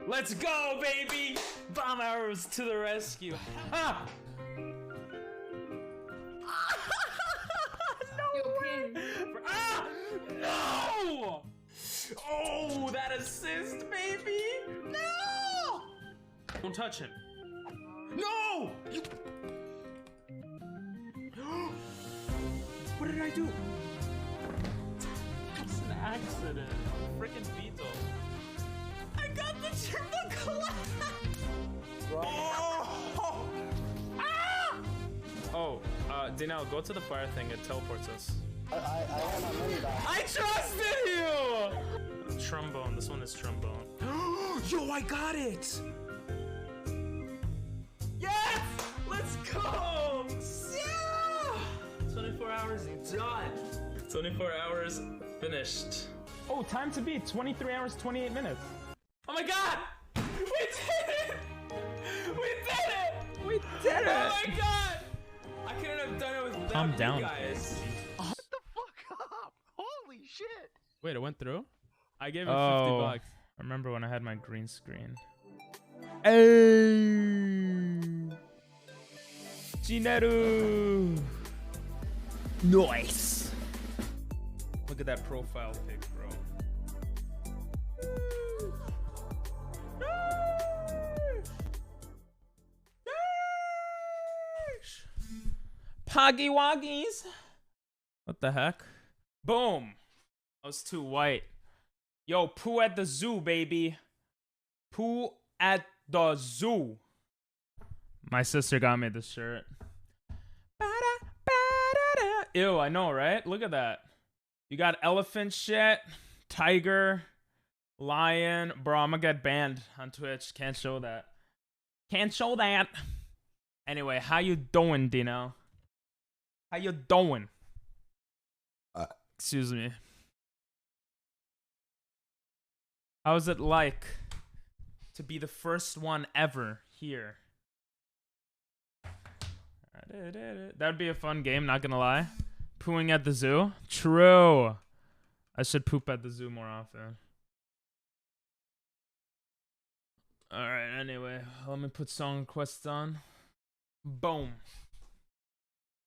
Let's go, baby! Bomb arrows to the rescue. Ha! No way! Ah! No! Oh, that assist, baby! No! Don't touch him. No! You... What did I do? It's an accident. Freaking Beetle. I got the triple collapse! Oh! Ah! Oh, Danielle, go to the fire thing. It teleports us. I have my money back. I trusted you! Trombone. This one is trombone. Yo, I got it! Yes! Let's go! Yeah! 24 hours done. 24 hours finished. Oh, time to beat 23 hours, 28 minutes. Oh my god! We did it! We did it! We did it! Oh my god! I couldn't have done it without Calm down, you guys. Shut the fuck up! Holy shit! Wait, it went through? I gave it Oh. 50 bucks. I remember when I had my green screen. Hey! Jineru! Nice! Look at that profile pic, bro. Poggy Woggies! What the heck? Boom! I was too white. Yo, poo at the zoo, baby. Poo at the zoo. My sister got me this shirt. Ew, I know, right? Look at that. You got elephant shit, tiger, lion. Bro, I'm gonna get banned on Twitch. Can't show that. Can't show that. Anyway, how you doing, Dino? How you doing? Excuse me. How's it like to be the first one ever here? That'd be a fun game, not gonna lie. Pooing at the zoo? True. I should poop at the zoo more often. Alright, anyway, let me put song requests on. Boom.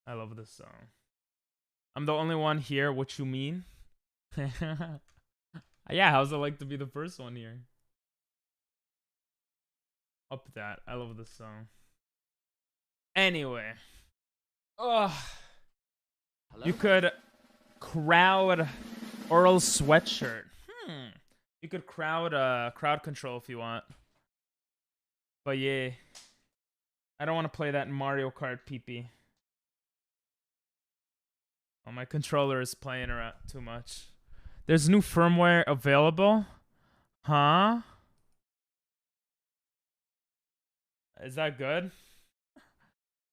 I love this song. I'm the only one here, what you mean? Yeah, how's it like to be the first one here? Up that. I love this song. Anyway. Ugh. Hello? You could crowd oral sweatshirt. You could crowd control if you want. But yeah. I don't want to play that in Mario Kart PP. Oh, my controller is playing around too much. There's new firmware available? Huh? Is that good?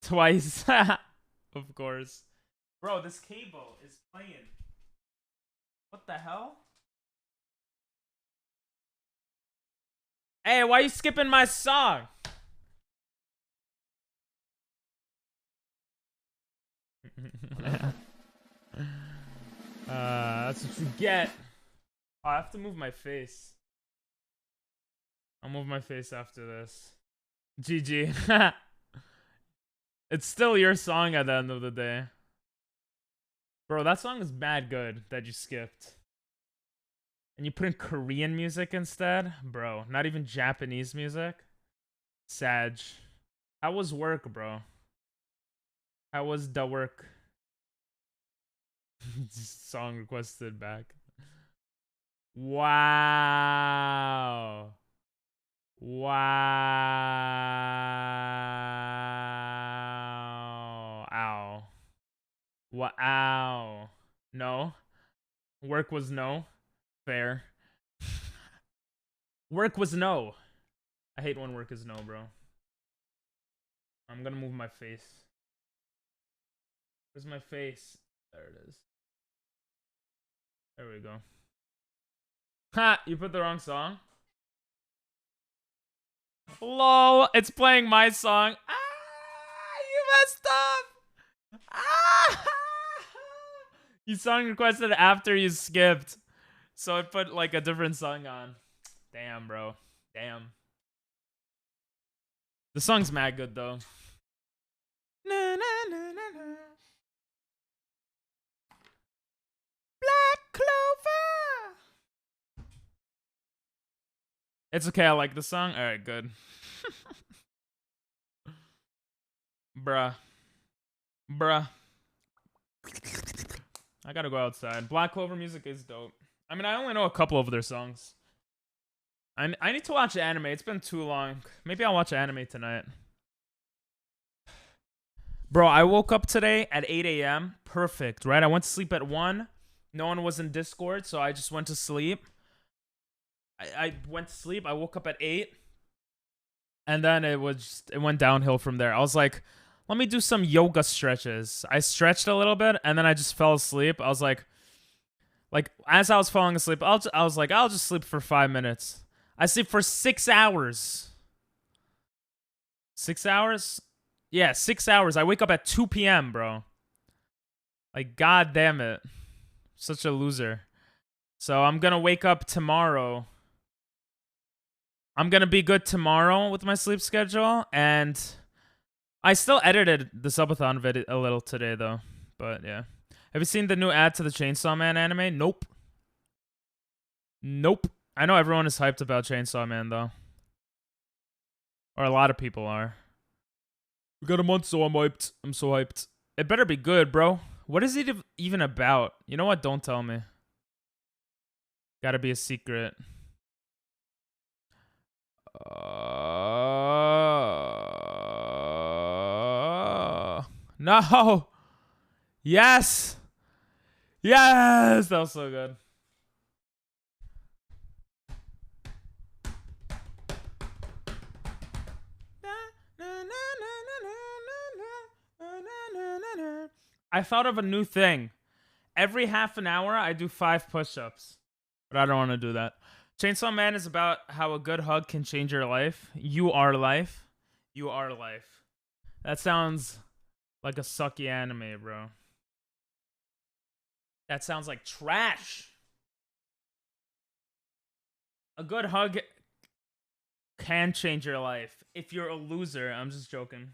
Twice. Of course. Bro, this cable is playing. What the hell? Hey, why are you skipping my song? That's what you get. Oh, I have to move my face. I'll move my face after this. GG. It's still your song at the end of the day. Bro, that song is mad good that you skipped. And you put in Korean music instead? Bro, not even Japanese music? Sag. How was work, bro? How was the work? Song requested back. Wow. Wow. Ow. Wow. No. Work was no. Fair. Work was no. I hate when work is no, bro. I'm gonna move my face. Where's my face? There it is. There we go. Ha! You put the wrong song? LOL! It's playing my song. Ah! You messed up! Ah! You song requested after you skipped. So it put like a different song on. Damn, bro. Damn. The song's mad good though. Na, na, na, na, na. Black Clover. It's okay. I like the song. All right, good. Bruh. I gotta go outside. Black Clover music is dope. I mean, I only know a couple of their songs. I need to watch anime. It's been too long. Maybe I'll watch anime tonight. Bro, I woke up today at 8 a.m. Perfect, right? I went to sleep at 1. No one was in Discord, so I just went to sleep. I went to sleep. I woke up at 8. And then it went downhill from there. I was like, let me do some yoga stretches. I stretched a little bit, and then I just fell asleep. I was like as I was falling asleep, I was like, I'll just sleep for 5 minutes. I sleep for 6 hours. 6 hours? Yeah, 6 hours. I wake up at 2 p.m., bro. Like, god damn it. Such a loser. So I'm gonna wake up tomorrow. I'm gonna be good tomorrow with my sleep schedule, and I still edited the subathon vid a little today, though. But, yeah. Have you seen the new ad to the Chainsaw Man anime? Nope. I know everyone is hyped about Chainsaw Man, though. Or a lot of people are. We got a month, so I'm hyped. I'm so hyped. It better be good, bro. What is it even about? You know what? Don't tell me. Gotta be a secret. No. Yes. Yes. That was so good. I thought of a new thing. Every half an hour, I do 5 push-ups. But I don't want to do that. Chainsaw Man is about how a good hug can change your life. You are life. You are life. That sounds like a sucky anime, bro. That sounds like trash. A good hug can change your life. If you're a loser, I'm just joking.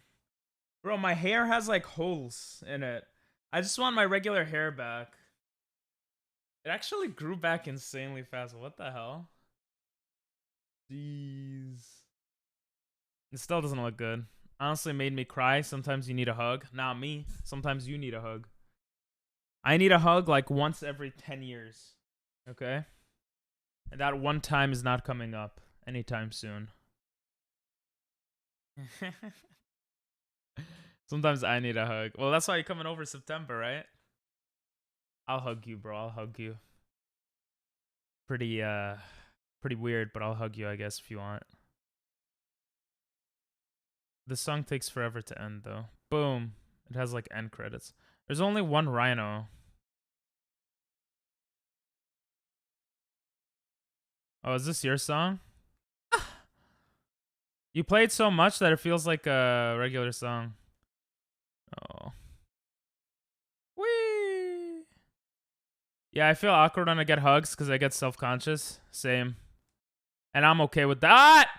Bro, my hair has like holes in it. I just want my regular hair back. It actually grew back insanely fast. What the hell? Jeez. It still doesn't look good. Honestly, made me cry. Sometimes you need a hug. Not me. Sometimes you need a hug. I need a hug like once every 10 years. Okay? And that one time is not coming up anytime soon. Sometimes I need a hug. Well, that's why you're coming over September, right? I'll hug you, bro. I'll hug you. Pretty weird, but I'll hug you, I guess, if you want. The song takes forever to end, though. Boom. It has, like, end credits. There's only one rhino. Oh, is this your song? You played so much that it feels like a regular song. Oh. Whee! Yeah, I feel awkward when I get hugs because I get self-conscious. Same. And I'm okay with that.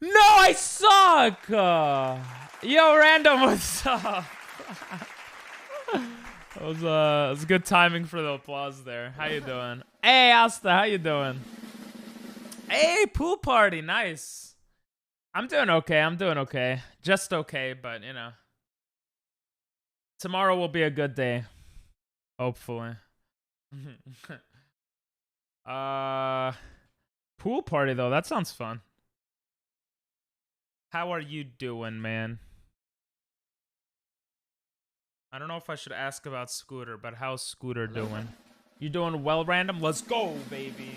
No, I suck! Yo, Random, what's up? That was good timing for the applause there. How you doing? Hey, Asta, how you doing? Hey, pool party, nice. I'm doing okay. Just okay, but, you know. Tomorrow will be a good day. Hopefully. Pool party, though. That sounds fun. How are you doing, man? I don't know if I should ask about Scooter, but how's Scooter doing? You doing well, Random? Let's go, baby.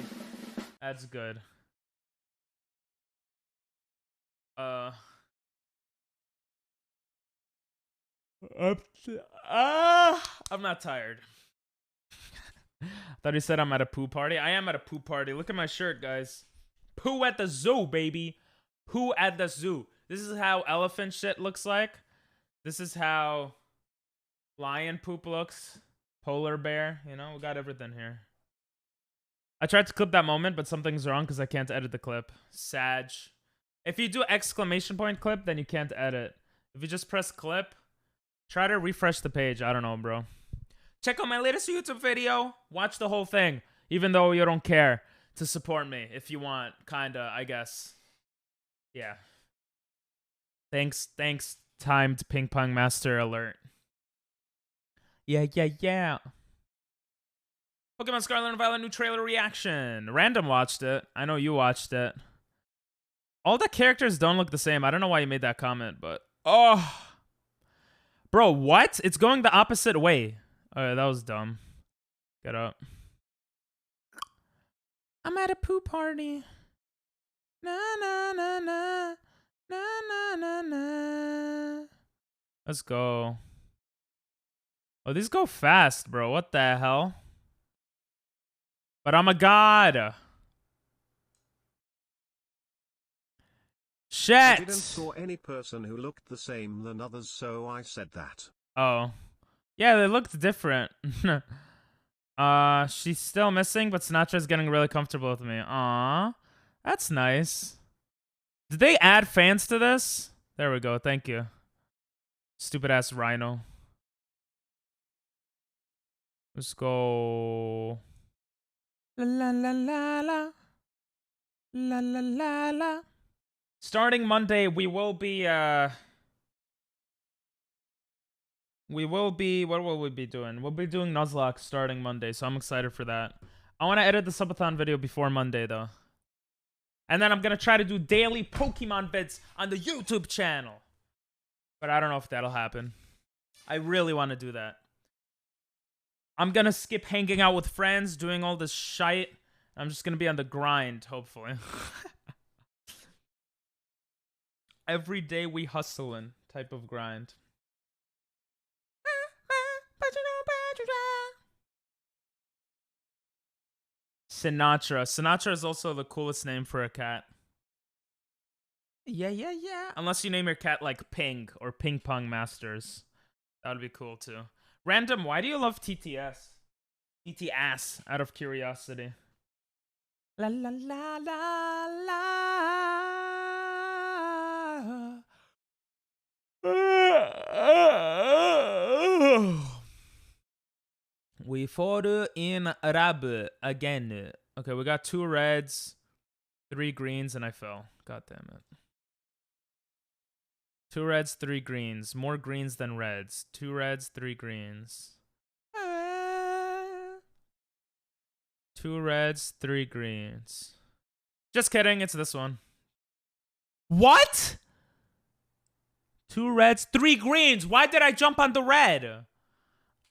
That's good. I'm not tired. Thought he said I'm at a poo party. I am at a poo party. Look at my shirt, guys. Poo at the zoo, baby. Poo at the zoo. This is how elephant shit looks like. This is how lion poop looks. Polar bear. You know, we got everything here. I tried to clip that moment, but something's wrong because I can't edit the clip. Sag. If you do exclamation point clip, then you can't edit. If you just press clip, try to refresh the page. I don't know, bro. Check out my latest YouTube video. Watch the whole thing, even though you don't care, to support me if you want, kinda, I guess. Yeah. Thanks, timed ping pong master alert. Yeah. Pokemon Scarlet and Violet new trailer reaction. Random watched it. I know you watched it. All the characters don't look the same. I don't know why you made that comment, but... Oh! Bro, what? It's going the opposite way. Alright, that was dumb. Get up. I'm at a poo party. Na na na na. Na na na na. Let's go. Oh, these go fast, bro. What the hell? But I'm a god. Shit. I didn't saw any person who looked the same than others, so I said that. Oh. Yeah, they looked different. She's still missing, but Sinatra's getting really comfortable with me. Aw. That's nice. Did they add fans to this? There we go. Thank you. Stupid ass rhino. Let's go. La la la la la. La la la la. Starting Monday, we will be what will we be doing? We'll be doing Nuzlocke starting Monday, so I'm excited for that. I want to edit the subathon video before Monday though. And then I'm gonna try to do daily Pokemon vids on the YouTube channel. But I don't know if that'll happen. I really want to do that. I'm gonna skip hanging out with friends, doing all this shite. I'm just gonna be on the grind, hopefully. Every day we hustling type of grind. Sinatra. Sinatra is also the coolest name for a cat. Yeah. Unless you name your cat like Ping or Ping Pong Masters. That would be cool too. Random, why do you love TTS? TTS, out of curiosity. La la la la la. We fought in Arab again. Okay, we got 2 reds, 3 greens, and I fell. God damn it. 2 reds, 3 greens. More greens than reds. 2 reds, 3 greens. 2 reds, 3 greens. Just kidding, it's this one. What? 2 reds, 3 greens. Why did I jump on the red?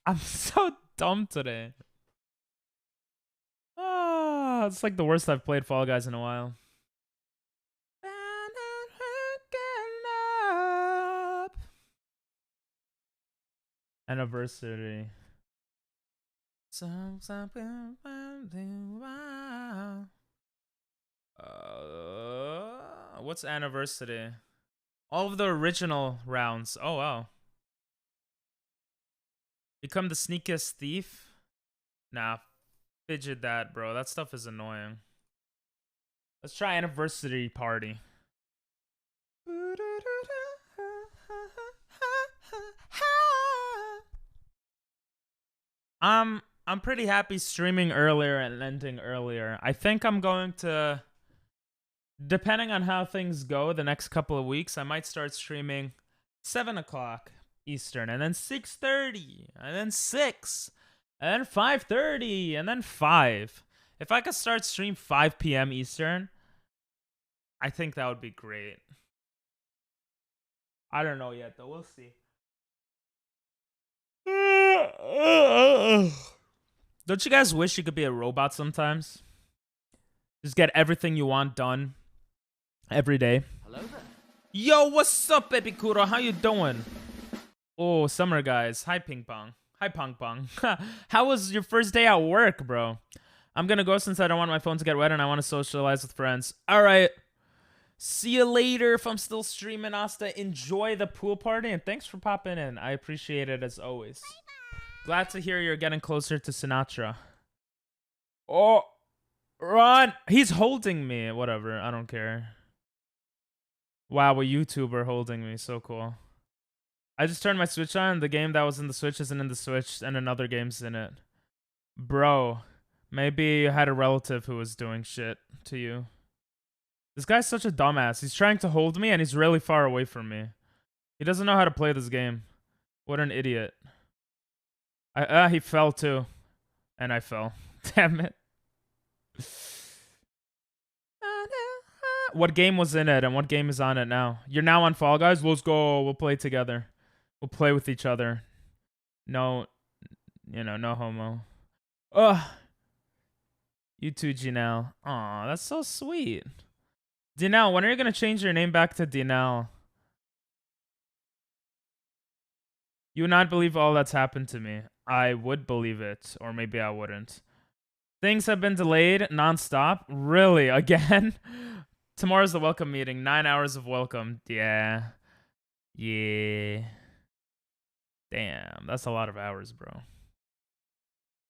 I'm so dumb today. Oh, it's like the worst I've played Fall Guys in a while. Anniversary. What's anniversary? All of the original rounds. Oh, wow. Become the sneakiest thief? Nah, fidget that, bro. That stuff is annoying. Let's try anniversary party. I'm pretty happy streaming earlier and ending earlier. I think I'm going to, depending on how things go the next couple of weeks, I might start streaming 7 o'clock Eastern, and then 6:30, and then 6, and then 5:30, and then 5. If I could start stream 5 p.m. Eastern, I think that would be great. I don't know yet, though. We'll see. Don't you guys wish you could be a robot sometimes? Just get everything you want done every day. Hello there. Yo, what's up, baby Kuro? How you doing? Oh, summer guys. Hi, Ping Pong. Hi, Pong Pong. How was your first day at work, bro? I'm gonna go since I don't want my phone to get wet and I want to socialize with friends. All right. See you later if I'm still streaming, Asta. Enjoy the pool party, and thanks for popping in. I appreciate it as always. Glad to hear you're getting closer to Sinatra. Oh. Run! He's holding me. Whatever. I don't care. Wow, a YouTuber holding me. So cool. I just turned my Switch on. The game that was in the Switch isn't in the Switch, and another game's in it. Bro, maybe you had a relative who was doing shit to you. This guy's such a dumbass. He's trying to hold me, and he's really far away from me. He doesn't know how to play this game. What an idiot. He fell too. And I fell. Damn it. What game was in it and what game is on it now? You're now on Fall Guys? Let's go. We'll play together. We'll play with each other. No, no homo. Ugh. You too, Janelle. Aw, that's so sweet. Janelle, when are you going to change your name back to Janelle? You would not believe all that's happened to me. I would believe it, or maybe I wouldn't. Things have been delayed nonstop. Really? Again? Tomorrow's the welcome meeting. 9 hours of welcome. Yeah. Yeah. Damn, that's a lot of hours, bro.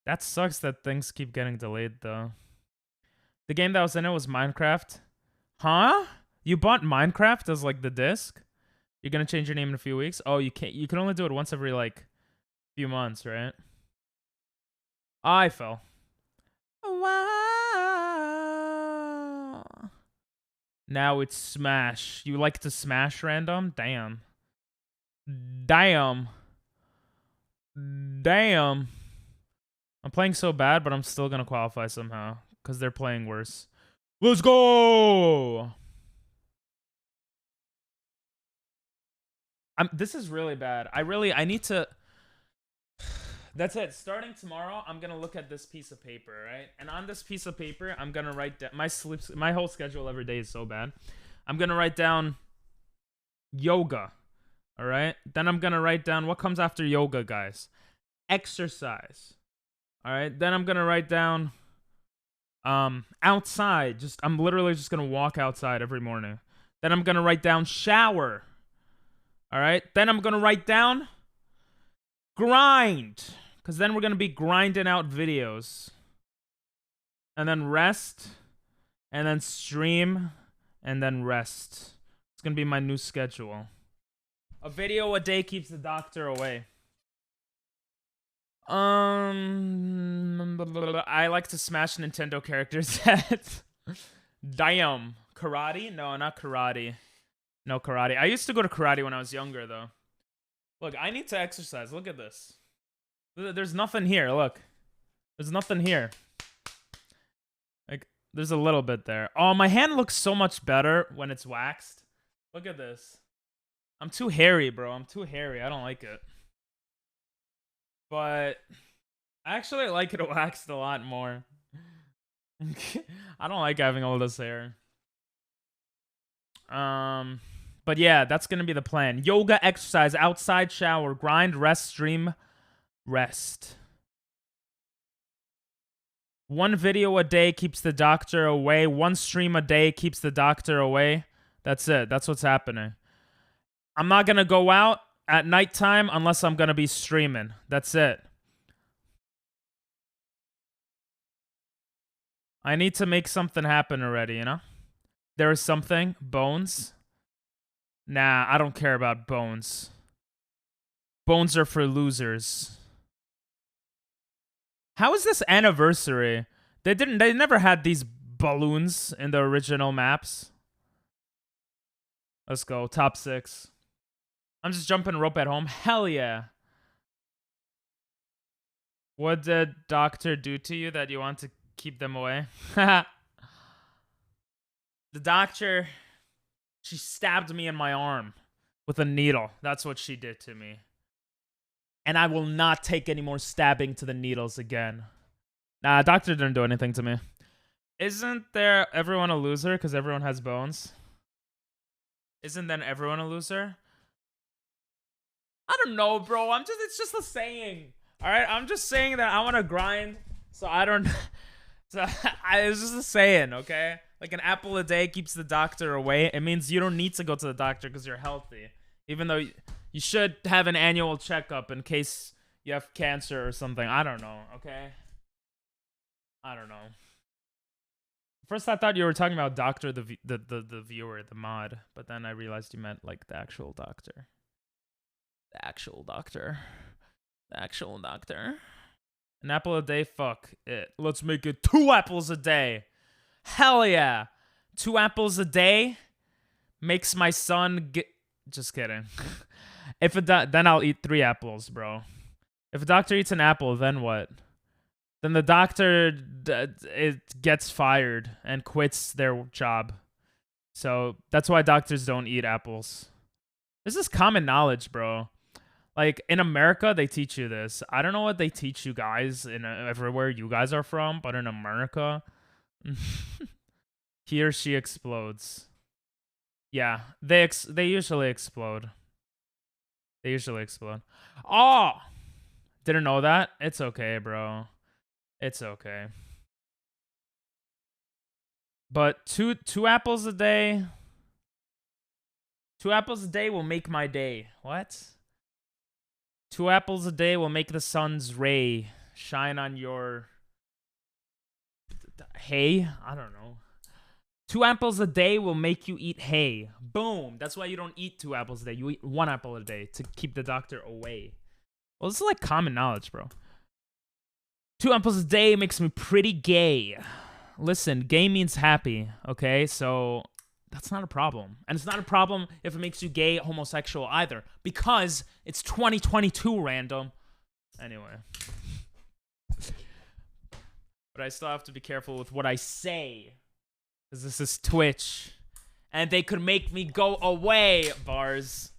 That sucks that things keep getting delayed, though. The game that was in it was Minecraft. Huh? You bought Minecraft as, like, the disc? You're gonna change your name in a few weeks? Oh, you can't. You can only do it once every, like, few months, right? I fell. Wow. Now it's Smash. You like to smash random? Damn. Damn. Damn. I'm playing so bad, but I'm still gonna qualify somehow. Because they're playing worse. Let's go! This is really bad. I need to... That's it. Starting tomorrow, I'm gonna look at this piece of paper, right? And on this piece of paper, I'm gonna write down my whole schedule every day is so bad. I'm gonna write down yoga, all right? Then I'm gonna write down what comes after yoga, guys. Exercise, all right? Then I'm gonna write down outside. I'm literally just gonna walk outside every morning. Then I'm gonna write down shower, all right? Then I'm gonna write down grind. Because then we're going to be grinding out videos. And then rest. And then stream. And then rest. It's going to be my new schedule. A video a day keeps the doctor away. I like to smash Nintendo character sets. Damn. Karate? No, not karate. No karate. I used to go to karate when I was younger, though. Look, I need to exercise. Look at this. There's nothing here. Look. There's nothing here. Like, there's a little bit there. Oh, my hand looks so much better when it's waxed. Look at this. I'm too hairy, bro. I'm too hairy. I don't like it. But I actually like it waxed a lot more. I don't like having all this hair. But yeah, that's going to be the plan. Yoga, exercise, outside, shower, grind, rest, stream, rest. One video a day keeps the doctor away. One stream a day keeps the doctor away. That's it. That's what's happening. I'm not going to go out at nighttime unless I'm going to be streaming. That's it. I need to make something happen already, you know? There is something. Bones. Nah, I don't care about bones. Bones are for losers. How is this anniversary? They never had these balloons in the original maps. Let's go. Top 6. I'm just jumping rope at home. Hell yeah. What did doctor do to you that you want to keep them away? The doctor... She stabbed me in my arm with a needle. That's what she did to me. And I will not take any more stabbing to the needles again. Nah, doctor didn't do anything to me. Isn't there everyone a loser because everyone has bones? Isn't then everyone a loser? I don't know, bro. It's just a saying. All right, I'm just saying that I want to grind, so I don't... it's just a saying, okay? Like an apple a day keeps the doctor away. It means you don't need to go to the doctor because you're healthy. Even though you should have an annual checkup in case you have cancer or something. I don't know, okay? I don't know. First, I thought you were talking about Doctor, the viewer, the mod, but then I realized you meant like the actual doctor. The actual doctor. The actual doctor. An apple a day? Fuck it. Let's make it 2 apples a day. Hell yeah. 2 apples a day makes my son get... Just kidding. If then I'll eat 3 apples, bro. If a doctor eats an apple, then what? Then the doctor it gets fired and quits their job. So that's why doctors don't eat apples. This is common knowledge, bro. Like, in America, they teach you this. I don't know what they teach you guys in everywhere you guys are from, but in America, he or she explodes. Yeah, they usually explode. They usually explode. Oh! Didn't know that? It's okay, bro. It's okay. But two apples a day... 2 apples a day will make my day. What? 2 apples a day will make the sun's ray shine on your... hay? I don't know. 2 apples a day will make you eat hay. Boom. That's why you don't eat 2 apples a day. You eat 1 apple a day to keep the doctor away. Well, this is like common knowledge, bro. 2 apples a day makes me pretty gay. Listen, gay means happy, okay? So that's not a problem. And it's not a problem if it makes you gay, homosexual either. Because it's 2022, random. Anyway. But I still have to be careful with what I say. Because this is Twitch. And they could make me go away, bars.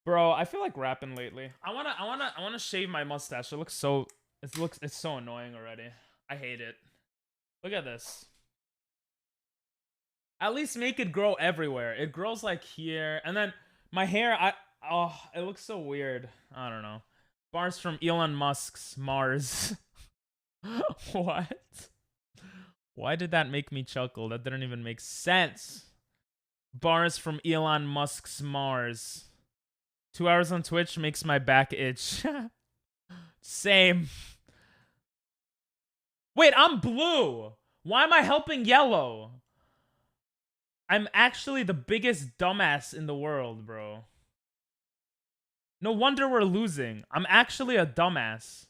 Bro, I feel like rapping lately. I wanna shave my mustache. It looks so it's so annoying already. I hate it. Look at this. At least make it grow everywhere. It grows like here. And then my hair, it looks so weird. I don't know. Bars from Elon Musk's Mars. What? Why did that make me chuckle? That didn't even make sense. Bars from Elon Musk's Mars. 2 hours on Twitch makes my back itch. Same. Wait, I'm blue. Why am I helping yellow? I'm actually the biggest dumbass in the world, bro. No wonder we're losing. I'm actually a dumbass.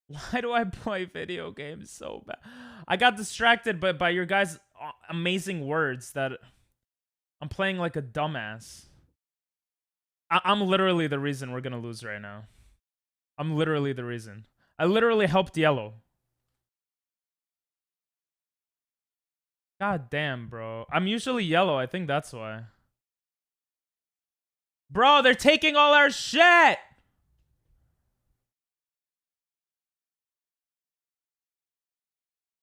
Why do I play video games so bad? I got distracted by your guys' amazing words that I'm playing like a dumbass. I'm literally the reason we're gonna lose right now. I'm literally the reason. I literally helped yellow. God damn, bro. I'm usually yellow. I think that's why. Bro, they're taking all our shit!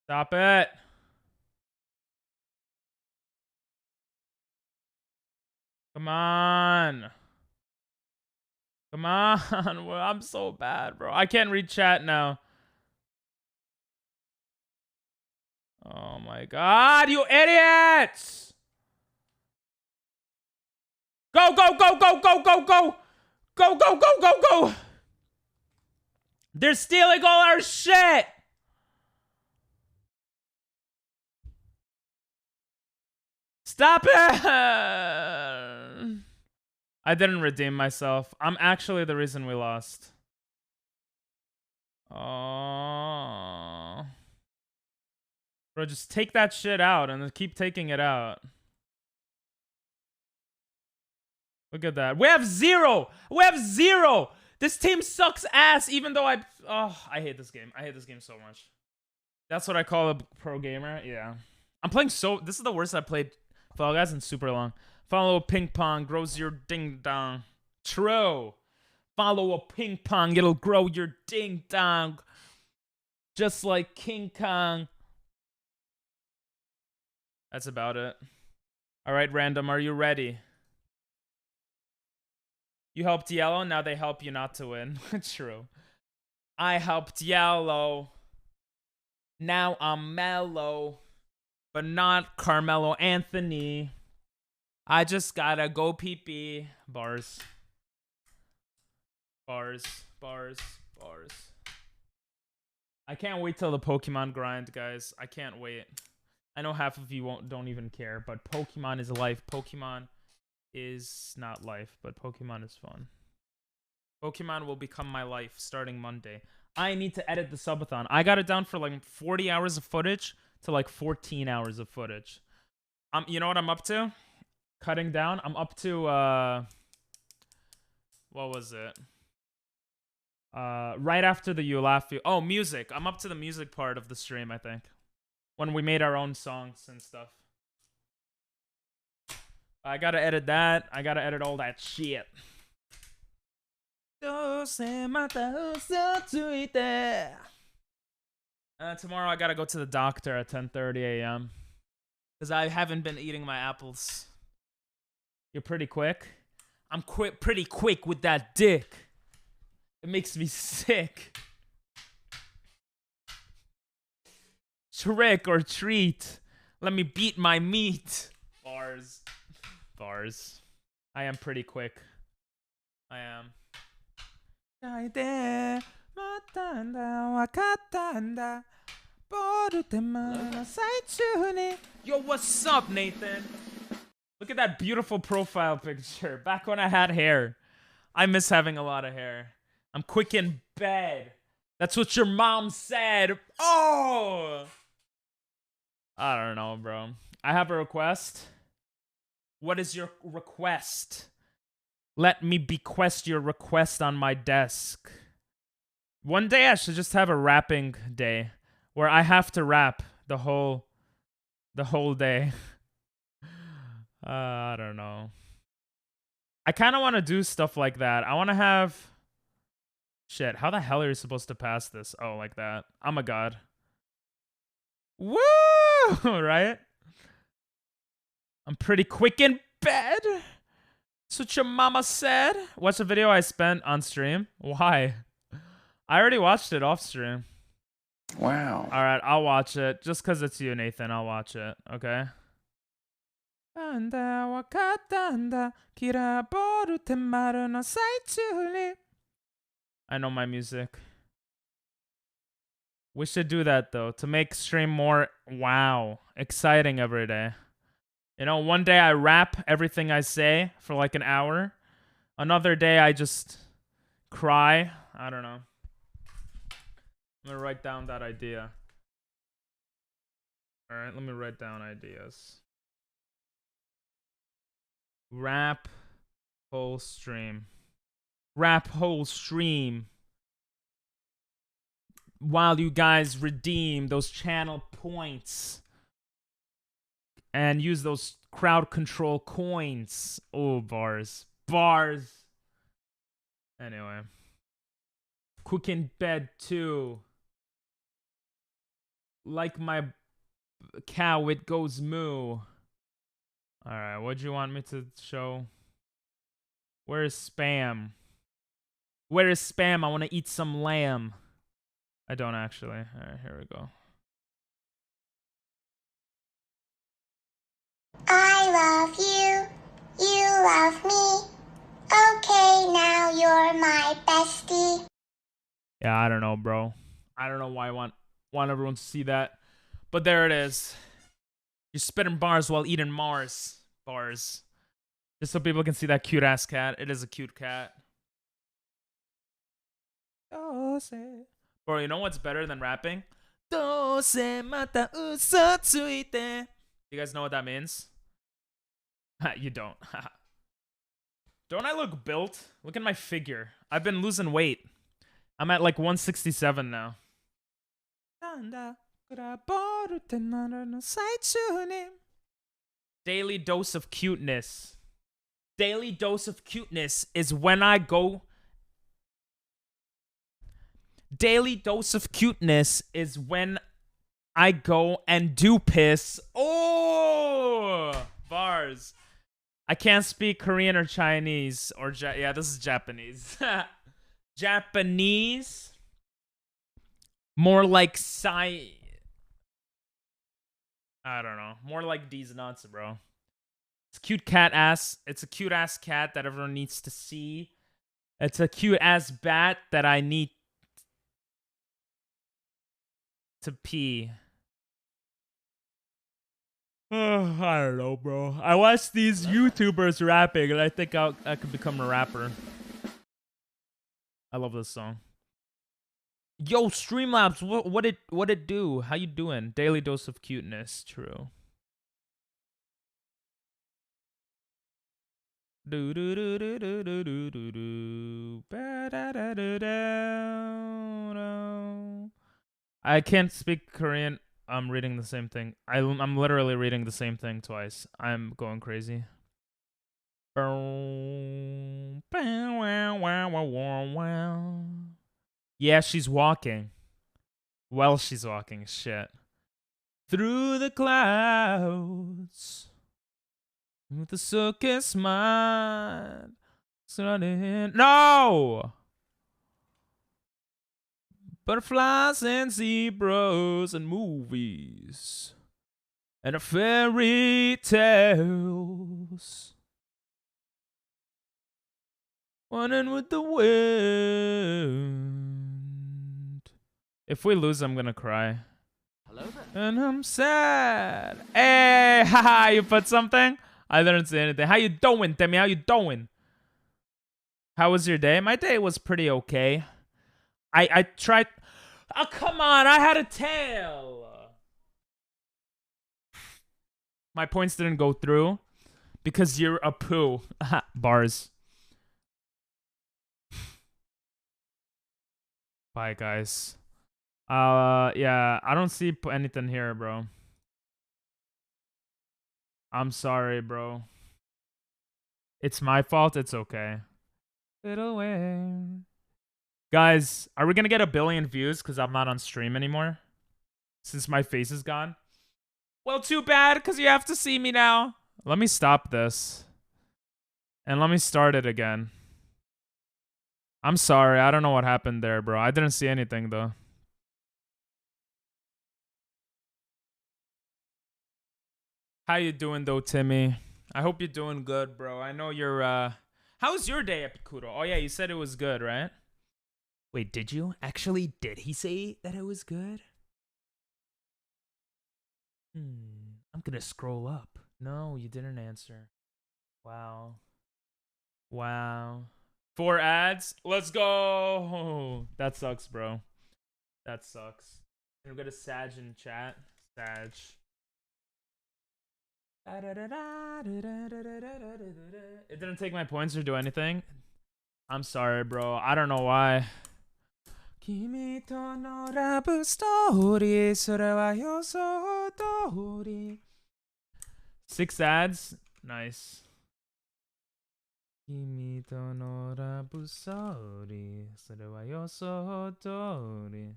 Stop it. Come on. Come on. I'm so bad, bro. I can't read chat now. Oh my god, you idiots! Go, go, go, go, go, go, go! Go, go, go, go, go! They're stealing all our shit! Stop it! I didn't redeem myself. I'm actually the reason we lost. Oh. Bro, just take that shit out and then keep taking it out. Look at that. We have 0! We have 0! This team sucks ass even though I hate this game. I hate this game so much. That's what I call a pro gamer? Yeah. I'm playing this is the worst I've played Fall Guys in super long. Follow a ping pong, grows your ding dong. True. Follow a ping pong, it'll grow your ding dong. Just like King Kong. That's about it. Alright, random, are you ready? You helped yellow, now they help you not to win. True. I helped yellow. Now I'm mellow. But not Carmelo Anthony. I just gotta go pee-pee. Bars. Bars. Bars. Bars. I can't wait till the Pokemon grind, guys. I can't wait. I know half of you don't even care, but Pokemon is life. Pokemon is not life, but Pokemon is fun. Pokemon will become my life starting Monday. I need to edit the subathon. I got it down for like 40 hours of footage to like 14 hours of footage. You know what I'm up to? Cutting down. I'm up to what was it? Right after the You Laugh You. Oh, music. I'm up to the music part of the stream, I think. When we made our own songs and stuff. I gotta edit that. I gotta edit all that shit. Tomorrow I gotta go to the doctor at 10:30 a.m. Because I haven't been eating my apples. You're pretty quick? I'm pretty quick with that dick. It makes me sick. Trick or treat. Let me beat my meat. Bars. Bars. I am pretty quick. I am. Yo, what's up, Nathan? Look at that beautiful profile picture. Back when I had hair. I miss having a lot of hair. I'm quick in bed. That's what your mom said. Oh! I don't know, bro. I have a request. What is your request? Let me bequest your request on my desk. One day I should just have a rapping day where I have to rap the whole day. I don't know. I kind of want to do stuff like that. I want to have... Shit, how the hell are you supposed to pass this? Oh, like that. I'm a god. Woo! Right? I'm pretty quick in bed. That's what your mama said. Watch the video I spent on stream. Why? I already watched it off stream. Wow. Alright, I'll watch it. Just because it's you, Nathan. I'll watch it. Okay? I know my music. We should do that, though, to make stream more, wow, exciting every day. You know, one day I rap everything I say for like an hour. Another day I just cry. I don't know. I'm going to write down that idea. All right, let me write down ideas. Rap whole stream. Rap whole stream. While you guys redeem those channel points. And use those crowd control coins. Oh, bars. Bars. Anyway. Quick in bed too. Like my cow, it goes moo. Alright, what'd you want me to show? Where is spam? Where is spam? I want to eat some lamb. I don't actually. Alright, here we go. I love you. You love me. Okay, now you're my bestie. Yeah, I don't know, bro. I don't know why I want everyone to see that. But there it is. You're spitting bars while eating Mars. Bars. Just so people can see that cute ass cat. It is a cute cat. Bro, you know what's better than rapping? You guys know what that means? You don't. Don't I look built? Look at my figure. I've been losing weight. I'm at like 167 now. Daily dose of cuteness. Daily dose of cuteness is when I go... Daily dose of cuteness is when I go and do piss. Oh! Bars. I can't speak Korean or Chinese. Or yeah, this is Japanese. Japanese. More like I don't know. More like these nuts, bro. It's cute cat ass. It's a cute ass cat that everyone needs to see. It's a cute ass bat that I need to pee. I don't know, bro. I watch these YouTubers rapping, and I think I could become a rapper. I love this song. Yo, Streamlabs, what it do? How you doing? Daily dose of cuteness. True. Do do do do do do do do do. Ba da da da da. I can't speak Korean. I'm reading the same thing. I'm literally reading the same thing twice. I'm going crazy. Yeah, she's walking. Well, she's walking. Shit. Through the clouds. With the circus mind. No! Butterflies and zebras and movies. And fairy tales. Running with the wind. If we lose, I'm gonna cry. Hello there. And I'm sad. Hey, haha, you put something? I didn't say anything. How you doing, Demi? How you doing? How was your day? My day was pretty okay. I tried. Oh, come on. I had a tail. My points didn't go through because you're a poo. Bars. Bye, guys. Yeah, I don't see anything here, bro. I'm sorry, bro. It's my fault. It's okay. Little way. Guys, are we gonna get 1 billion views because I'm not on stream anymore? Since my face is gone? Well, too bad, because you have to see me now. Let me stop this. And let me start it again. I'm sorry. I don't know what happened there, bro. I didn't see anything, though. How you doing, though, Timmy? I hope you're doing good, bro. I know you're, How's your day, Epicuro? Oh, yeah, you said it was good, right? Wait, did you? Actually, did he say that it was good? I'm gonna scroll up. No, you didn't answer. Wow. Wow. 4 ads? Let's go! That sucks, bro. That sucks. Can we go to Sag in chat? Sag. It didn't take my points or do anything. I'm sorry, bro. I don't know why. 君とのラブストーリーそれは予想通り 6 ads? Nice. 君とのラブストーリーそれは予想通り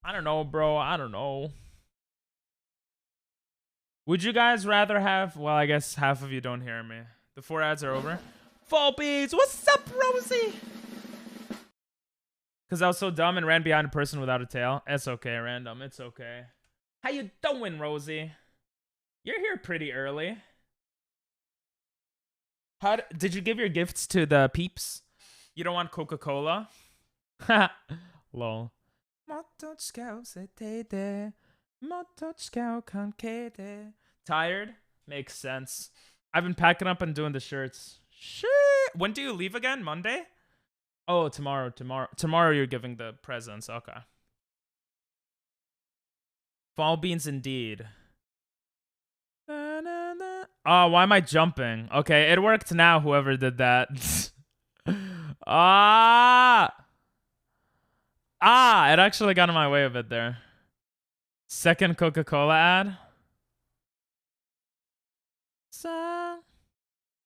I don't know, bro. I don't know. Would you guys rather have... Well, I guess half of you don't hear me. The 4 ads are over. Fall beats! What's up, Rosie? Because I was so dumb and ran behind a person without a tail. It's okay, random. It's okay. How you doing, Rosie? You're here pretty early. Did you give your gifts to the peeps? You don't want Coca-Cola? Lol. Tired? Makes sense. I've been packing up and doing the shirts. Shit. When do you leave again? Monday? Oh, tomorrow. Tomorrow you're giving the presents. Okay. Fall beans indeed. Oh, why am I jumping? Okay, it worked now, whoever did that. It actually got in my way a bit there. Second Coca-Cola ad. So,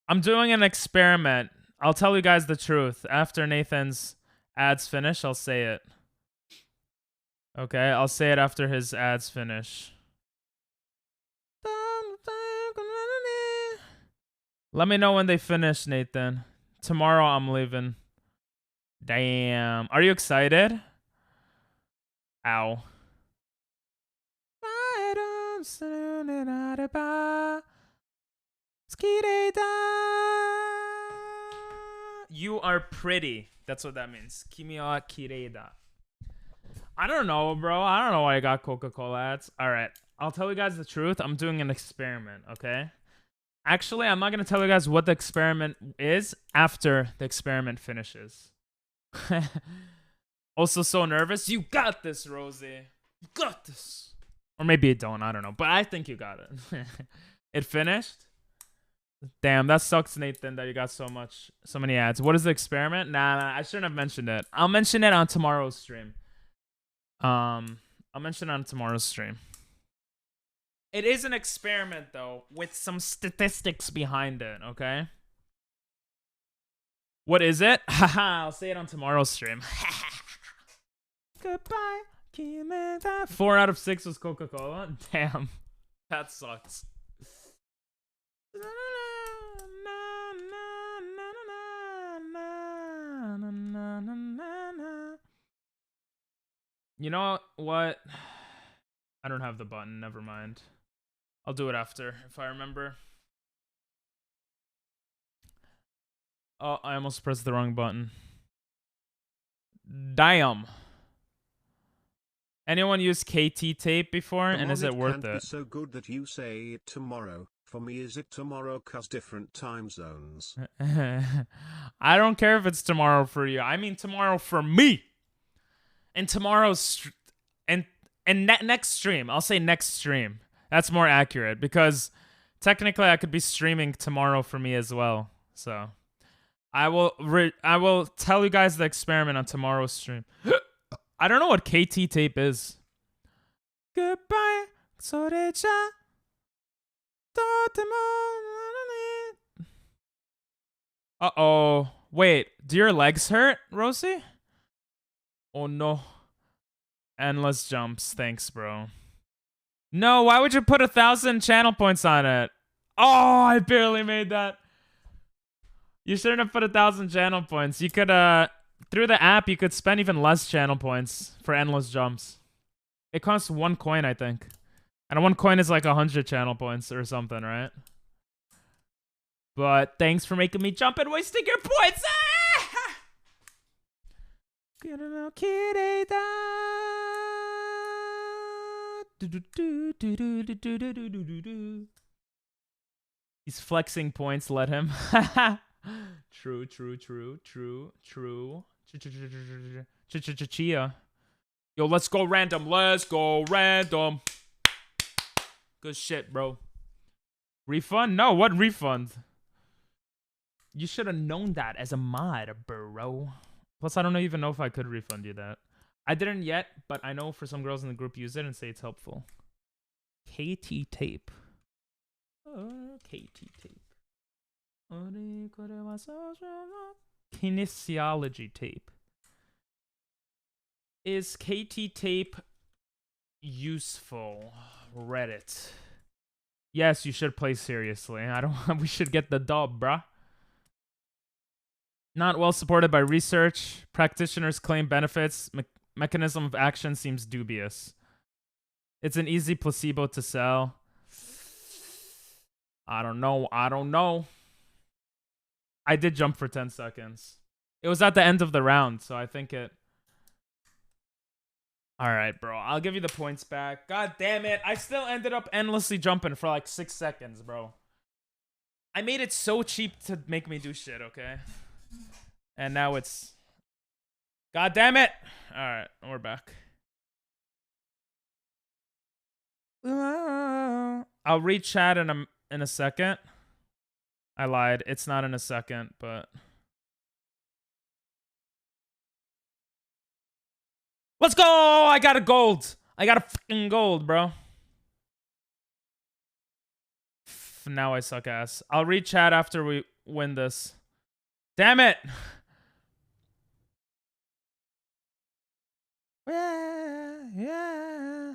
I'm doing an experiment. I'll tell you guys the truth. After Nathan's ads finish, I'll say it. Okay, I'll say it after his ads finish. Let me know when they finish, Nathan. Tomorrow I'm leaving. Damn. Are you excited? Ow. You are pretty. That's what that means. Kimi wa kirei da. I don't know, bro. I don't know why I got Coca-Cola ads. All right. I'll tell you guys the truth. I'm doing an experiment, okay? Actually, I'm not going to tell you guys what the experiment is after the experiment finishes. Also so nervous. You got this, Rosie. You got this. Or maybe you don't. I don't know. But I think you got it. It finished? Damn, that sucks, Nathan, that you got so many ads. What is the experiment? Nah, I shouldn't have mentioned it. I'll mention it on tomorrow's stream. I'll mention it on tomorrow's stream. It is an experiment, though, with some statistics behind it, okay? What is it? Haha, I'll say it on tomorrow's stream. Goodbye. 4 out of 6 was Coca-Cola. Damn. That sucks. You know what? I don't have the button. Never mind. I'll do it after if I remember. Oh, I almost pressed the wrong button. Damn. Anyone use KT tape before, and is it worth it? Be so good that you say it tomorrow. For me, is it tomorrow? 'Cause different time zones. I don't care if it's tomorrow for you. I mean tomorrow for me. And tomorrow's next stream. I'll say next stream. That's more accurate because technically I could be streaming tomorrow for me as well. So I will tell you guys the experiment on tomorrow's stream. I don't know what KT tape is. Goodbye. Uh-oh. Wait, do your legs hurt, Rosie? Oh no. Endless jumps. Thanks, bro. No, why would you put 1,000 channel points on it? Oh, I barely made that. You shouldn't have put 1,000 channel points. You could, through the app, you could spend even less channel points for endless jumps. It costs 1 coin, I think. And 1 coin is like 100 channel points or something, right? But thanks for making me jump and wasting your points. He's flexing points, let him. True. Chia. Yo, let's go random. Let's go random. Good shit, bro. Refund? No, what refund? You should have known that as a mod, bro. Plus, I don't even know if I could refund you that. I didn't yet, but I know for some girls in the group use it and say it's helpful. KT tape. KT tape. Kinesiology tape. Is KT tape useful? Reddit. Yes, you should play seriously. We should get the dub, bruh. Not well supported by research. Practitioners claim benefits. Mechanism of action seems dubious. It's an easy placebo to sell. I don't know. I did jump for 10 seconds. It was at the end of the round, so I think it... Alright, bro. I'll give you the points back. God damn it. I still ended up endlessly jumping for like 6 seconds, bro. I made it so cheap to make me do shit, okay? And now it's... God damn it! Alright, we're back. I'll read chat in a second. I lied. It's not in a second, but... Let's go! I got a gold! I got a fucking gold, bro. Now I suck ass. I'll read chat after we win this. Damn it! Yeah.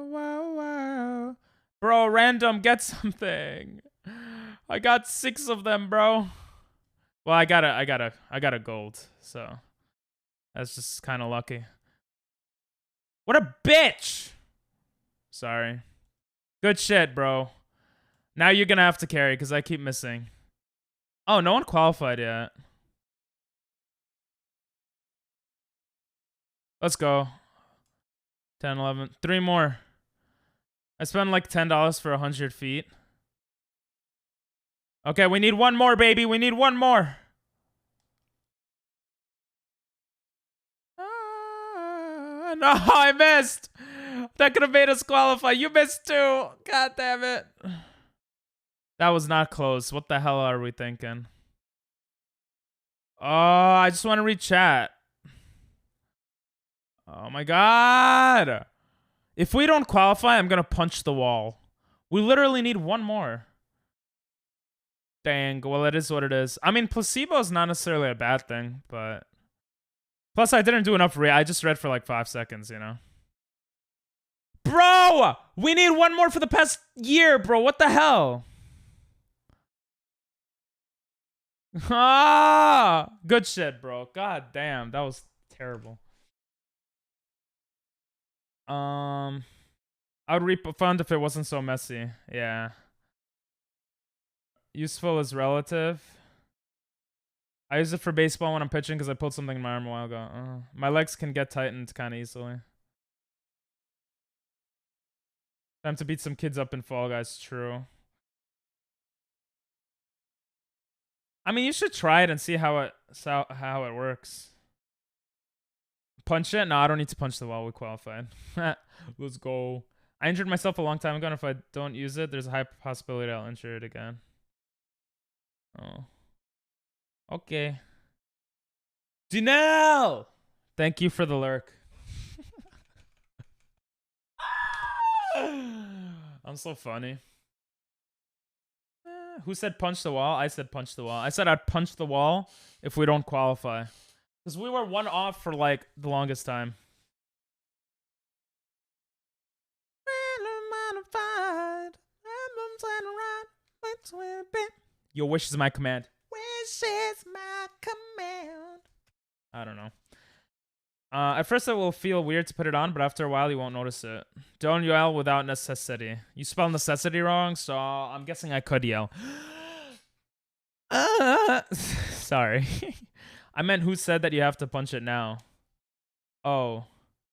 Wow. Bro, random, get something. I got 6 of them, bro. Well, I got a gold, so that's just kind of lucky. What a bitch! Sorry. Good shit, bro. Now you're gonna have to carry because I keep missing. Oh, no one qualified yet. Let's go. 10, 11. 3 more. I spent like $10 for 100 feet. Okay, we need one more, baby. We need one more. No, I missed. That could have made us qualify. You missed too. God damn it. That was not close. What the hell are we thinking? Oh, I just want to read chat. Oh my god. If we don't qualify, I'm going to punch the wall. We literally need one more. Dang. Well, it is what it is. I mean, placebo is not necessarily a bad thing, but... Plus, I didn't do enough I just read for like 5 seconds, you know? Bro! We need one more for the past year, bro. What the hell? Ah! Good shit, bro. God damn. That was terrible. I would refund if it wasn't so messy. Yeah. Useful is relative. I use it for baseball when I'm pitching because I pulled something in my arm a while ago. My legs can get tightened kind of easily. Time to beat some kids up in Fall Guys. True. I mean, you should try it and see how it works. Punch it? No, I don't need to punch the wall. We qualified. Let's go. I injured myself a long time ago, and if I don't use it, there's a high possibility I'll injure it again. Oh. Okay. Janelle! Thank you for the lurk. I'm so funny. Who said punch the wall? I said punch the wall. I said I'd punch the wall if we don't qualify. Because we were one off for like the longest time. Your wish is my command. Wish is my command. I don't know. At first it will feel weird to put it on, but after a while you won't notice it. Don't yell without necessity. You spell necessity wrong, so I'm guessing I could yell. Sorry. I meant who said that you have to punch it now? Oh.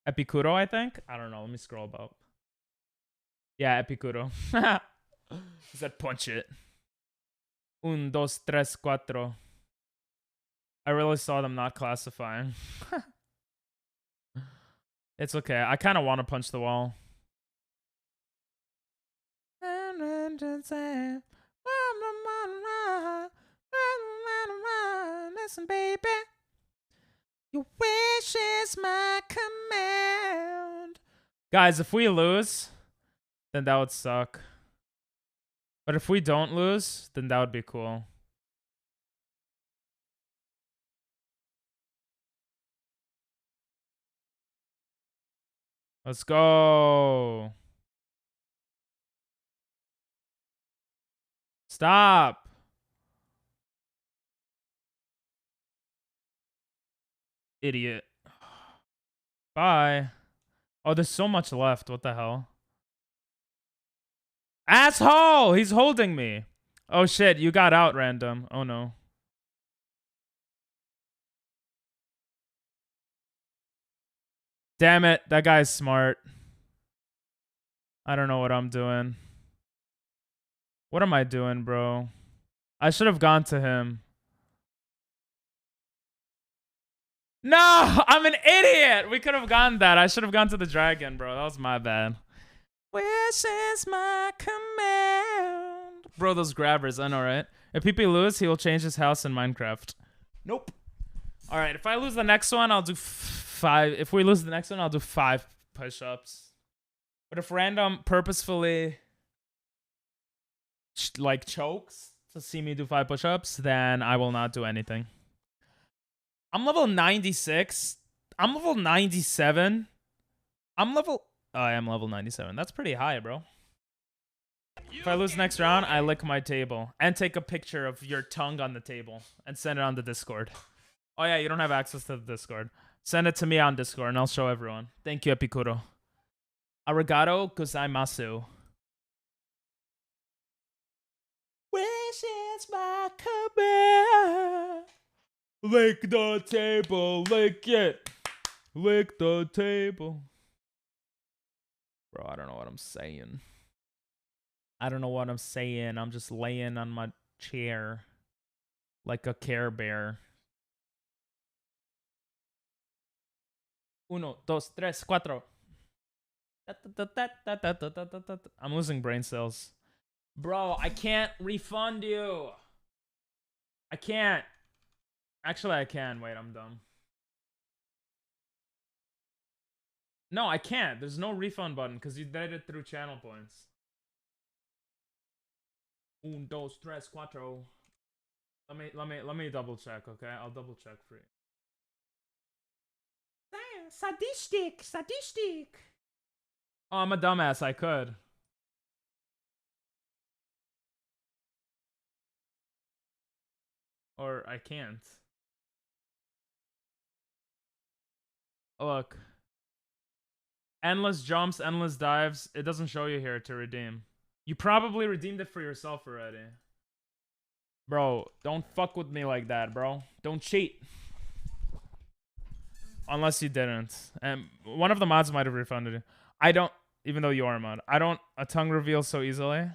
Epicuro, I think? I don't know. Let me scroll up. Yeah, Epicuro. He said punch it. 1, 2, 3, 4. I really saw them not classifying. It's okay. I kind of want to punch the wall. Listen, baby. Your wish is my command. Guys, if we lose, then that would suck. But if we don't lose, then that would be cool. Let's go. Stop. Idiot. Bye. Oh, there's so much left. What the hell? Asshole! He's holding me. Oh shit, you got out, random. Oh no. Damn it, that guy's smart. I don't know what I'm doing. What am I doing, bro? I should have gone to him. No, I'm an idiot. We could have gone that. I should have gone to the dragon, bro. That was my bad. Wish is my command. Bro, those grabbers, I know, right? If PP lose, he will change his house in Minecraft. Nope. All right, if I lose the next one, I'll do 5. If we lose the next one, I'll do 5 push-ups. But if random purposefully like chokes to see me do 5 push-ups, then I will not do anything. I'm level 96. I'm level 97. I am level 97. That's pretty high, bro. If I lose next round, I lick my table. And take a picture of your tongue on the table. And send it on the Discord. Oh yeah, you don't have access to the Discord. Send it to me on Discord and I'll show everyone. Thank you, Epicuro. Arigato gozaimasu. Wish is my command. Lick the table, lick it. Lick the table. Bro, I don't know what I'm saying. I don't know what I'm saying. I'm just laying on my chair like a Care Bear. 1, 2, 3, 4. I'm losing brain cells. Bro, I can't refund you. I can't. Actually, I can. Wait, I'm dumb. No, I can't. There's no refund button because you did it through channel points. 1, 2, 3, 4. Let me double check, okay? I'll double check for you. Sadistic. Oh, I'm a dumbass. I could. Or I can't. Look. Endless jumps, endless dives. It doesn't show you here to redeem. You probably redeemed it for yourself already. Bro, don't fuck with me like that, bro. Don't cheat. Unless you didn't. And one of the mods might have refunded you. I don't, even though you are a mod. I don't a tongue reveal so easily.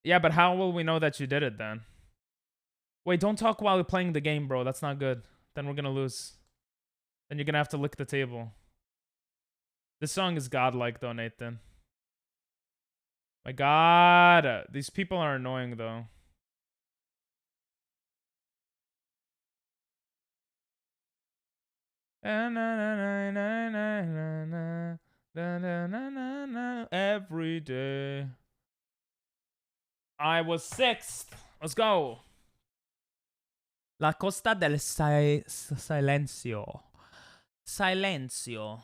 Yeah, but how will we know that you did it then? Wait, don't talk while you're playing the game, bro. That's not good. Then we're gonna lose. Then you're gonna have to lick the table. This song is godlike though, Nathan. My god. These people are annoying though. Every day. I was 6th. Let's go. La Costa del Silencio. Silencio.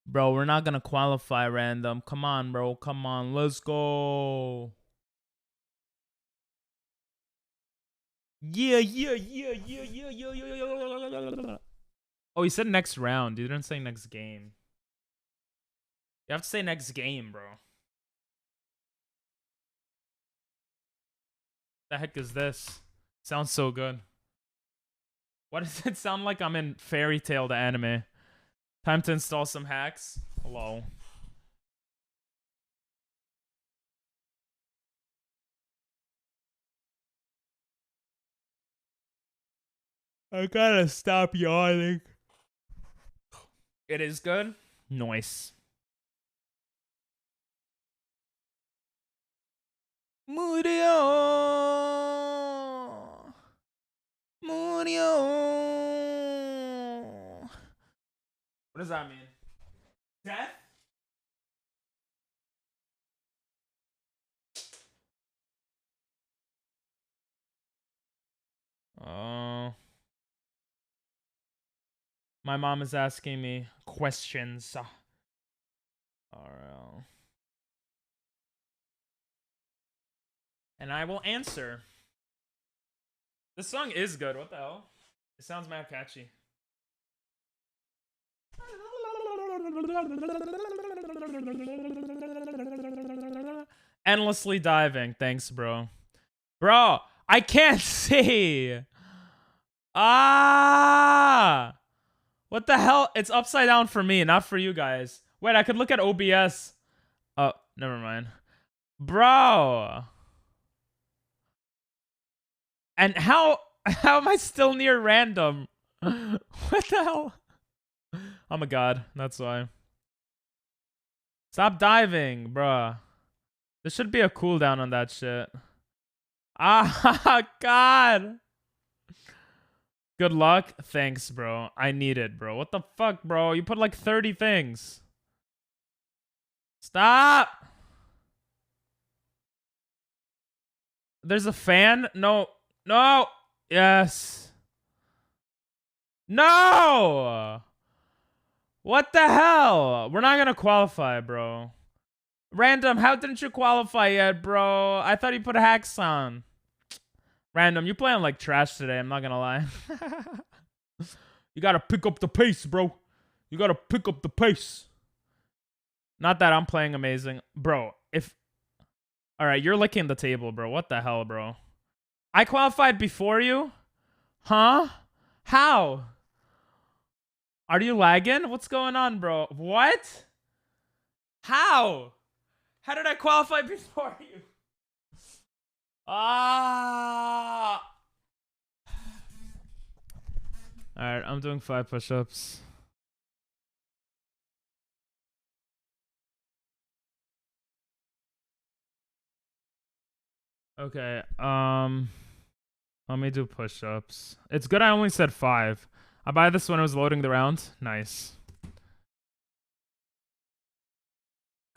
Bro, we're not gonna qualify random. Come on, bro. Come on. Let's go. Yeah. Oh, he said next round. You didn't say next game. You have to say next game, bro. The heck is this? Sounds so good. Why does it sound like I'm in Fairy Tail the anime? Time to install some hacks. Hello. I gotta stop yawning. It is good. Nice. Murió. What does that mean? Death? Oh. My mom is asking me questions. Alright. And I will answer. This song is good. What the hell? It sounds mad catchy. Endlessly diving. Thanks, bro. Bro, I can't see. Ah. What the hell? It's upside down for me, not for you guys. Wait, I could look at OBS. Oh, never mind. Bro. And how am I still near random? What the hell? I'm a god. That's why. Stop diving, bruh. There should be a cooldown on that shit. Ah, God. Good luck. Thanks, bro. I need it, bro. What the fuck, bro? You put like 30 things. Stop. There's a fan? No. No. Yes. No. What the hell? We're not gonna qualify, bro. Random, how didn't you qualify yet, bro? I thought you put hacks on. Random, you playing like trash today, I'm not gonna lie. You gotta pick up the pace, bro. You gotta pick up the pace. Not that I'm playing amazing. Bro, if... Alright, you're licking the table, bro. What the hell, bro? I qualified before you? Huh? How? Are you lagging? What's going on, bro? What? How? How did I qualify before you? Ah. All right, I'm doing 5 push-ups. Okay. Let me do push-ups. It's good I only said 5. I buy this when I was loading the round. Nice.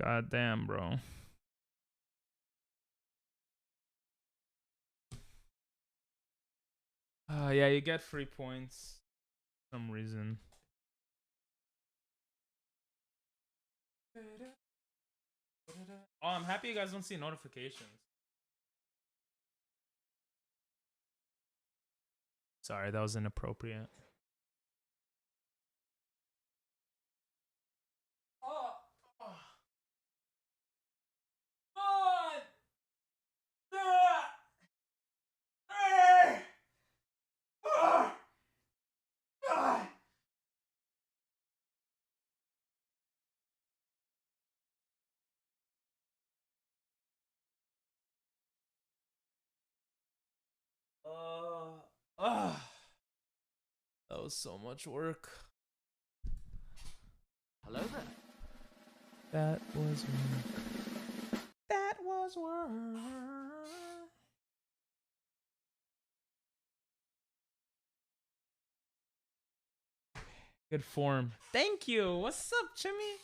God damn, bro. Yeah, you get free points for some reason. Oh, I'm happy you guys don't see notifications. Sorry, that was inappropriate. Oh. One, two, three, four, five. That was so much work. Hello there. That was work. That was work. Good form. Thank you. What's up, Jimmy?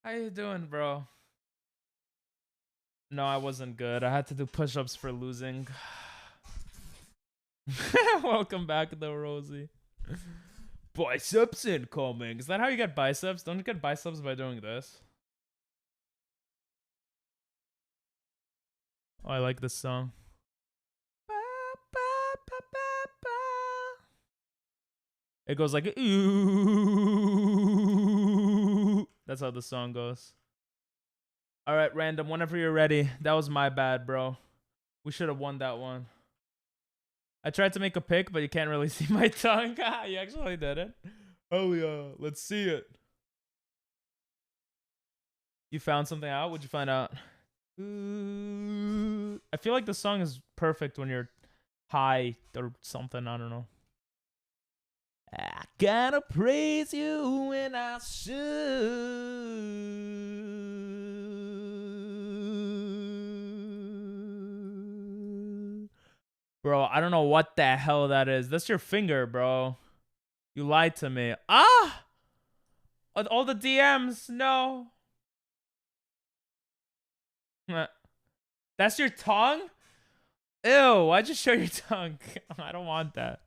How you doing, bro? No, I wasn't good. I had to do push-ups for losing. Welcome back, though, Rosie. Biceps incoming. Is that how you get biceps? Don't you get biceps by doing this? Oh, I like this song. It goes like, ooh. That's how the song goes. All right, random. Whenever you're ready. That was my bad, bro. We should have won that one. I tried to make a pick, but you can't really see my tongue. You actually did it. Oh yeah, let's see it. You found something out? What'd you find out? Ooh. I feel like the song is perfect when you're high or something. I don't know. I gotta praise you when I should. Bro, I don't know what the hell that is. That's your finger, bro. You lied to me. Ah! All the DMs, no. That's your tongue? Ew, why'd you show your tongue? I don't want that.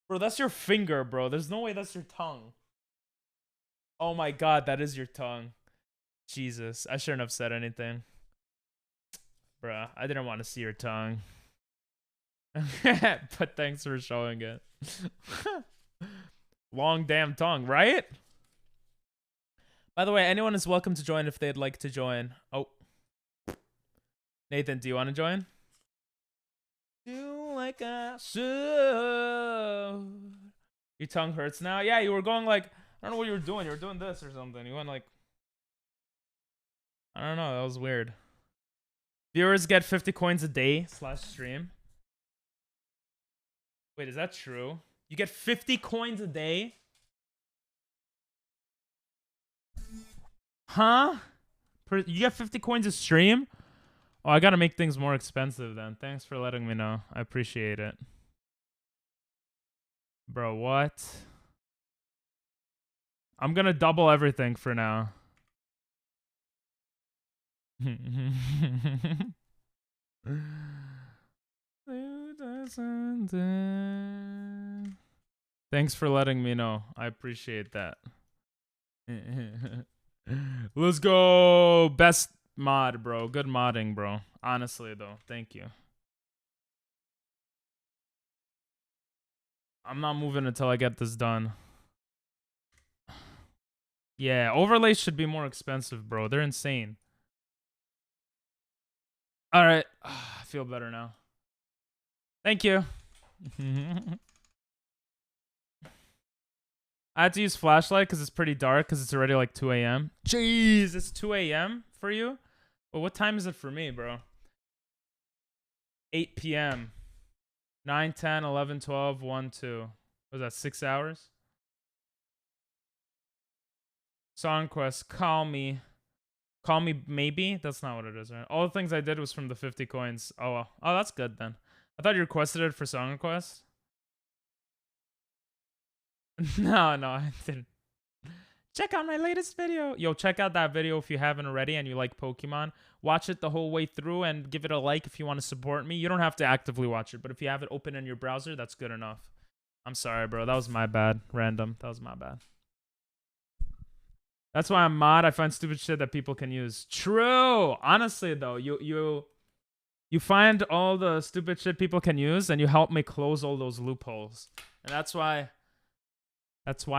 Bro, that's your finger, bro. There's no way that's your tongue. Oh my god, that is your tongue. Jesus, I shouldn't have said anything. Bruh, I didn't want to see your tongue. But thanks for showing it. Long damn tongue, right? By the way, anyone is welcome to join if they'd like to join. Oh. Nathan, do you want to join? Do like I should. Your tongue hurts now? Yeah, you were going like, I don't know what you were doing. You were doing this or something. You went like, I don't know. That was weird. Viewers get 50 coins a day /stream. Wait, is that true? You get 50 coins a day? Huh? You get 50 coins a stream? Oh, I gotta make things more expensive then. Thanks for letting me know. I appreciate it. Bro, what? I'm gonna double everything for now. Thanks for letting me know. I appreciate that. Let's go. Best mod, bro. Good modding, bro. Honestly, though. Thank you. I'm not moving until I get this done. Yeah, overlays should be more expensive, bro. They're insane. All right. I feel better now. Thank you. I had to use flashlight because it's pretty dark because it's already like 2 a.m. Jeez, it's 2 a.m. for you? Well, what time is it for me, bro? 8 p.m. 9, 10, 11, 12, 1, 2. What was that, 6 hours? Song quest, call me. Call me maybe? That's not what it is, right? All the things I did was from the 50 coins. Oh, well. Oh, that's good then. I thought you requested it for Song Quest. No, I didn't. Check out my latest video. Yo, check out that video if you haven't already and you like Pokemon. Watch it the whole way through and give it a like if you want to support me. You don't have to actively watch it, but if you have it open in your browser, that's good enough. I'm sorry, bro. That was my bad. Random. That was my bad. That's why I'm mod. I find stupid shit that people can use. True. Honestly, though, you find all the stupid shit people can use and you help me close all those loopholes. And that's why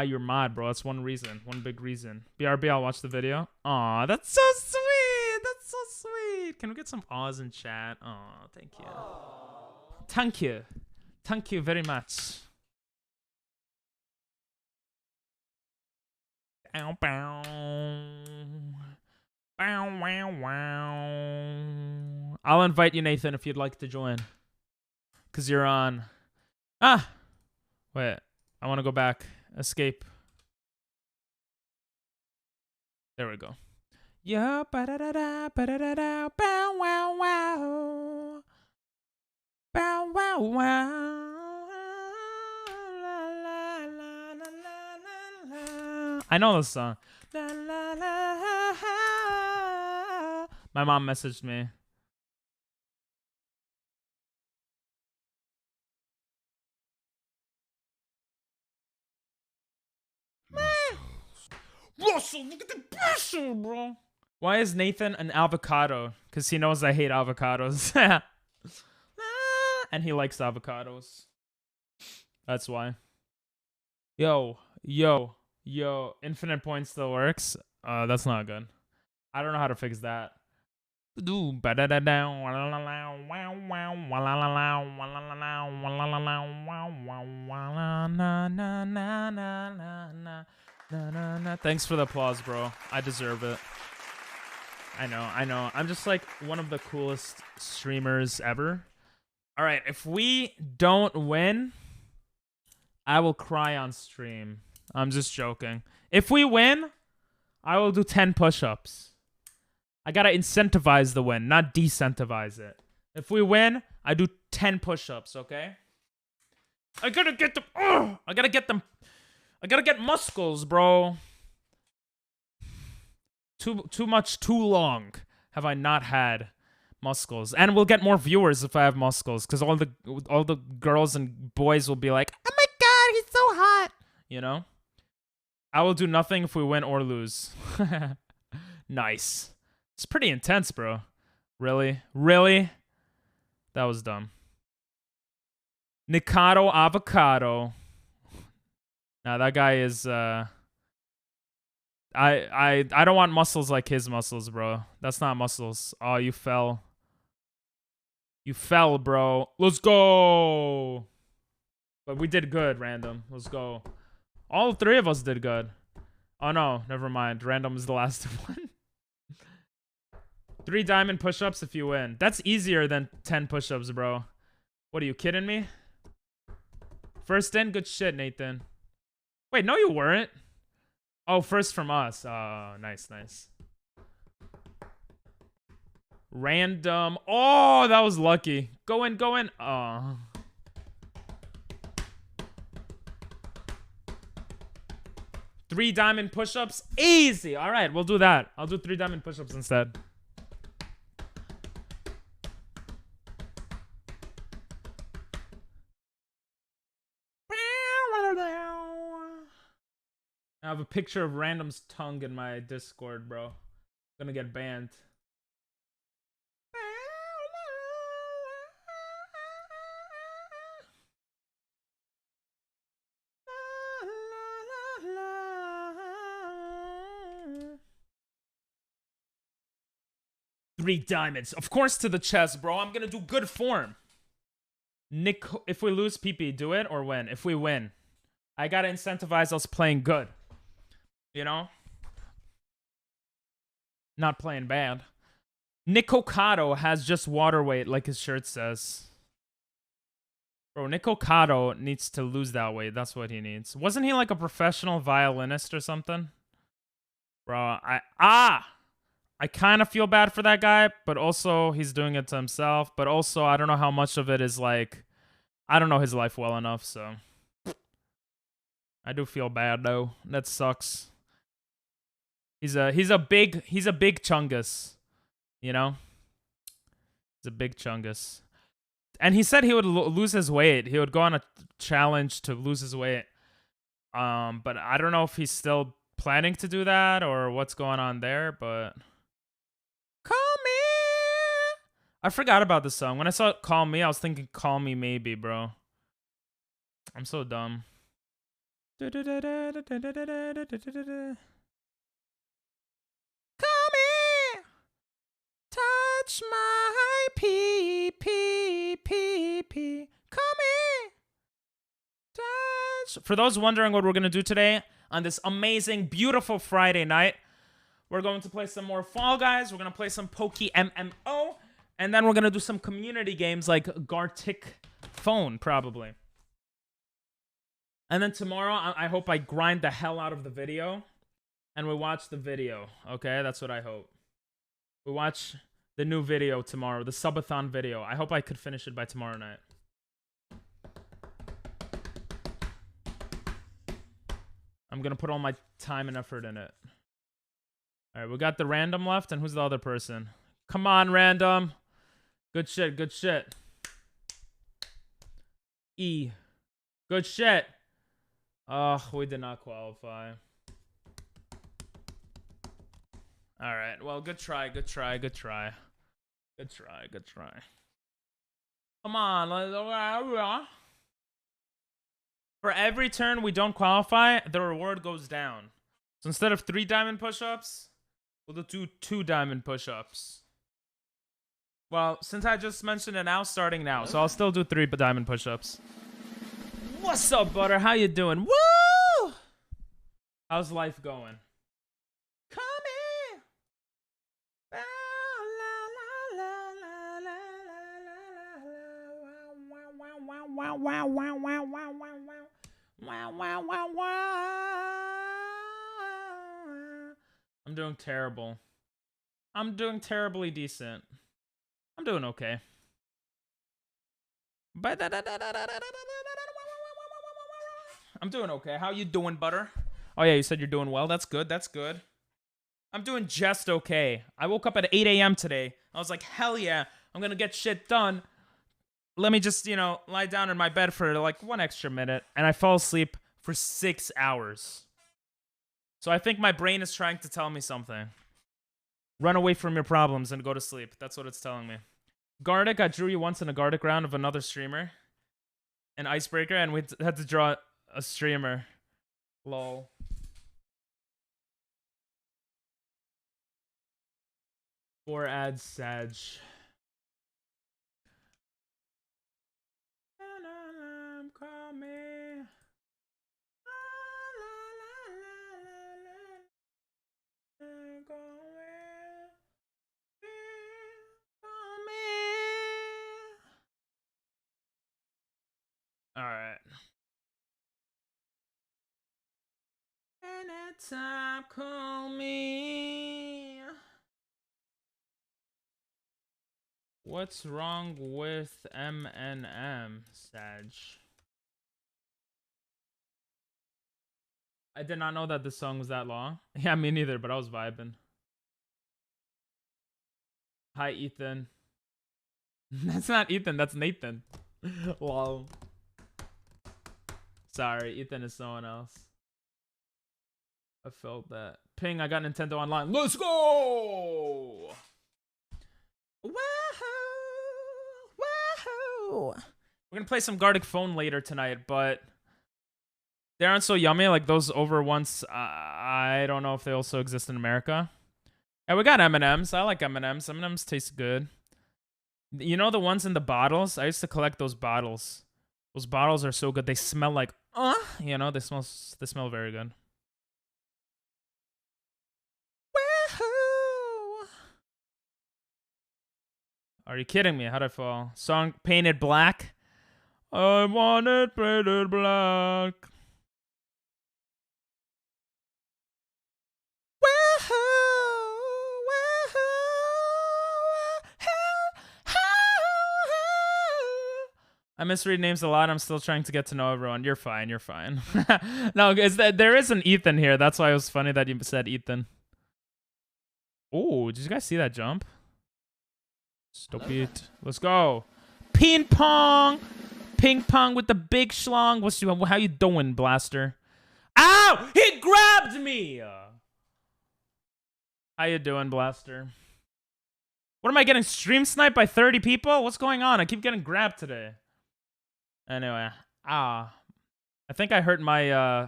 you're mod, bro. That's one reason. One big reason. BRB, I'll watch the video. Aw, that's so sweet. That's so sweet. Can we get some awes in chat? Aw, thank you. Thank you. Thank you very much. Bow, bow. Bow, wow, wow. I'll invite you, Nathan, if you'd like to join. Because you're on. Ah! Wait. I want to go back. Escape. There we go. Yeah, ba-da-da-da, ba-da-da-da, bow, wow, wow. Bow, wow, wow. La, la, la, la, la, la. I know this song. La, la, la, la. My mom messaged me. Russell, look at the Russell, bro. Why is Nathan an avocado? Because he knows I hate avocados. And he likes avocados. That's why. Yo. Infinite point still works. That's not good. I don't know how to fix that. Thanks for the applause, bro. I deserve it. I know. I'm just like one of the coolest streamers ever. All right, if we don't win, I will cry on stream. I'm just joking. If we win, I will do 10 push-ups. I gotta incentivize the win, not decentivize it. If we win, I do 10 push-ups, okay? I gotta get them. I gotta get them. I gotta get muscles, bro. Too long have I not had muscles. And we'll get more viewers if I have muscles, because all the girls and boys will be like, oh my god, he's so hot. You know? I will do nothing if we win or lose. Nice. It's pretty intense, bro. Really? That was dumb. Nikado avocado. Nah, that guy is I don't want muscles like his muscles, bro. That's not muscles. Oh, you fell. You fell, bro. Let's go. But we did good, Random. Let's go. All three of us did good. Oh no, never mind. Random is the last one. 3 diamond push-ups if you win. That's easier than 10 push-ups, bro. What, are you kidding me? First in? Good shit, Nathan. Wait, no you weren't. Oh, first from us. Oh, nice. Random. Oh, that was lucky. Go in. Oh. Three diamond push-ups. Easy. All right, we'll do that. I'll do 3 diamond push-ups instead. I have a picture of Random's tongue in my Discord, bro. I'm gonna get banned. Three diamonds. Of course to the chest, bro. I'm gonna do good form. Nick, if we lose PP, do it or win? If we win. I gotta incentivize us playing good. You know? Not playing bad. Nick Ocado has just water weight, like his shirt says. Bro, Nick Ocado needs to lose that weight. That's what he needs. Wasn't he like a professional violinist or something? Bro, I kind of feel bad for that guy, but also he's doing it to himself. But also, I don't know how much of it is like, I don't know his life well enough, so I do feel bad though. That sucks. He's a big chungus, you know? He's a big chungus. And he said he would lose his weight. He would go on a challenge to lose his weight. But I don't know if he's still planning to do that or what's going on there, but Call Me. I forgot about this song. When I saw Call Me, I was thinking Call Me Maybe, bro. I'm so dumb. Call me, touch my pee. Call me, touch. For those wondering what we're gonna do today on this amazing, beautiful Friday night, we're going to play some more Fall Guys. We're gonna play some PokeMMO, and then we're gonna do some community games like Gartic Phone, probably. And then tomorrow, I hope I grind the hell out of the video. And we watch the video, okay? That's what I hope. We watch the new video tomorrow, the subathon video. I hope I could finish it by tomorrow night. I'm gonna put all my time and effort in it. Alright, we got the random left, and who's the other person? Come on, random. Good shit, good shit. E. Good shit. Oh, we did not qualify. Alright, well, good try, good try, good try. Good try, good try. Come on. For every turn we don't qualify, the reward goes down. So instead of 3 diamond push-ups, we'll do 2 diamond push-ups. Well, since I just mentioned it now, starting now. So I'll still do 3 diamond push-ups. What's up, Butter? How you doing? Woo! How's life going? Come here. I'm doing terrible. I'm doing terribly decent. I'm doing okay. I'm doing okay. How you doing, Butter? Oh, yeah, you said you're doing well. That's good. That's good. I'm doing just okay. I woke up at 8 a.m. today. I was like, hell yeah, I'm going to get shit done. Let me just, lie down in my bed for like 1 extra minute. And I fell asleep for 6 hours. So I think my brain is trying to tell me something. Run away from your problems and go to sleep. That's what it's telling me. Gardic, I drew you once in a Gardic round of another streamer. An icebreaker, and we had to draw a streamer. Lol. Or add Sag. Call me. All right. Anytime, call me. What's wrong with M&M, Sag? I did not know that this song was that long. Yeah, me neither, but I was vibing. Hi, Ethan. That's not Ethan, that's Nathan. Lol. Sorry, Ethan is someone else. I felt that. Ping, I got Nintendo Online. Let's go! Wahoo! Wahoo! We're gonna play some Gardic Phone later tonight, but they aren't so yummy like those over once. I don't know if they also exist in America. Yeah, we got M&Ms. I like M&Ms. M&Ms taste good. You know the ones in the bottles? I used to collect those bottles. Those bottles are so good. They smell like You know, they smell very good. Woohoo! Are you kidding me? How'd I fall? Song Painted Black. I want it painted black. I misread names a lot. I'm still trying to get to know everyone. You're fine. You're fine. No, there is an Ethan here. That's why it was funny that you said Ethan. Oh, did you guys see that jump? Stop it. Let's go. Ping pong. Ping pong with the big schlong. How you doing, Blaster? Ow! He grabbed me! How you doing, Blaster? What am I getting? Stream sniped by 30 people? What's going on? I keep getting grabbed today. Anyway, I think I hurt my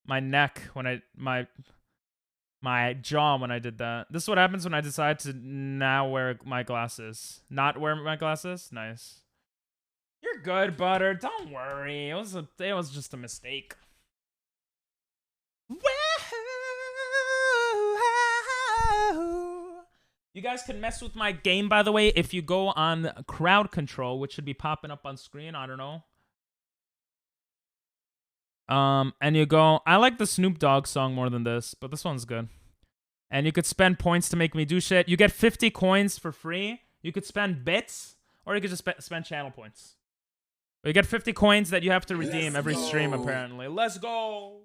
my neck when my jaw when I did that. This is what happens when I decide to now wear my glasses. Not wear my glasses? Nice. You're good, Butter. Don't worry. It was just a mistake. You guys can mess with my game, by the way, if you go on crowd control, which should be popping up on screen. I don't know. And you go, I like the Snoop Dogg song more than this, but this one's good. And you could spend points to make me do shit. You get 50 coins for free. You could spend bits, or you could just spend channel points. But you get 50 coins that you have to redeem every stream, apparently. Let's go!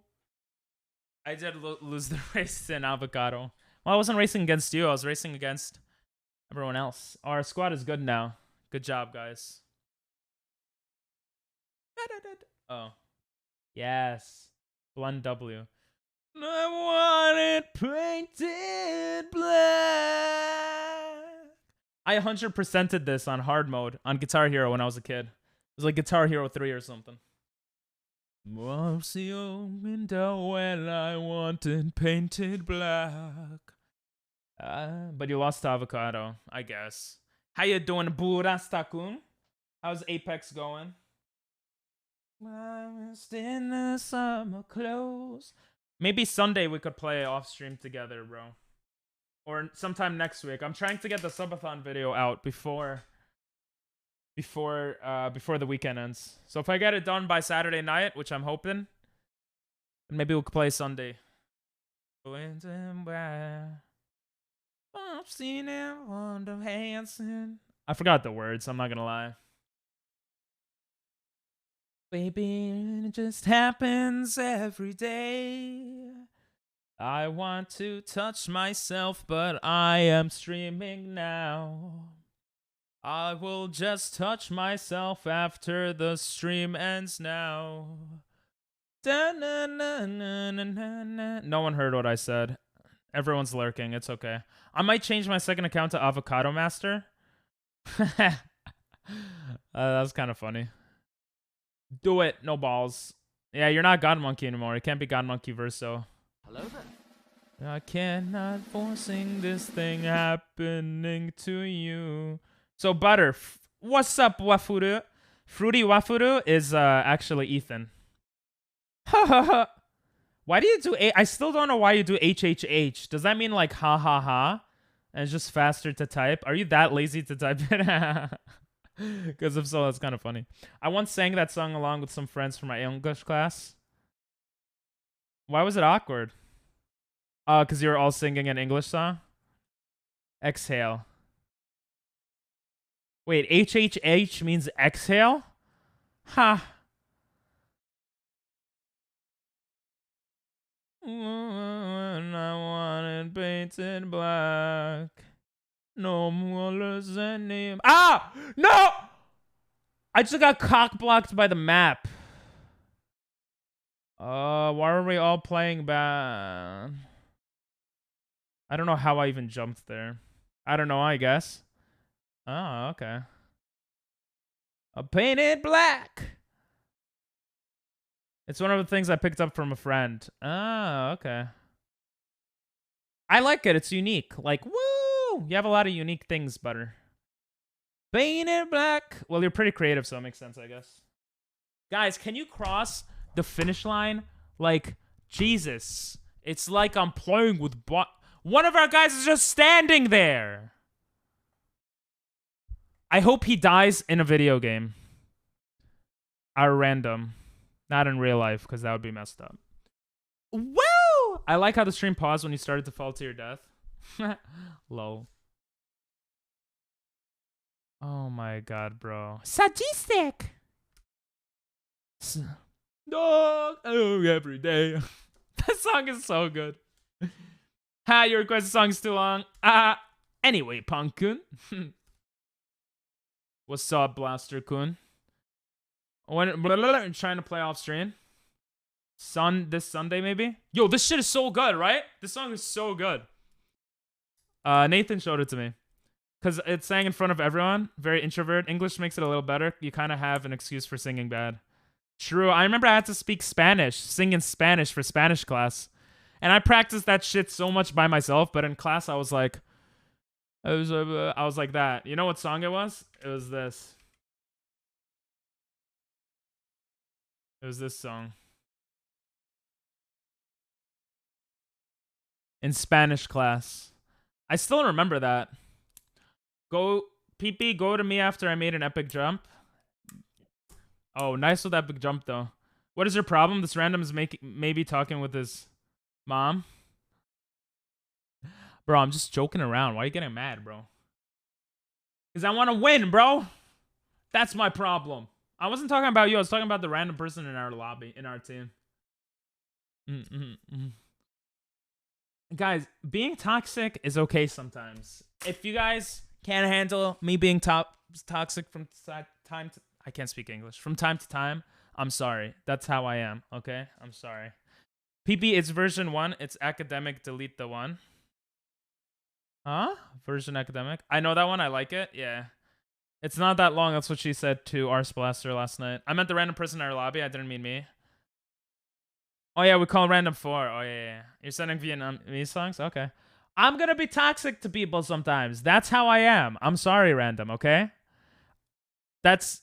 I did lose the race in Avocado. Well, I wasn't racing against you. I was racing against everyone else. Our squad is good now. Good job, guys. Oh. Yes. Blend W. I want it painted black. I 100%ed this on hard mode on Guitar Hero when I was a kid. It was like Guitar Hero 3 or something. Was the window when I wanted painted black. But you lost to Avocado, I guess. How you doing, Burastakun? How's Apex going? I'm in the summer clothes. Maybe Sunday we could play off stream together, bro. Or sometime next week. I'm trying to get the subathon video out before the weekend ends. So if I get it done by Saturday night, which I'm hoping, maybe we'll play Sunday. I've seen him Wonder Hansen. I forgot the words, I'm not gonna lie. Baby, it just happens every day. I want to touch myself, but I am streaming now. I will just touch myself after the stream ends now. No one heard what I said. Everyone's lurking. It's okay. I might change my second account to Avocado Master. That was kind of funny. Do it. No balls. Yeah, you're not God Monkey anymore. You can't be God Monkey Verso. Hello there. I cannot forcing this thing happening to you. So, Butter, what's up, Wafuru? Fruity Wafuru is actually Ethan. Why do you do I still don't know why you do HHH. Does that mean like ha ha ha? And it's just faster to type? Are you that lazy to type it? Because if so, that's kind of funny. I once sang that song along with some friends from my English class. Why was it awkward? Because you were all singing an English song? Exhale. Wait, HHH means exhale? Ha. When I wanted painted black. No more listening. Ah! No! I just got cock blocked by the map. Why are we all playing bad? I don't know how I even jumped there. I don't know, I guess. Oh, okay. A painted black. It's one of the things I picked up from a friend. Oh, okay. I like it. It's unique. Like, woo! You have a lot of unique things, Butter. Painted black. Well, you're pretty creative, so it makes sense, I guess. Guys, can you cross the finish line, like, Jesus. It's like I'm playing with one of our guys is just standing there. I hope he dies in a video game. Our random. Not in real life, because that would be messed up. Woo! I like how the stream paused when you started to fall to your death. Lol. Oh my god, bro. Sadistic! Dog, every day. That song is so good. Ha, your requested song is too long. Anyway, Punk-kun. What's up, Blaster-kun? When trying to play off stream? This Sunday, maybe? Yo, this shit is so good, right? This song is so good. Nathan showed it to me. Because it sang in front of everyone. Very introvert. English makes it a little better. You kind of have an excuse for singing bad. True. I remember I had to speak Spanish. Sing in Spanish for Spanish class. And I practiced that shit so much by myself. But in class, I was like... I was like that. You know what song it was? It was this. It was this song. In Spanish class. I still remember that. Go, PP, go to me after I made an epic jump. Oh, nice with that big jump, though. What is your problem? This random is maybe talking with his mom. Bro, I'm just joking around. Why are you getting mad, bro? Because I want to win, bro. That's my problem. I wasn't talking about you. I was talking about the random person in our lobby, in our team. Guys, being toxic is okay sometimes. If you guys can't handle me being toxic from time to... I can't speak English. From time to time, I'm sorry. That's how I am, okay? I'm sorry. PP, it's version 1. It's academic. Delete the 1. Huh? Version academic? I know that one. I like it. Yeah. It's not that long. That's what she said to Ars Blaster last night. I meant the random person in our lobby. I didn't mean me. Oh, yeah. We call random 4. Oh, yeah. You're sending Vietnamese songs? Okay. I'm going to be toxic to people sometimes. That's how I am. I'm sorry, random, okay?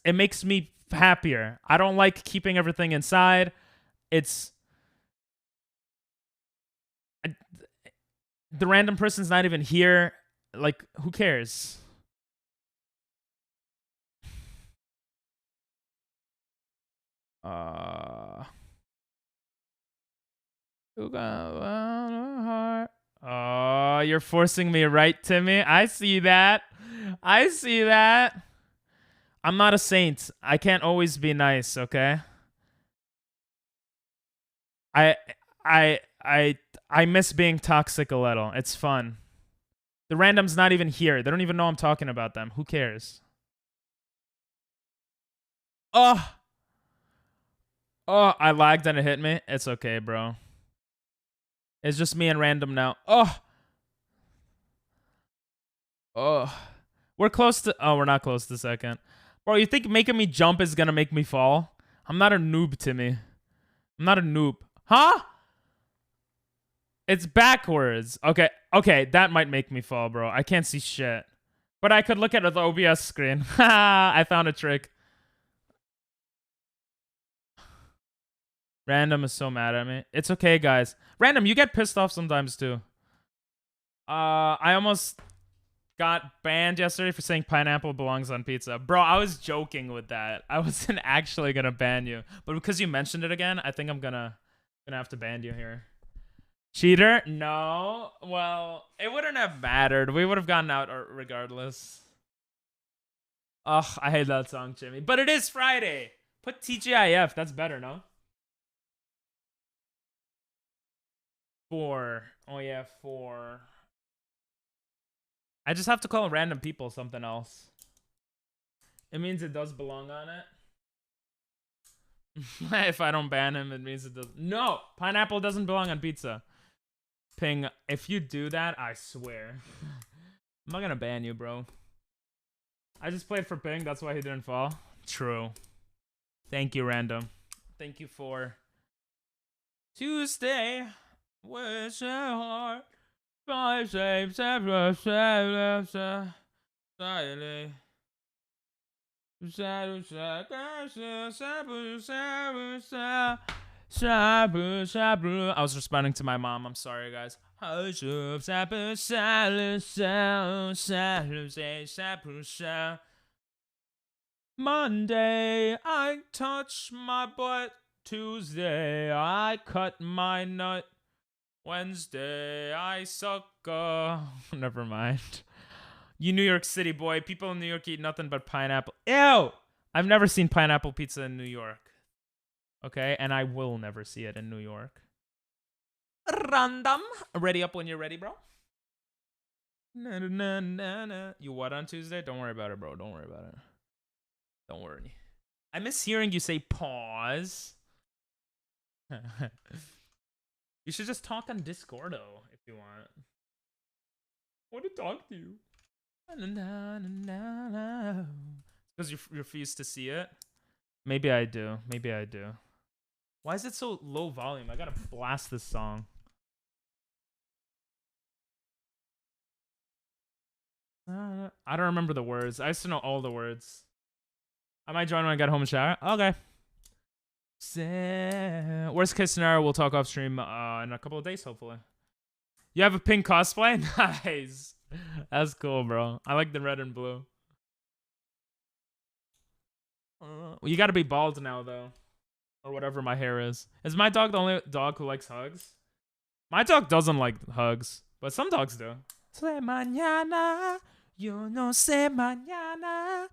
It makes me happier. I don't like keeping everything inside. The random person's not even here. Like, who cares? Who got a heart? Oh, you're forcing me, right, Timmy? I see that. I see that. I'm not a saint. I can't always be nice, okay? I miss being toxic a little. It's fun. The random's not even here. They don't even know I'm talking about them. Who cares? Oh, I lagged and it hit me. It's okay, bro. It's just me and random now. We're close to... Oh, we're not close to second. Bro, you think making me jump is gonna make me fall? I'm not a noob, Timmy. I'm not a noob. Huh? It's backwards. Okay, that might make me fall, bro. I can't see shit. But I could look at the OBS screen. Haha, I found a trick. Random is so mad at me. It's okay, guys. Random, you get pissed off sometimes, too. I almost got banned yesterday for saying pineapple belongs on pizza. Bro, I was joking with that. I wasn't actually gonna ban you. But because you mentioned it again, I think I'm gonna have to ban you here. Cheater? No. Well, it wouldn't have mattered. We would have gotten out regardless. Ugh, I hate that song, Jimmy. But it is Friday. Put TGIF. That's better, no? 4. Oh, yeah, 4. I just have to call random people something else. It means it does belong on it. If I don't ban him, it means it does. No! Pineapple doesn't belong on pizza. Ping, if you do that, I swear. I'm not gonna ban you, bro. I just played for Ping, that's why he didn't fall. True. Thank you, random. Thank you for Tuesday. With your heart. 5, 6, 7, 7, 7, Shabu, shabu. I was responding to my mom. I'm sorry, guys. Monday, I touch my butt. Tuesday, I cut my nut. Wednesday, I suck. Never mind. You New York City boy. People in New York eat nothing but pineapple. Ew! I've never seen pineapple pizza in New York. Okay, and I will never see it in New York. Random. Ready up when you're ready, bro. Na, na, na, na. You what on Tuesday? Don't worry about it, bro. Don't worry about it. Don't worry. I miss hearing you say pause. You should just talk on Discordo if you want. I want to talk to you. Because you refuse to see it? Maybe I do. Maybe I do. Why is it so low volume? I gotta blast this song. I don't remember the words. I used to know all the words. I might join when I get home and shower. Okay. Worst case scenario, we'll talk off stream in a couple of days, hopefully. You have a pink cosplay? Nice. That's cool, bro. I like the red and blue. You gotta be bald now, though. Or whatever my hair is. Is my dog the only dog who likes hugs? My dog doesn't like hugs, but some dogs do. Sé mañana, yo no sé mañana.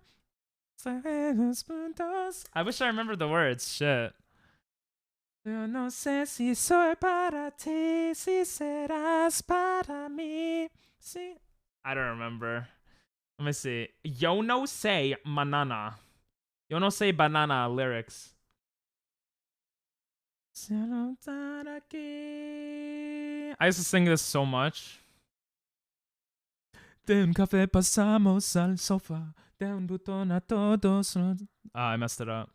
I wish I remembered the words. Shit. Yo no sé si soy para ti, si serás para mí. Si. I don't remember. Let me see. Yo no sé manana. Yo no sé banana lyrics. I used to sing this so much. De un café pasamos al sofá. De un botón a todos. I messed it up.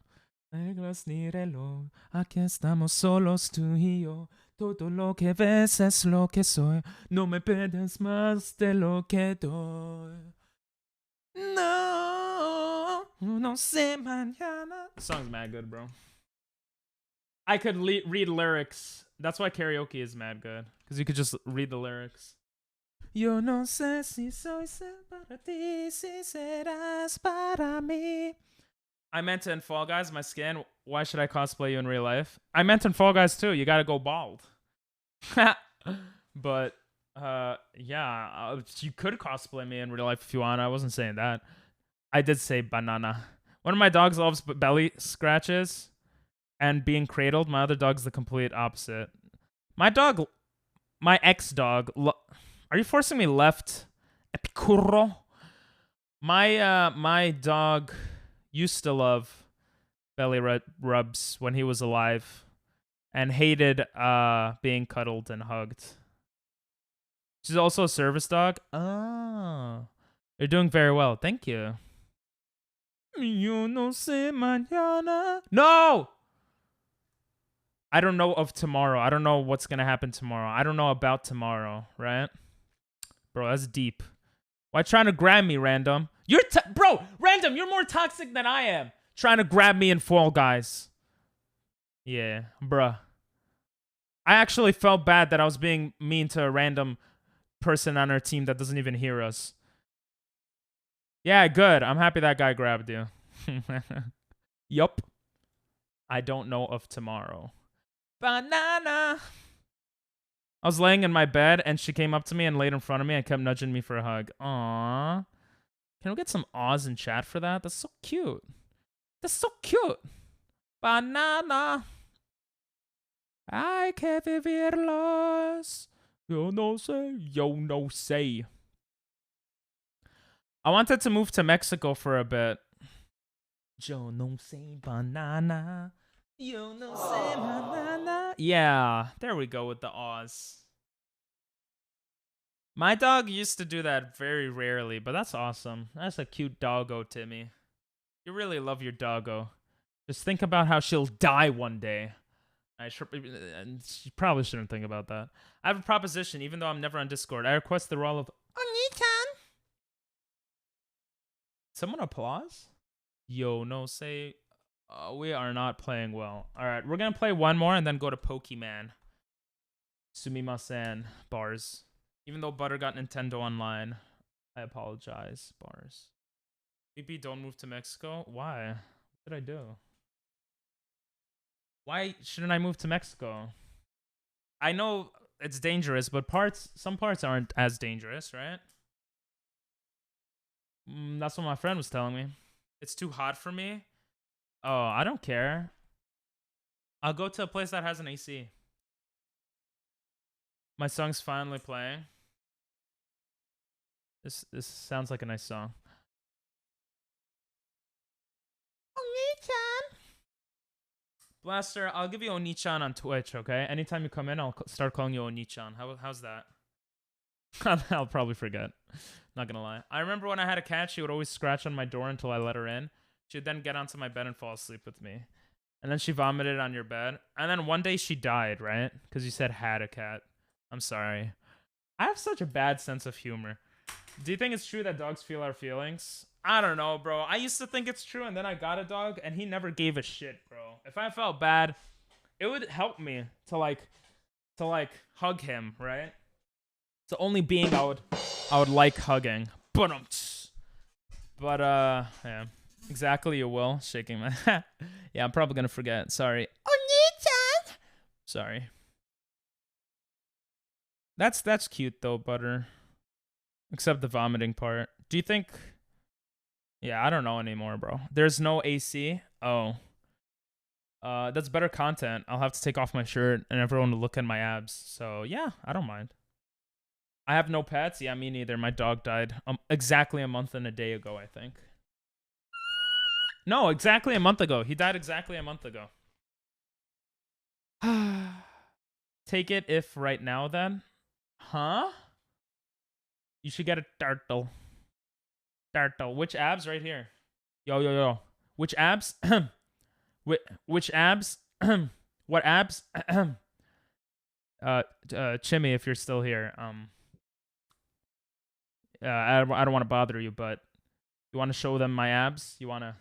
Reglas ni reloj. Aquí estamos solos tú y yo. Todo lo que ves es lo que soy. No me pides más de lo que doy. No, no sé mañana. The song's mad good, bro. I could read lyrics. That's why karaoke is mad good. Because you could just read the lyrics. Yo no sé si soy para ti, si serás para mí. I meant in Fall Guys, my skin. Why should I cosplay you in real life? I meant in Fall Guys too. You gotta go bald. But, yeah, you could cosplay me in real life if you want. I wasn't saying that. I did say banana. One of my dogs loves belly scratches and being cradled. My other dog's the complete opposite. My dog, my ex-dog, are you forcing me left? Epicuro? My dog used to love belly rubs when he was alive and hated being cuddled and hugged. She's also a service dog. Oh, you're doing very well. Thank you. Yo no sé mañana. No! I don't know of tomorrow. I don't know what's going to happen tomorrow. I don't know about tomorrow, right? Bro, that's deep. Why trying to grab me, Random? Bro, Random, you're more toxic than I am. Trying to grab me in Fall Guys. Yeah, bruh. I actually felt bad that I was being mean to a random person on our team that doesn't even hear us. Yeah, good. I'm happy that guy grabbed you. Yup. I don't know of tomorrow. Banana. I was laying in my bed and she came up to me and laid in front of me and kept nudging me for a hug. Aww. Can we get some awes in chat for that? That's so cute. That's so cute. Banana. Hay que vivirlos. Yo no sé. Yo no sé. I wanted to move to Mexico for a bit. Yo no sé banana. Yo no sé banana. Yeah, there we go with the awes. My dog used to do that very rarely, but that's awesome. That's a cute doggo, Timmy. You really love your doggo. Just think about how she'll die one day. You probably shouldn't think about that. I have a proposition, even though I'm never on Discord. I request the role of Oni-chan. Someone applause? Yo no sé. We are not playing well. All right, we're gonna play one more and then go to Pokemon. Sumimasen, bars. Even though Butter got Nintendo Online, I apologize, bars. BP, don't move to Mexico. Why? What did I do? Why shouldn't I move to Mexico? I know it's dangerous, but some parts aren't as dangerous, right? That's what my friend was telling me. It's too hot for me. Oh, I don't care. I'll go to a place that has an AC. My song's finally playing. This sounds like a nice song. Oni-chan. Blaster, I'll give you Oni-chan on Twitch, okay? Anytime you come in, I'll start calling you Oni-chan. How's that? I'll probably forget. Not gonna lie. I remember when I had a cat, she would always scratch on my door until I let her in. She'd then get onto my bed and fall asleep with me. And then she vomited on your bed. And then one day she died, right? Because you said had a cat. I'm sorry. I have such a bad sense of humor. Do you think it's true that dogs feel our feelings? I don't know, bro. I used to think it's true, and then I got a dog, and he never gave a shit, bro. If I felt bad, it would help me to like hug him, right? It's the only being I would like hugging. But yeah. Exactly, you will. Shaking my yeah, I'm probably gonna forget. Sorry. Oni-chan! Sorry. That's cute though, Butter. Except the vomiting part. Do you think... Yeah, I don't know anymore, bro. There's no AC? Oh. That's better content. I'll have to take off my shirt and everyone will look at my abs. So, yeah, I don't mind. I have no pets? Yeah, me neither. My dog died exactly a month and a day ago, I think. No, exactly a month ago. He died exactly a month ago. Take it if right now, then. Huh? You should get a turtle. Turtle. Which abs? Right here. Yo. Which abs? Which abs? What abs? Chimmy, if you're still here. I don't want to bother you, but you want to show them my abs? You wanna?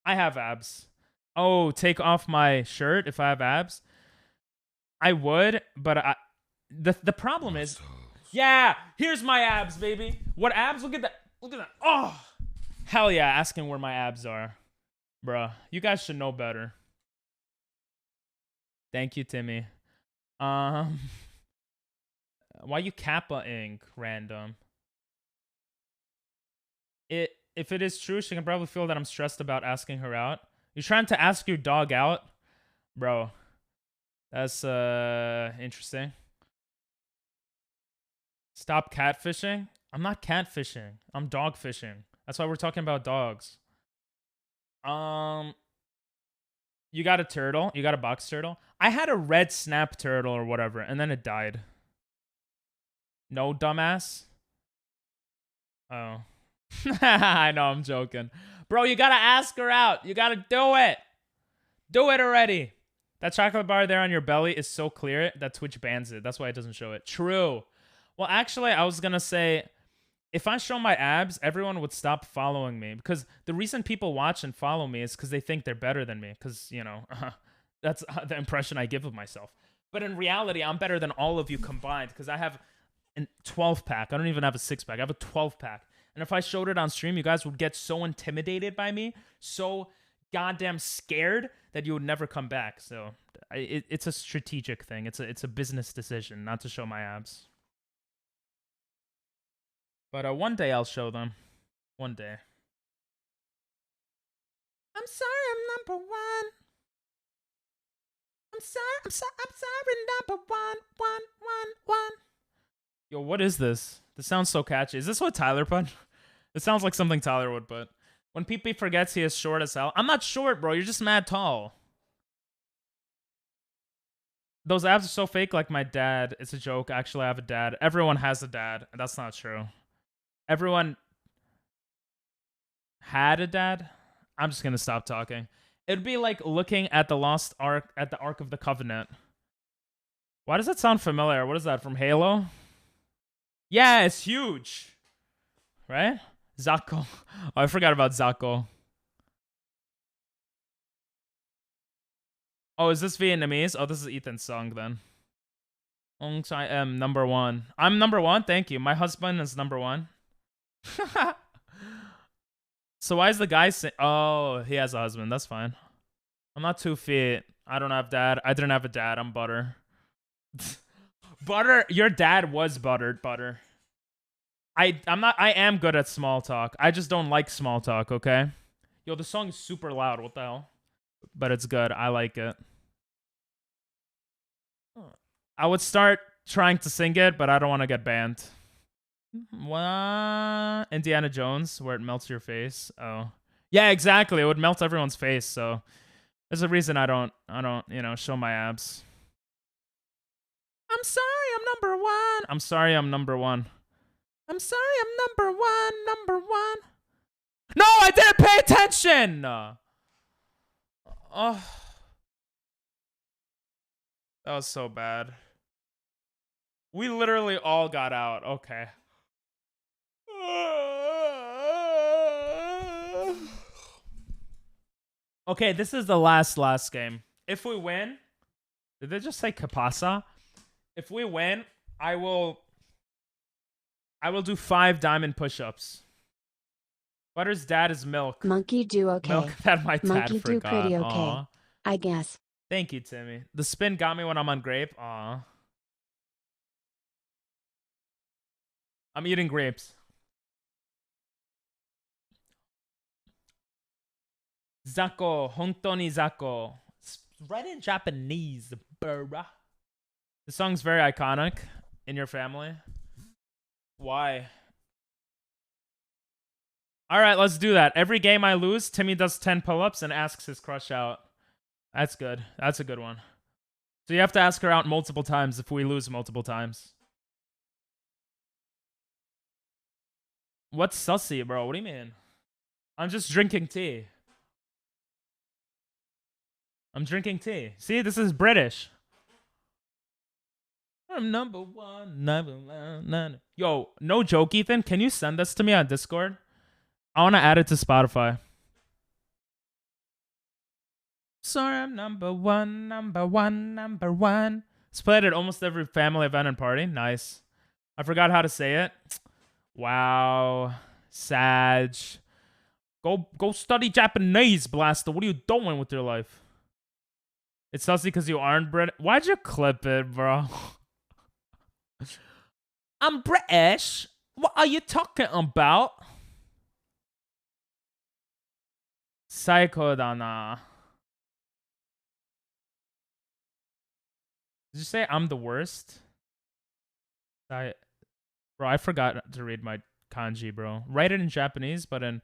I have abs. Oh, take off my shirt if I have abs? I would, but the problem is, yeah, here's my abs, baby. What abs? Look at that. Look at that. Oh, hell yeah, asking where my abs are. Bruh, you guys should know better. Thank you, Timmy. Why you Kappa-ing, random? If it is true, she can probably feel that I'm stressed about asking her out. You're trying to ask your dog out? Bro, that's interesting. Stop catfishing? I'm not catfishing. I'm dog fishing. That's why we're talking about dogs. You got a turtle? You got a box turtle? I had a red snap turtle or whatever, and then it died. No, dumbass? Oh. I know, I'm joking. Bro, you gotta ask her out. You gotta do it. Do it already. That chocolate bar there on your belly is so clear that Twitch bans it. That's why it doesn't show it. True. Well, actually, I was gonna say, if I show my abs, everyone would stop following me. Because the reason people watch and follow me is because they think they're better than me. Because, you know, that's the impression I give of myself. But in reality, I'm better than all of you combined. Because I have a 12-pack. I don't even have a 6-pack. I have a 12-pack. And if I showed it on stream, you guys would get so intimidated by me, so goddamn scared that you would never come back. So it's a strategic thing. It's a business decision not to show my abs. But one day I'll show them. One day. I'm sorry, I'm number one. I'm sorry, number one. Yo, what is this? This sounds so catchy. Is this what Tyler put? It sounds like something Tyler would put. When PP forgets he is short as hell. I'm not short, bro. You're just mad tall. Those abs are so fake like my dad. It's a joke. Actually, I have a dad. Everyone has a dad. And that's not true. Everyone had a dad? I'm just going to stop talking. It'd be like looking at the lost ark, at the Ark of the Covenant. Why does that sound familiar? What is that, from Halo? Yeah, it's huge. Right? Zako. Oh, I forgot about Zako. Oh, is this Vietnamese? Oh, this is Ethan's song then. I am number one. I'm number one? Thank you. My husband is number one. So why is the guy saying... Oh, he has a husband. That's fine. I'm not 2 feet. I don't have dad. I didn't have a dad. I'm butter. Butter? Your dad was buttered, butter. I am good at small talk. I just don't like small talk, okay? Yo, the song is super loud. What the hell? But it's good. I like it. I would start trying to sing it, but I don't want to get banned. What? Indiana Jones, where it melts your face. Oh. Yeah, exactly. It would melt everyone's face, so there's a reason I don't, show my abs. I'm sorry I'm number one. I'm sorry I'm number one. I'm sorry I'm number one. No, I didn't pay attention! Oh. That was so bad. We literally all got out. Okay. Okay, this is the last game. If we win... Did they just say Kapasa? If we win, I will do 5 diamond push-ups. Butter's dad is Milk. Monkey do okay. Milk that my dad Monkey do forgot. pretty okay. Aw. I guess. Thank you, Timmy. The spin got me when I'm on grape. Aw. I'm eating grapes. Zako, hontoni Zako. Right in Japanese, bruh. The song's very iconic in your family. Why? All right, let's do that. Every game I lose, Timmy does 10 pull-ups and asks his crush out. That's good. That's a good one. So you have to ask her out multiple times if we lose multiple times. What's sussy, bro? What do you mean? I'm just drinking tea. I'm drinking tea. See, this is British. I'm number one. Yo, no joke, Ethan. Can you send this to me on Discord? I want to add it to Spotify. Sorry, I'm number one. It's played at almost every family event and party. Nice. I forgot how to say it. Wow. Sag. Go study Japanese, Blaster. What are you doing with your life? It's sussy because you aren't British. Why'd you clip it, bro? I'm British. What are you talking about? Psycho dana. Did you say I'm the worst? Bro, I forgot to read my kanji, bro. Write it in Japanese, but in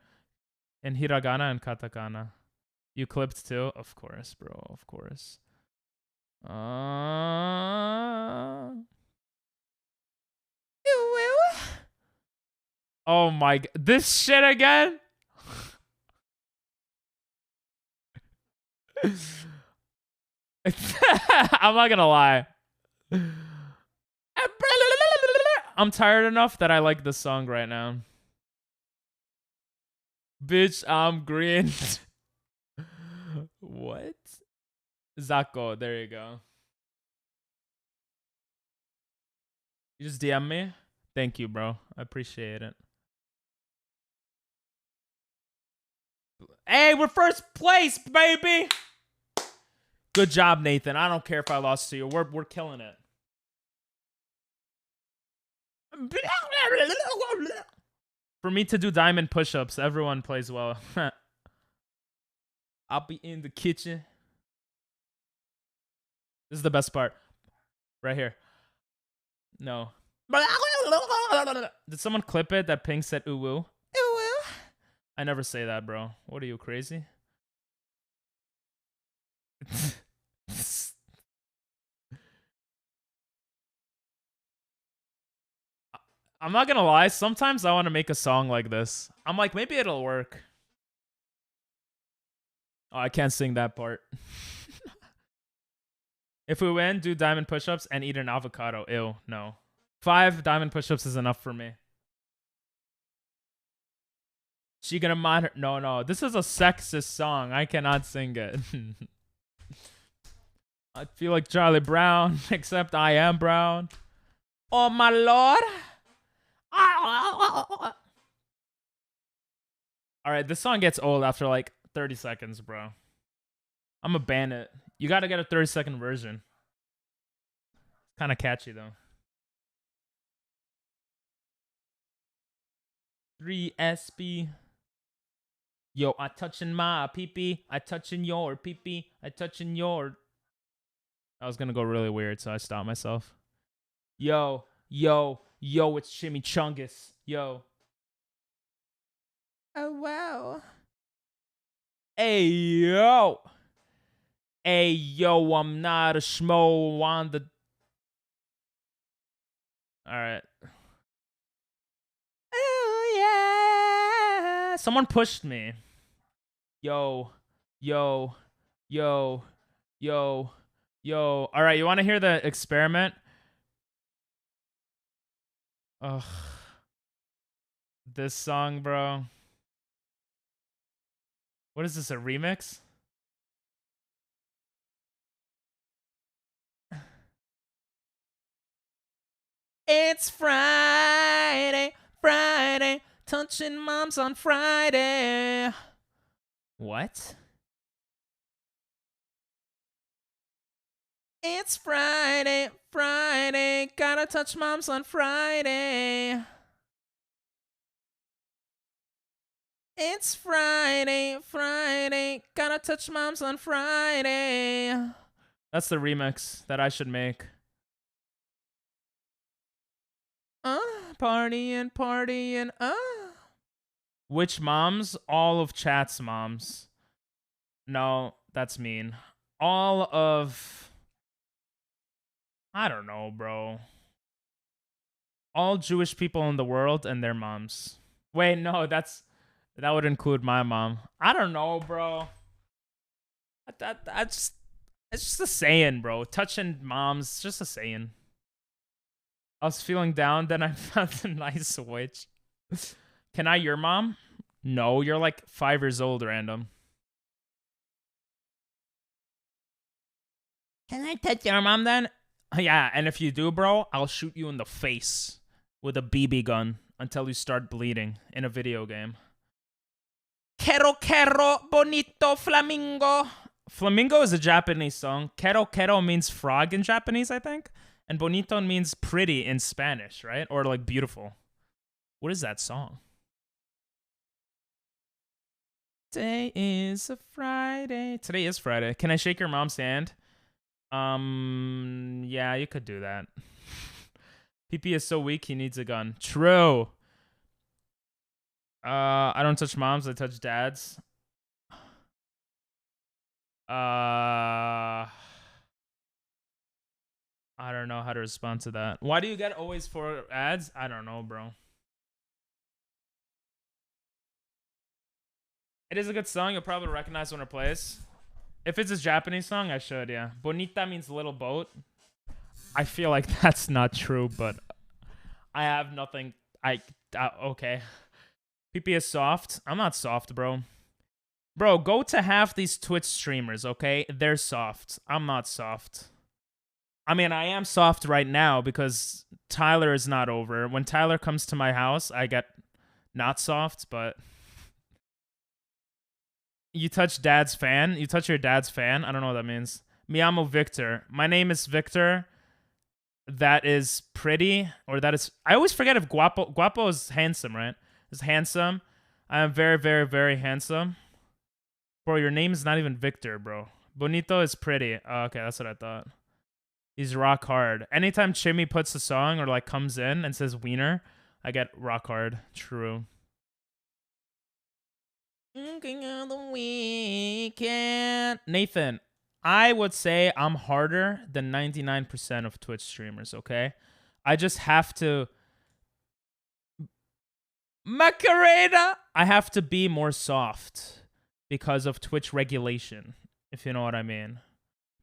hiragana and katakana. You clipped too? Of course, bro. Of course. You will? Oh my god. This shit again? I'm not gonna lie. I'm tired enough that I like this song right now. Bitch, I'm green. What? Zako, there you go. You just DM me? Thank you, bro. I appreciate it. Hey, we're first place, baby! Good job, Nathan. I don't care if I lost to you. We're killing it. For me to do diamond push-ups, everyone plays well. I'll be in the kitchen. This is the best part. Right here. No. Did someone clip it that Pink said ooh woo? Ooh woo. I never say that, bro. What are you, crazy? I'm not gonna lie, sometimes I want to make a song like this. I'm like, maybe it'll work. Oh, I can't sing that part. If we win, do diamond push-ups and eat an avocado. Ew, no. 5 diamond push-ups is enough for me. She gonna mind her. No. This is a sexist song. I cannot sing it. I feel like Charlie Brown, except I am brown. Oh my lord. Alright, this song gets old after like 30 seconds, bro. I'm a bandit. You gotta get a 30-second version. Kind of catchy though. 3SB. Yo, I touching my pee-pee. I touching your pee-pee. I touching your... I was gonna go really weird, so I stopped myself. Yo, it's Chimichangas. Yo. Oh, wow. Hey, yo. Hey, yo, I'm not a schmo on the... Alright. Oh, yeah. Someone pushed me. Yo. Alright, you want to hear the experiment? Ugh. This song, bro. What is this, a remix? It's Friday, touching moms on Friday. What? It's Friday, gotta touch moms on Friday. It's Friday, gotta touch moms on Friday. That's the remix that I should make. Partying, Which moms? All of chat's moms. No, that's mean. All of... I don't know, bro. All Jewish people in the world and their moms. Wait, no, that would include my mom. I don't know, bro. It's just a saying, bro. Touching moms, just a saying. I was feeling down, then I found a nice witch. Can I your mom? No, you're like 5 years old, random. Can I touch your mom then? Yeah, and if you do, bro, I'll shoot you in the face with a BB gun until you start bleeding in a video game. Quero, bonito, flamingo. Flamingo is a Japanese song. Quero means frog in Japanese, I think. And bonito means pretty in Spanish, right? Or like beautiful. What is that song? Today is a Friday. Today is Friday. Can I shake your mom's hand? Yeah, you could do that. PP is so weak, he needs a gun. True. I don't touch moms, I touch dads. I don't know how to respond to that. Why do you get always 4 ads? I don't know, bro. It is a good song. You'll probably recognize when it plays. If it's a Japanese song, I should, yeah. Bonita means little boat. I feel like that's not true, but I have nothing. Okay. PP is soft. I'm not soft, bro. Bro, go to half these Twitch streamers, okay? They're soft. I'm not soft. I mean, I am soft right now because Tyler is not over. When Tyler comes to my house, I get not soft, but... You touch dad's fan? You touch your dad's fan? I don't know what that means. Mi amo Victor. My name is Victor. That is pretty, or that is... I always forget if guapo... Guapo is handsome, right? Is handsome. I am very, very, very handsome. Bro, your name is not even Victor, bro. Bonito is pretty. Oh, okay, that's what I thought. He's rock hard. Anytime Chimmy puts a song or like comes in and says wiener, I get rock hard. True. Looking on the weekend. Nathan, I would say I'm harder than 99% of Twitch streamers, okay? I just have to... Macarena! I have to be more soft because of Twitch regulation, if you know what I mean.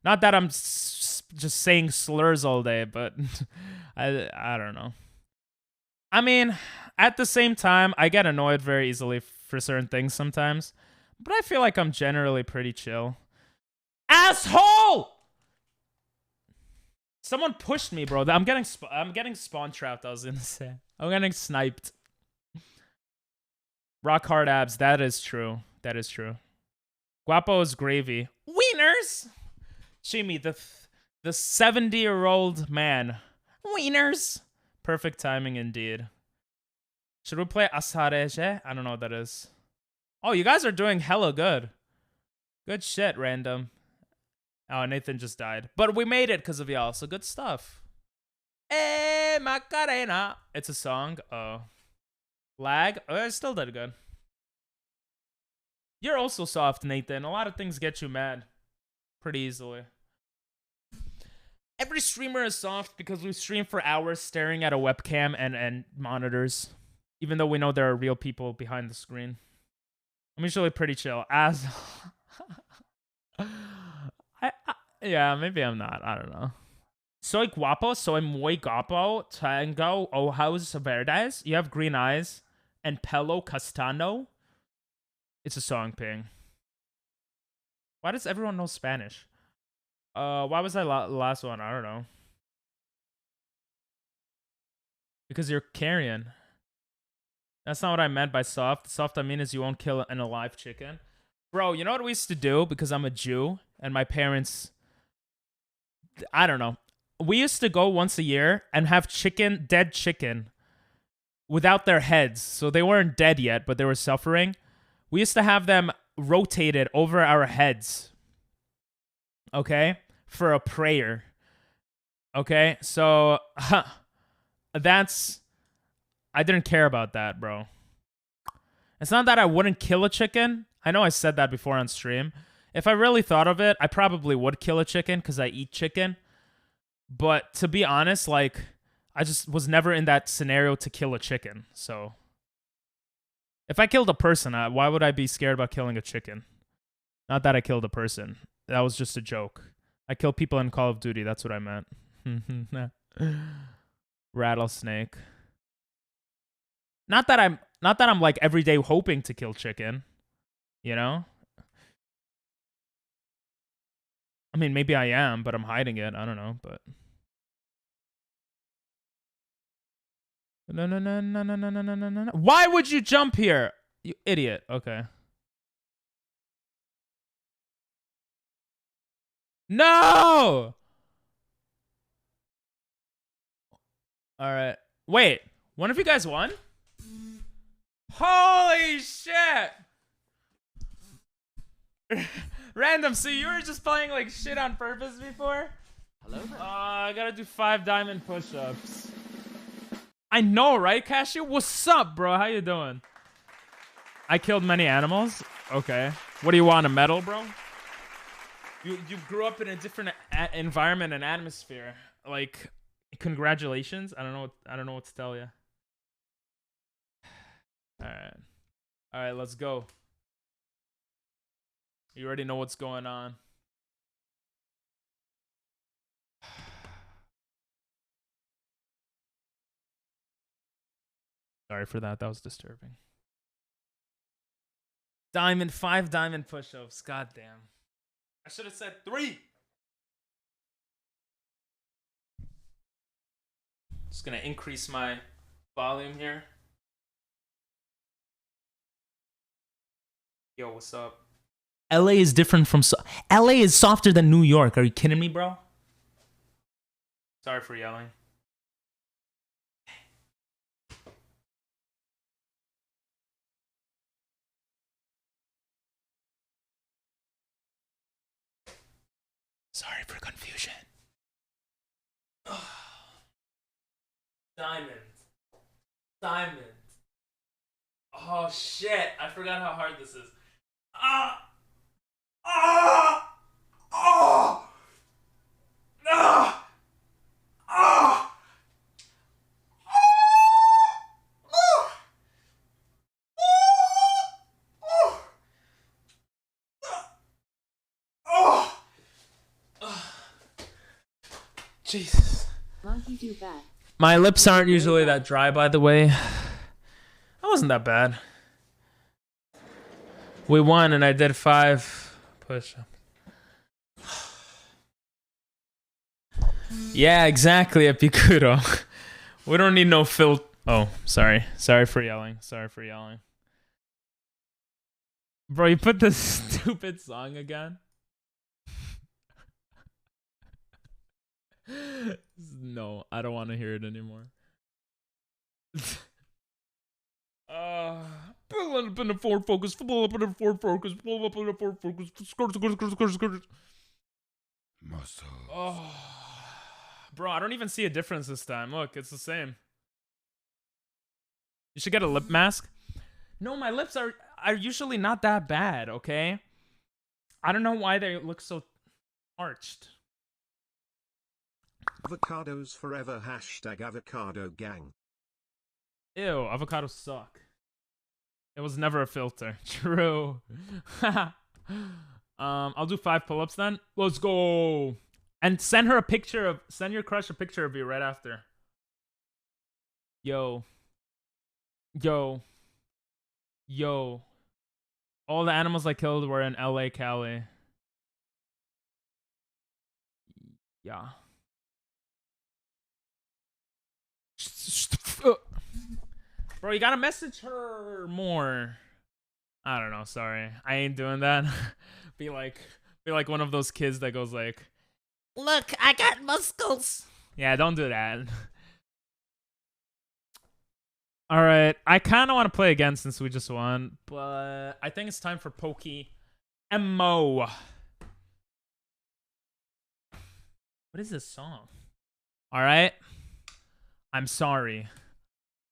Not that I'm just saying slurs all day, but I don't know. I mean, at the same time, I get annoyed very easily for certain things sometimes. But I feel like I'm generally pretty chill. Asshole! Someone pushed me, bro. I'm getting spawn trapped, I was gonna say. I'm getting sniped. Rock hard abs, that is true. That is true. Guapo is gravy. Wieners! Chimmy, the 70-year-old man. Wieners! Perfect timing indeed. Should we play Asareje? I don't know what that is. Oh, you guys are doing hella good. Good shit, random. Oh, Nathan just died. But we made it because of y'all, so good stuff. Eh, Macarena. It's a song. Oh. Lag? Oh, I still did good. You're also soft, Nathan. A lot of things get you mad pretty easily. Every streamer is soft because we stream for hours staring at a webcam and monitors. Even though we know there are real people behind the screen. I'm usually pretty chill. As yeah, maybe I'm not. I don't know. Soy guapo, soy muy guapo, tengo ojos verdes. You have green eyes. And pelo castano. It's a song, Ping. Why does everyone know Spanish? Why was I last one? I don't know. Because you're carrion. That's not what I meant by soft. Soft I mean is you won't kill an alive chicken. Bro, you know what we used to do? Because I'm a Jew and my parents... I don't know. We used to go once a year and have dead chicken, without their heads. So they weren't dead yet, but they were suffering. We used to have them rotated over our heads. Okay? For a prayer. Okay? So, that's... I didn't care about that, bro. It's not that I wouldn't kill a chicken. I know I said that before on stream. If I really thought of it, I probably would kill a chicken because I eat chicken. But to be honest, like, I just was never in that scenario to kill a chicken. So, if I killed a person, why would I be scared about killing a chicken? Not that I killed a person. That was just a joke. I kill people in Call of Duty. That's what I meant. Rattlesnake. Not that I'm like every day hoping to kill chicken, you know? I mean, maybe I am, but I'm hiding it. I don't know, but no. Why would you jump here? You idiot. Okay. No! All right. Wait. One of you guys won? Holy shit! Random, so you were just playing like shit on purpose before? Hello there. I gotta do 5 diamond push-ups. I know, right, Cashew? What's up, bro? How you doing? I killed many animals? Okay. What do you want, a medal, bro? You grew up in a different environment and atmosphere. Like, congratulations. I don't know what to tell you. All right, let's go. You already know what's going on. Sorry for that. That was disturbing. 5 diamond push-ups. God damn. I should have said 3. Just gonna increase my volume here. Yo, what's up? LA is different from... LA is softer than New York. Are you kidding me, bro? Sorry for yelling. Sorry for confusion. Diamond. Oh, shit. I forgot how hard this is. Jesus. Monkey do that. My lips aren't usually that dry, by the way. That wasn't that bad. We won, and I did 5 push-ups. Yeah, exactly, Epicuro. We don't need no filter. Oh, sorry. Sorry for yelling. Sorry for yelling. Bro, you put this stupid song again? No, I don't want to hear it anymore. Pull up in the Ford Focus, pull up in the Ford Focus, pull up in the Ford Focus, skirt. Oh, bro, I don't even see a difference this time. Look, it's the same. You should get a lip mask. No, my lips are usually not that bad, okay? I don't know why they look so arched. Avocados forever. # avocado gang. Ew, avocados suck. It was never a filter. True. I'll do 5 pull-ups then. Let's go. And send her a picture of, send your crush a picture of you right after. Yo. All the animals I killed were in LA, Cali. Yeah. Bro, you gotta message her more. I don't know, sorry. I ain't doing that. Be like one of those kids that goes like, look, I got muscles. Yeah, don't do that. Alright, I kinda wanna play again since we just won, but I think it's time for PokeMMO. What is this song? Alright. I'm sorry.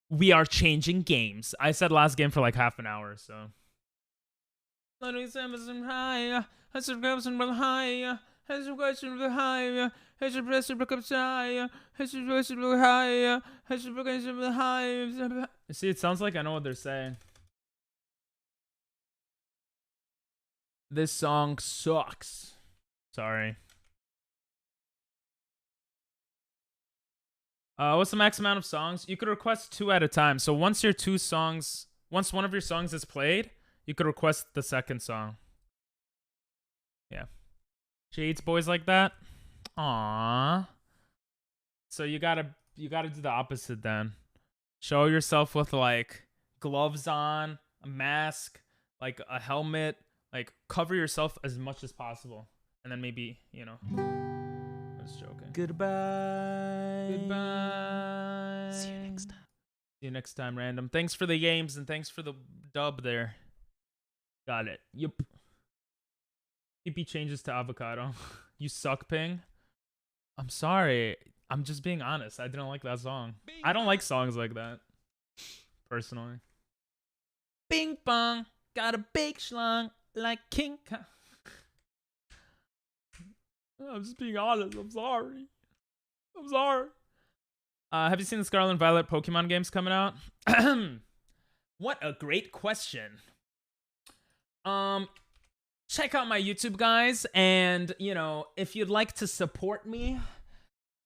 We are changing games. I said last game for like half an hour, so. See, it sounds like I know what they're saying. This song sucks. Sorry. What's the max amount of songs? You could request 2 at a time. So once one of your songs is played, you could request the second song. Yeah. She hates boys like that? Aww. So you gotta do the opposite then. Show yourself with like gloves on, a mask, like a helmet, like cover yourself as much as possible. And then maybe, you know. Just joking. Goodbye. See you next time. See you next time, random. Thanks for the games and thanks for the dub there. Got it. Yup. TP changes to avocado. You suck, Ping. I'm sorry. I'm just being honest. I didn't like that song. I don't like songs like that. Personally. Bing bong. Got a big schlong like King Kong. I'm just being honest. I'm sorry. Have you seen the Scarlet and Violet Pokemon games coming out? What a great question. Check out my YouTube, guys, and you know, if you'd like to support me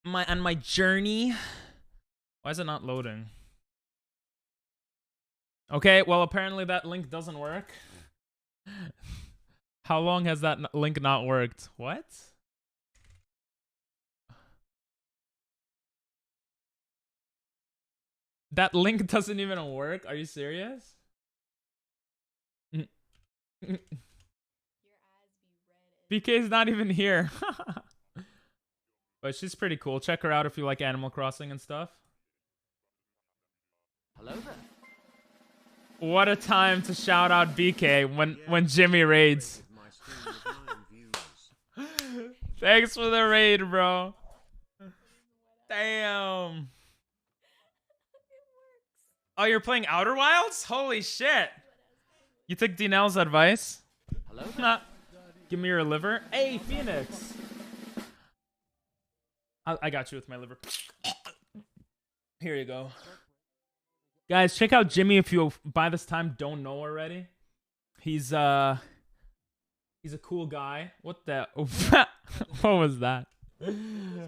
on my journey. Why is it not loading? Okay, well apparently that link doesn't work. How long has that link not worked? What? That link doesn't even work? Are you serious? BK's not even here. But she's pretty cool. Check her out if you like Animal Crossing and stuff. Hello there. What a time to shout out BK when Jimmy raids. Thanks for the raid, bro. Damn. Oh, you're playing Outer Wilds? Holy shit. You took Dinel's advice? Hello there. Give me your liver. Hey, Phoenix. I got you with my liver. Here you go. Guys, check out Jimmy if you by this time don't know already. He's a cool guy. What the what was that? This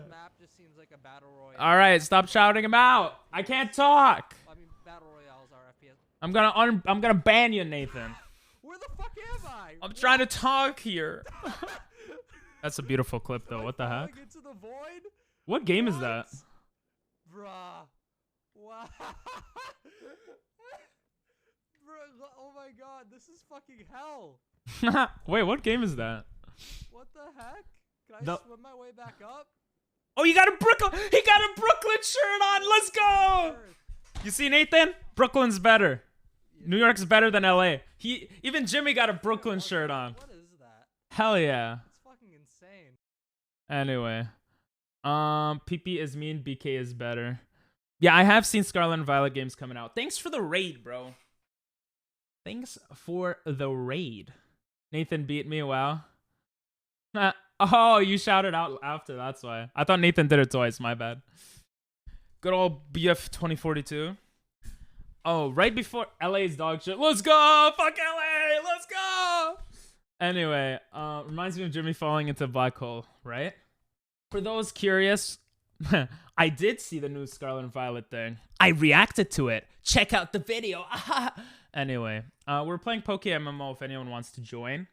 map just seems like a battle royale. All right, stop shouting him out. I can't talk. I mean, battle royales are FPS. I'm gonna ban you, Nathan. Where the fuck am I? I'm trying to talk here. That's a beautiful clip, though. What the heck? Falling into the void? What game is that? Bruh. Wow. Bruh, oh my god, this is fucking hell. Wait, what game is that? What the heck? Can I The- swim my way back up? Oh, you got a Brooklyn. He got a Brooklyn shirt on. Let's go. You see, Nathan? Brooklyn's better. New York's better than LA. Even Jimmy got a Brooklyn shirt on. What is that? Hell yeah. It's fucking insane. Anyway, PP is mean, BK is better. Yeah, I have seen Scarlet and Violet games coming out. Thanks for the raid, bro. Thanks for the raid. Nathan beat me. Wow. Oh, you shouted out after. That's why. I thought Nathan did it twice. My bad. Good old BF 2042. Oh, right before LA's dog shit. Let's go. Fuck LA. Let's go. Anyway, reminds me of Jimmy falling into a black hole, right? For those curious, I did see the new Scarlet and Violet thing. I reacted to it. Check out the video. Anyway, we're playing PokeMMO if anyone wants to join.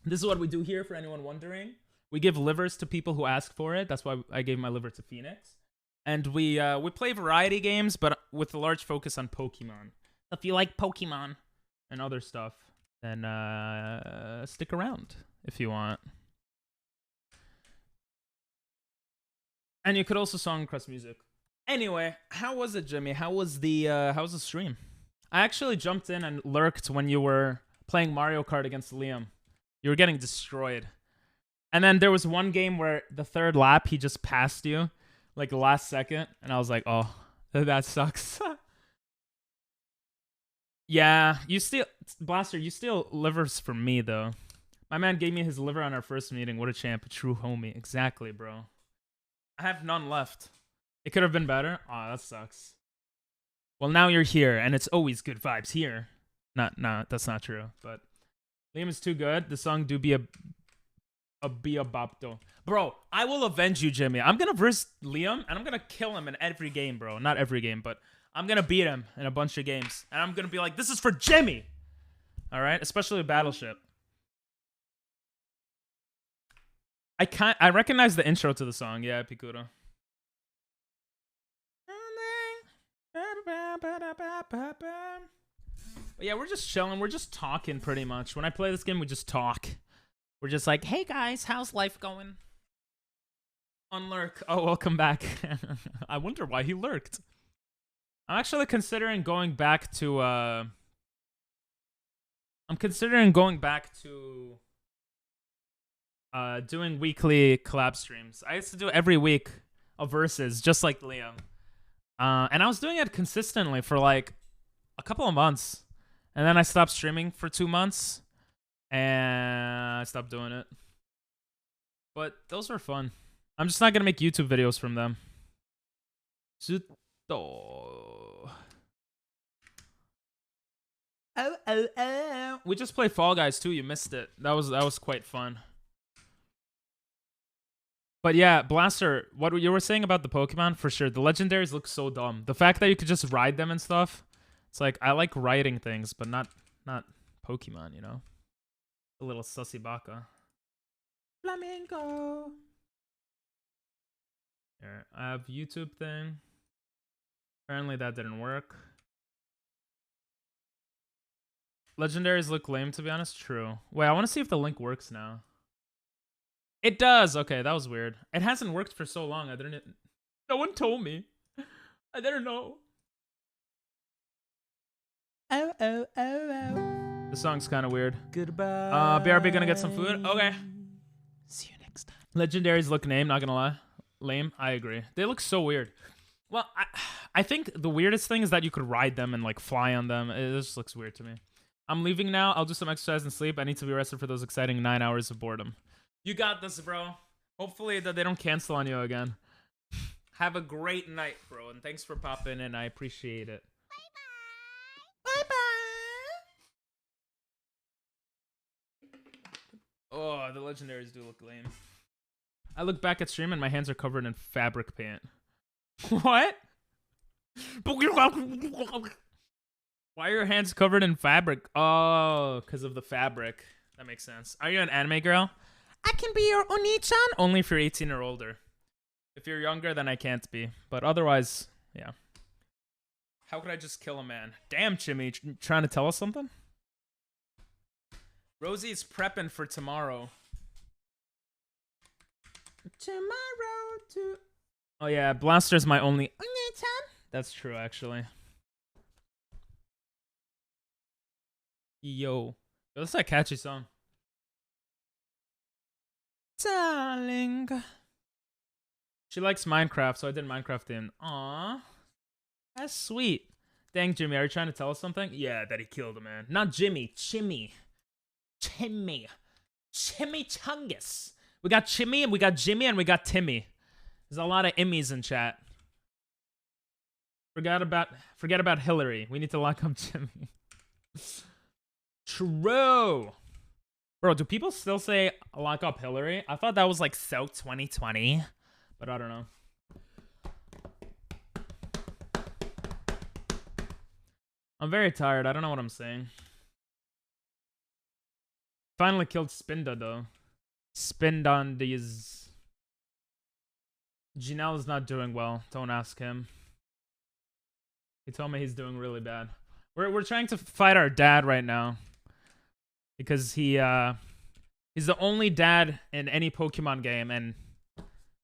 This is what we do here for anyone wondering. We give livers to people who ask for it. That's why I gave my liver to Phoenix. And we play variety games, but with a large focus on Pokemon. If you like Pokemon and other stuff, then stick around if you want. And you could also song request music. Anyway, how was it, Jimmy? How was the stream? I actually jumped in and lurked when you were playing Mario Kart against Liam. You were getting destroyed. And then there was one game where the third lap, he just passed you, like the last second. And I was like, oh, that sucks. Yeah, you steal, Blaster, you steal livers from me, though. My man gave me his liver on our first meeting. What a champ, a true homie. Exactly, bro. I have none left. It could have been better. Aw, that sucks. Well, now you're here, and it's always good vibes here. Nah, that's not true. But Liam is too good. The song do be a bopto. Bro, I will avenge you, Jimmy. I'm gonna verse Liam, and I'm gonna kill him in every game, bro. Not every game, but I'm gonna beat him in a bunch of games. And I'm gonna be like, this is for Jimmy! Alright? Especially Battleship. I recognize the intro to the song. Yeah, Pikudo. But yeah, we're just chilling. We're just talking pretty much. When I play this game, we just talk. We're just like, hey guys, how's life going? On lurk. Oh, welcome back. I wonder why he lurked. I'm actually considering going back to doing weekly collab streams. I used to do every week a versus, just like Liam. And I was doing it consistently for like a couple of months. And then I stopped streaming for 2 months. And I stopped doing it. But those were fun. I'm just not going to make YouTube videos from them. Zuto. Oh. We just played Fall Guys too. You missed it. That was quite fun. But yeah, Blaster, what you were saying about the Pokemon, for sure. The legendaries look so dumb. The fact that you could just ride them and stuff. It's like, I like riding things, but not Pokemon, you know? A little sussy baka. Flamingo. Here, I have YouTube thing. Apparently that didn't work. Legendaries look lame, to be honest. True. Wait, I want to see if the link works now. It does. Okay, that was weird. It hasn't worked for so long. I didn't. No one told me. I didn't know. Oh. The song's kind of weird. Goodbye. BRB gonna get some food. Okay. See you next time. Legendaries look lame. Not gonna lie. Lame. I agree. They look so weird. Well, I think the weirdest thing is that you could ride them and like fly on them. It just looks weird to me. I'm leaving now. I'll do some exercise and sleep. I need to be rested for those exciting 9 hours of boredom. You got this, bro. Hopefully that they don't cancel on you again. Have a great night, bro. And thanks for popping in. I appreciate it. Bye-bye. Oh, the legendaries do look lame. I look back at stream and my hands are covered in fabric paint. What? Why are your hands covered in fabric? Oh, because of the fabric. That makes sense. Are you an anime girl? I can be your Oni-chan. Only if you're 18 or older. If you're younger, then I can't be. But otherwise, yeah. How could I just kill a man? Damn, Jimmy. Trying to tell us something? Rosie's prepping for tomorrow. Tomorrow too. Oh yeah, Blaster's my only Oni-chan. That's true, actually. Yo. That's a catchy song. Darling. She likes Minecraft, so I did Minecraft in. Aww. That's sweet. Dang, Jimmy, are you trying to tell us something? Yeah, that he killed a man. Not Jimmy, Chimmy. Chimmy. Chimichangas. We got Chimmy, and we got Jimmy, and we got Timmy. There's a lot of Immies in chat. Forget about Hillary. We need to lock up Jimmy. True. Bro, do people still say lock up Hillary? I thought that was like so 2020, but I don't know. I'm very tired. I don't know what I'm saying. Finally killed Spinda though. Spinda is. Janelle is not doing well. Don't ask him. He told me he's doing really bad. We're trying to fight our dad right now. Because he's the only dad in any Pokemon game, and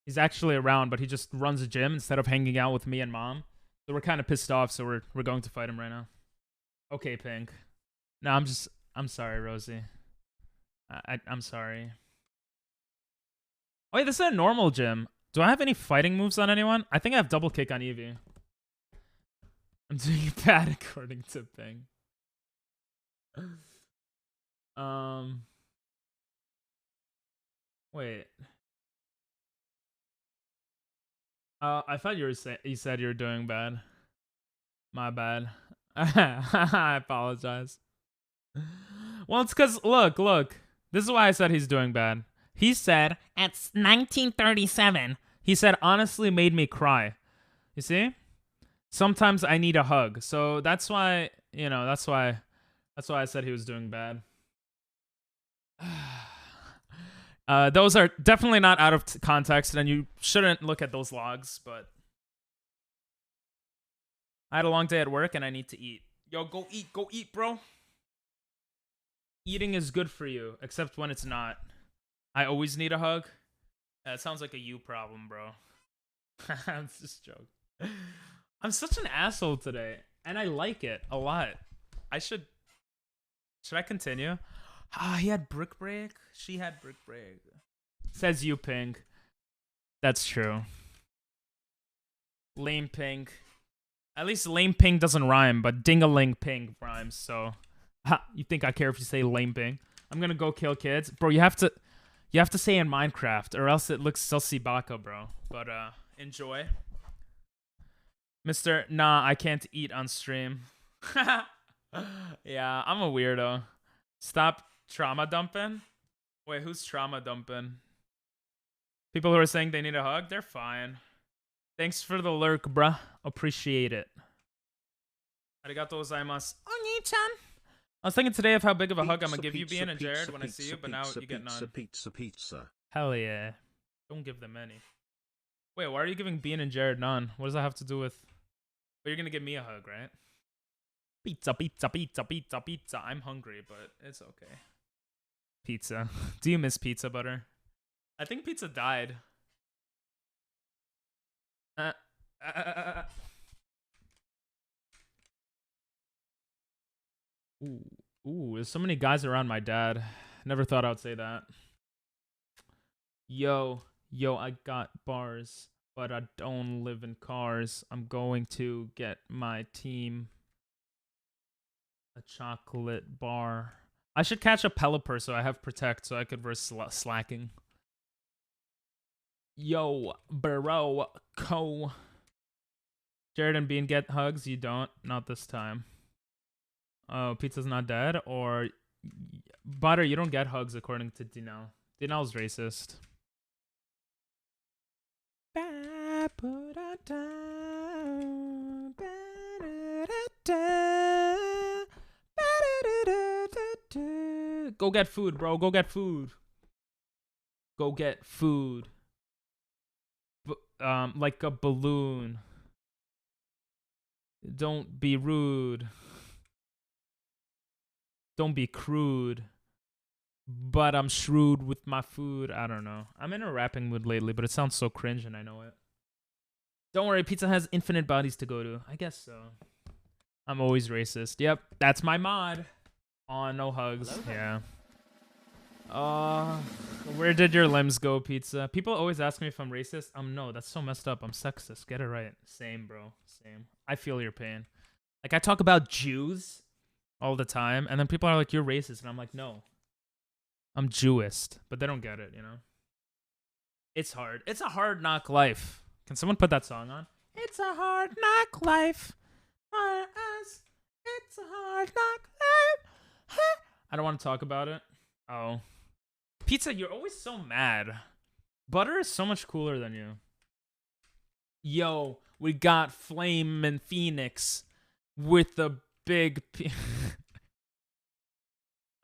he's actually around, but he just runs a gym instead of hanging out with me and mom. So we're kind of pissed off, so we're going to fight him right now. Okay, Pink. No, I'm sorry, Rosie. I'm sorry. Oh, wait, this is a normal gym. Do I have any fighting moves on anyone? I think I have double kick on Eevee. I'm doing bad according to Ping. Wait. I thought you said you were doing bad. My bad. I apologize. Well, it's because look. This is why I said he's doing bad. He said at 1937. He said honestly made me cry. You see? Sometimes I need a hug. So that's why, that's why I said he was doing bad. Those are definitely not out of context, and you shouldn't look at those logs, but I had a long day at work and I need to eat. Yo, go eat, bro. Eating is good for you, except when it's not. I always need a hug. That sounds like a you problem, bro. I'm just joking. I'm such an asshole today, and I like it a lot. Should I continue? He had brick break. She had brick break. Says you, Pink. That's true. Lame Pink. At least lame Pink doesn't rhyme, but ding-a-ling Pink rhymes, so... you think I care if you say lame Pink? I'm gonna go kill kids. Bro, you have to say in Minecraft, or else it looks Celsi Baka, bro. But, enjoy. Mr. Nah, I can't eat on stream. Yeah, I'm a weirdo. Stop trauma dumping? Wait, who's trauma dumping? People who are saying they need a hug? They're fine. Thanks for the lurk, bruh. Appreciate it. Arigato gozaimasu. Oni-chan! I was thinking today of how big of a hug I'm gonna give you, Bean and Jared, when I see you, but now you get none. Pizza. Hell yeah. Don't give them any. Wait, why are you giving Bean and Jared none? What does that have to do with... But you're gonna give me a hug, right? Pizza, pizza, pizza, pizza, pizza. I'm hungry, but it's okay. Pizza. Do you miss pizza, Butter? I think pizza died. Ooh, there's so many guys around my dad. Never thought I would say that. Yo, I got bars, but I don't live in cars. I'm going to get my team a chocolate bar. I should catch a Pelipper so I have Protect so I could verse Slacking. Yo, bro, Jared and Bean get hugs? You don't? Not this time. Oh, Pizza's not dead? Or... Butter, you don't get hugs according to Dinell. Dinell's racist. Go get food, bro. Go get food. Go get food. Like a balloon. Don't be rude. Don't be crude. But I'm shrewd with my food. I don't know. I'm in a rapping mood lately, but it sounds so cringe and I know it. Don't worry, pizza has infinite bodies to go to. I guess so. I'm always racist. Yep, that's my mod. Aw, no hugs. Yeah. Where did your limbs go, pizza? People always ask me if I'm racist. No, that's so messed up. I'm sexist. Get it right. Same, bro. Same. I feel your pain. Like, I talk about Jews all the time, and then people are like, you're racist. And I'm like, no. I'm Jewist. But they don't get it, you know? It's hard. It's a hard knock life. Can someone put that song on? It's a hard knock life for us. It's a hard knock life. I don't want to talk about it. Oh. Pizza, you're always so mad. Butter is so much cooler than you. Yo, we got Flame and Phoenix with the big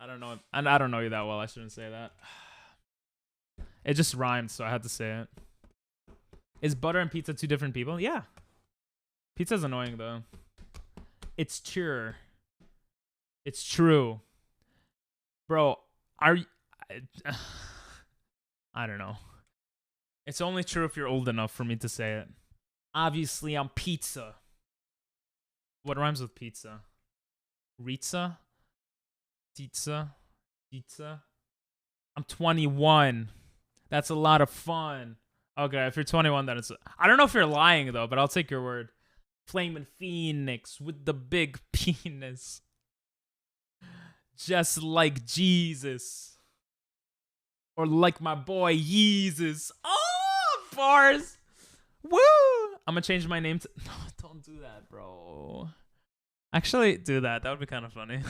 I don't know. And I don't know you that well. I shouldn't say that. It just rhymed, so I had to say it. Is butter and pizza two different people? Yeah. Pizza's annoying, though. It's true. It's true. Bro, are you... I don't know. It's only true if you're old enough for me to say it. Obviously, I'm pizza. What rhymes with pizza? Ritza? Pizza? Pizza? I'm 21. That's a lot of fun. Okay, if you're 21, then it's... I don't know if you're lying, though, but I'll take your word. Flamin' Phoenix with the big penis. Just like Jesus. Or like my boy Yeezus. Oh, bars. Woo! I'm gonna change my name to... No, don't do that, bro. Actually, do that. That would be kind of funny.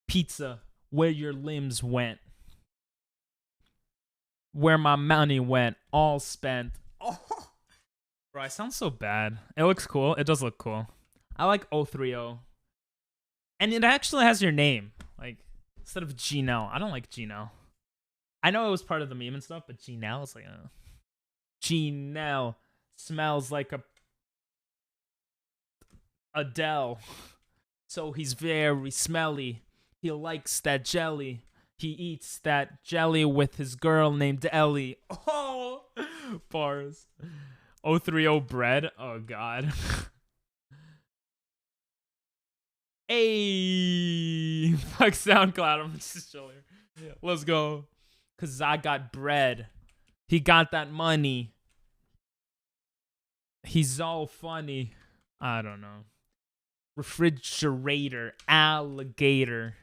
Pizza, where your limbs went. Where my money went, all spent. Oh, bro, I sound so bad. It looks cool. It does look cool. I like 030. And it actually has your name. Like, instead of Gino. I don't like Gino. I know it was part of the meme and stuff, but Gino is like, Gino smells like a Adele. So he's very smelly. He likes that jelly. He eats that jelly with his girl named Ellie. Oh, bars. 030 bread. Oh, God. Hey, fuck SoundCloud. I'm just chilling. Yeah. Let's go. Because I got bread. He got that money. He's all funny. I don't know. Refrigerator. Alligator.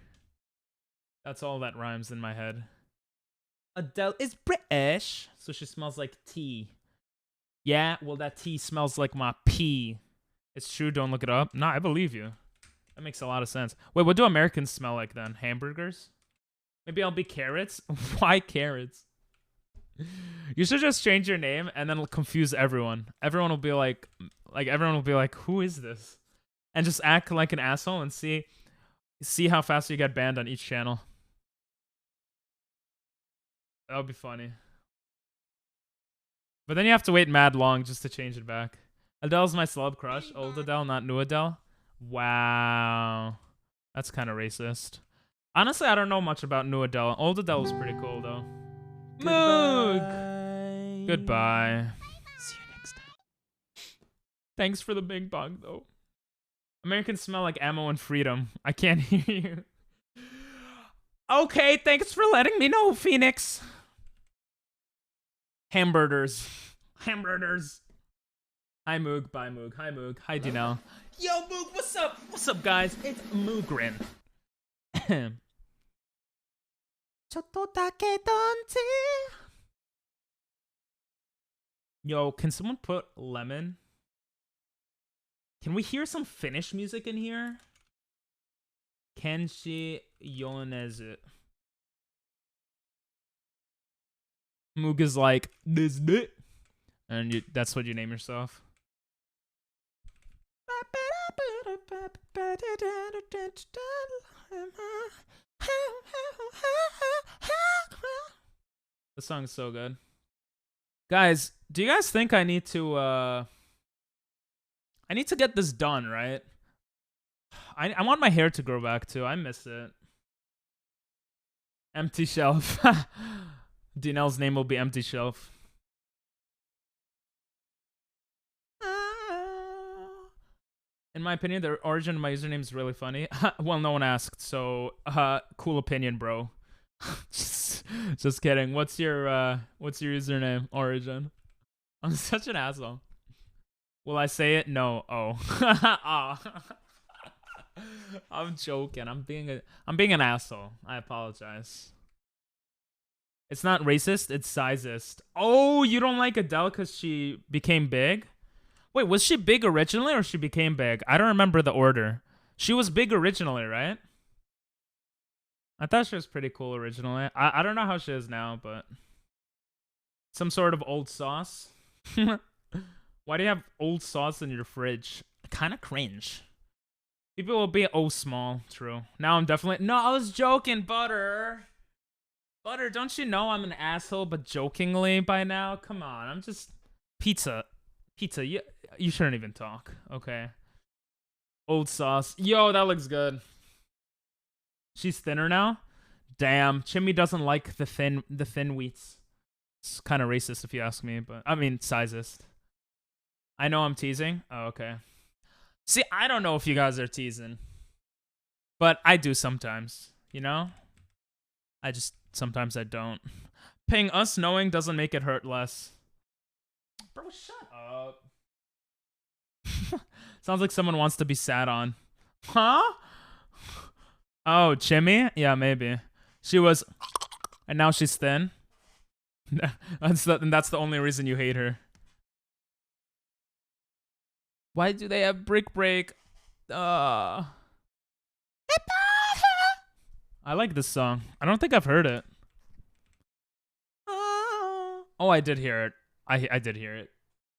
That's all that rhymes in my head. Adele is British, so she smells like tea. Yeah, well, that tea smells like my pee. It's true, don't look it up. Nah, I believe you. That makes a lot of sense. Wait, what do Americans smell like then? Hamburgers? Maybe I'll be carrots? Why carrots? You should just change your name and then it'll confuse everyone. Everyone will be like, who is this? And just act like an asshole and see how fast you get banned on each channel. That would be funny. But then you have to wait mad long just to change it back. Adele's my celeb crush. Old Adele, not new Adele. Wow. That's kind of racist. Honestly, I don't know much about new Adele. Old Adele was pretty cool, though. Moog! Goodbye. See you next time. Thanks for the big bug, though. Americans smell like ammo and freedom. I can't hear you. Okay, thanks for letting me know, Phoenix. Hamburgers. Hamburgers. Hi, Moog. Bye, Moog. Hi, Moog. Hi, Dinell. Yo, Moog, what's up? What's up, guys? It's Moogrin. Yo, can someone put lemon? Can we hear some Finnish music in here? Kenshi Yonezu. Moog is like, this it. And that's what you name yourself. The song is so good. Guys, do you guys think I need to get this done, right? I want my hair to grow back too. I miss it. Empty shelf. Dinel's name will be Empty Shelf. In my opinion, the origin of my username is really funny. Well, no one asked, so cool opinion, bro. just kidding. What's your username origin? I'm such an asshole. Will I say it? No. Oh. Oh. I'm joking. I'm being an asshole. I apologize. It's not racist, it's sizist. Oh, you don't like Adele because she became big? Wait, was she big originally or she became big? I don't remember the order. She was big originally, right? I thought she was pretty cool originally. I don't know how she is now, but some sort of old sauce. Why do you have old sauce in your fridge? Kind of cringe. People will be small. True. Now I'm definitely... No, I was joking, Butter. Butter, don't you know I'm an asshole, but jokingly by now? Come on, I'm just... Pizza, you shouldn't even talk, okay? Old sauce. Yo, that looks good. She's thinner now? Damn, Chimmy doesn't like the thin wheats. It's kind of racist if you ask me, but... I mean, sizist. I know I'm teasing. Oh, okay. See, I don't know if you guys are teasing. But I do sometimes, you know? Sometimes I don't. Ping, us knowing doesn't make it hurt less. Bro, shut up. Sounds like someone wants to be sat on. Huh? Oh, Chimmy? Yeah, maybe. She was... And now she's thin. That's the only reason you hate her. Why do they have Brick Break? I like this song. I don't think I've heard it. Oh, I did hear it. I did hear it.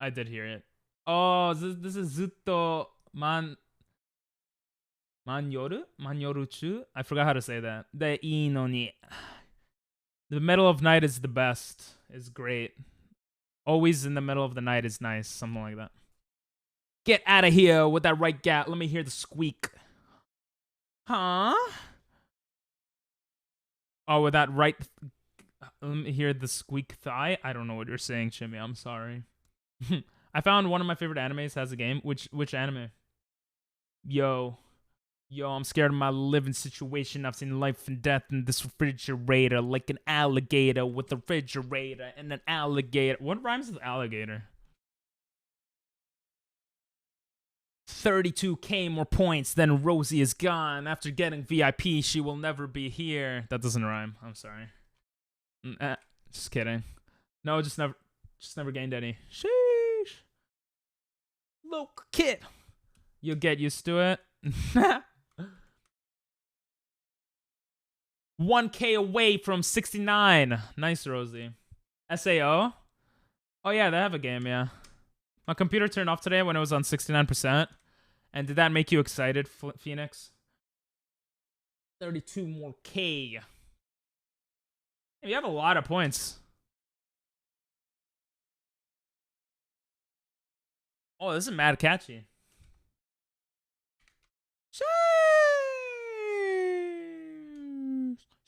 I did hear it. Oh, this is Zutto Manyoru? Manyoruchu? I forgot how to say that. The Inoni. The middle of night is the best. Is great. Always in the middle of the night is nice. Something like that. Get out of here with that right gap. Let me hear the squeak. Huh? Oh, with that right... Let me hear the squeak thigh. I don't know what you're saying, Chimmy. I'm sorry. I found one of my favorite animes has a game. Which anime? Yo, I'm scared of my living situation. I've seen life and death in this refrigerator, like an alligator with a refrigerator and an alligator. What rhymes with alligator? 32K more points than Rosie is gone. After getting VIP, she will never be here. That doesn't rhyme. I'm sorry. Just kidding. No, just never gained any. Sheesh. Look, kid. You'll get used to it. 1K away from 69. Nice, Rosie. SAO? Oh, yeah, they have a game, yeah. My computer turned off today when it was on 69%. And did that make you excited, Phoenix? 32 more K. You have a lot of points. Oh, this is mad catchy.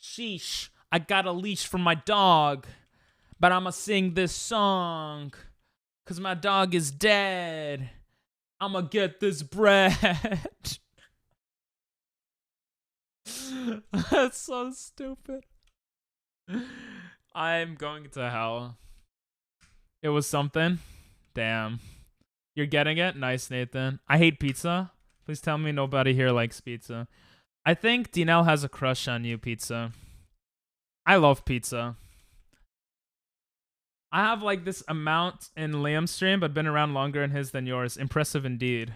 Sheesh. I got a leash from my dog. But I'ma sing this song. Cause my dog is dead. I'ma get this bread. That's so stupid. I'm going to hell. It was something. Damn. You're getting it? Nice, Nathan. I hate pizza. Please tell me nobody here likes pizza. I think Dinel has a crush on you, pizza. I love pizza. I have like this amount in Liam's stream, but been around longer in his than yours. Impressive indeed.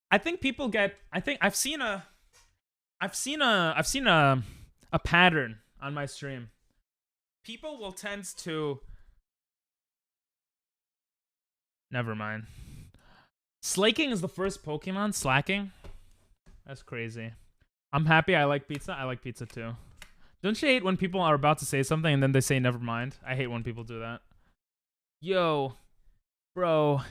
I think people get... I think I've seen a pattern on my stream. People will tend to Never mind. Slaking is the first Pokemon? Slacking? That's crazy. I'm happy I like pizza. I like pizza too. Don't you hate when people are about to say something and then they say never mind? I hate when people do that. Yo, bro.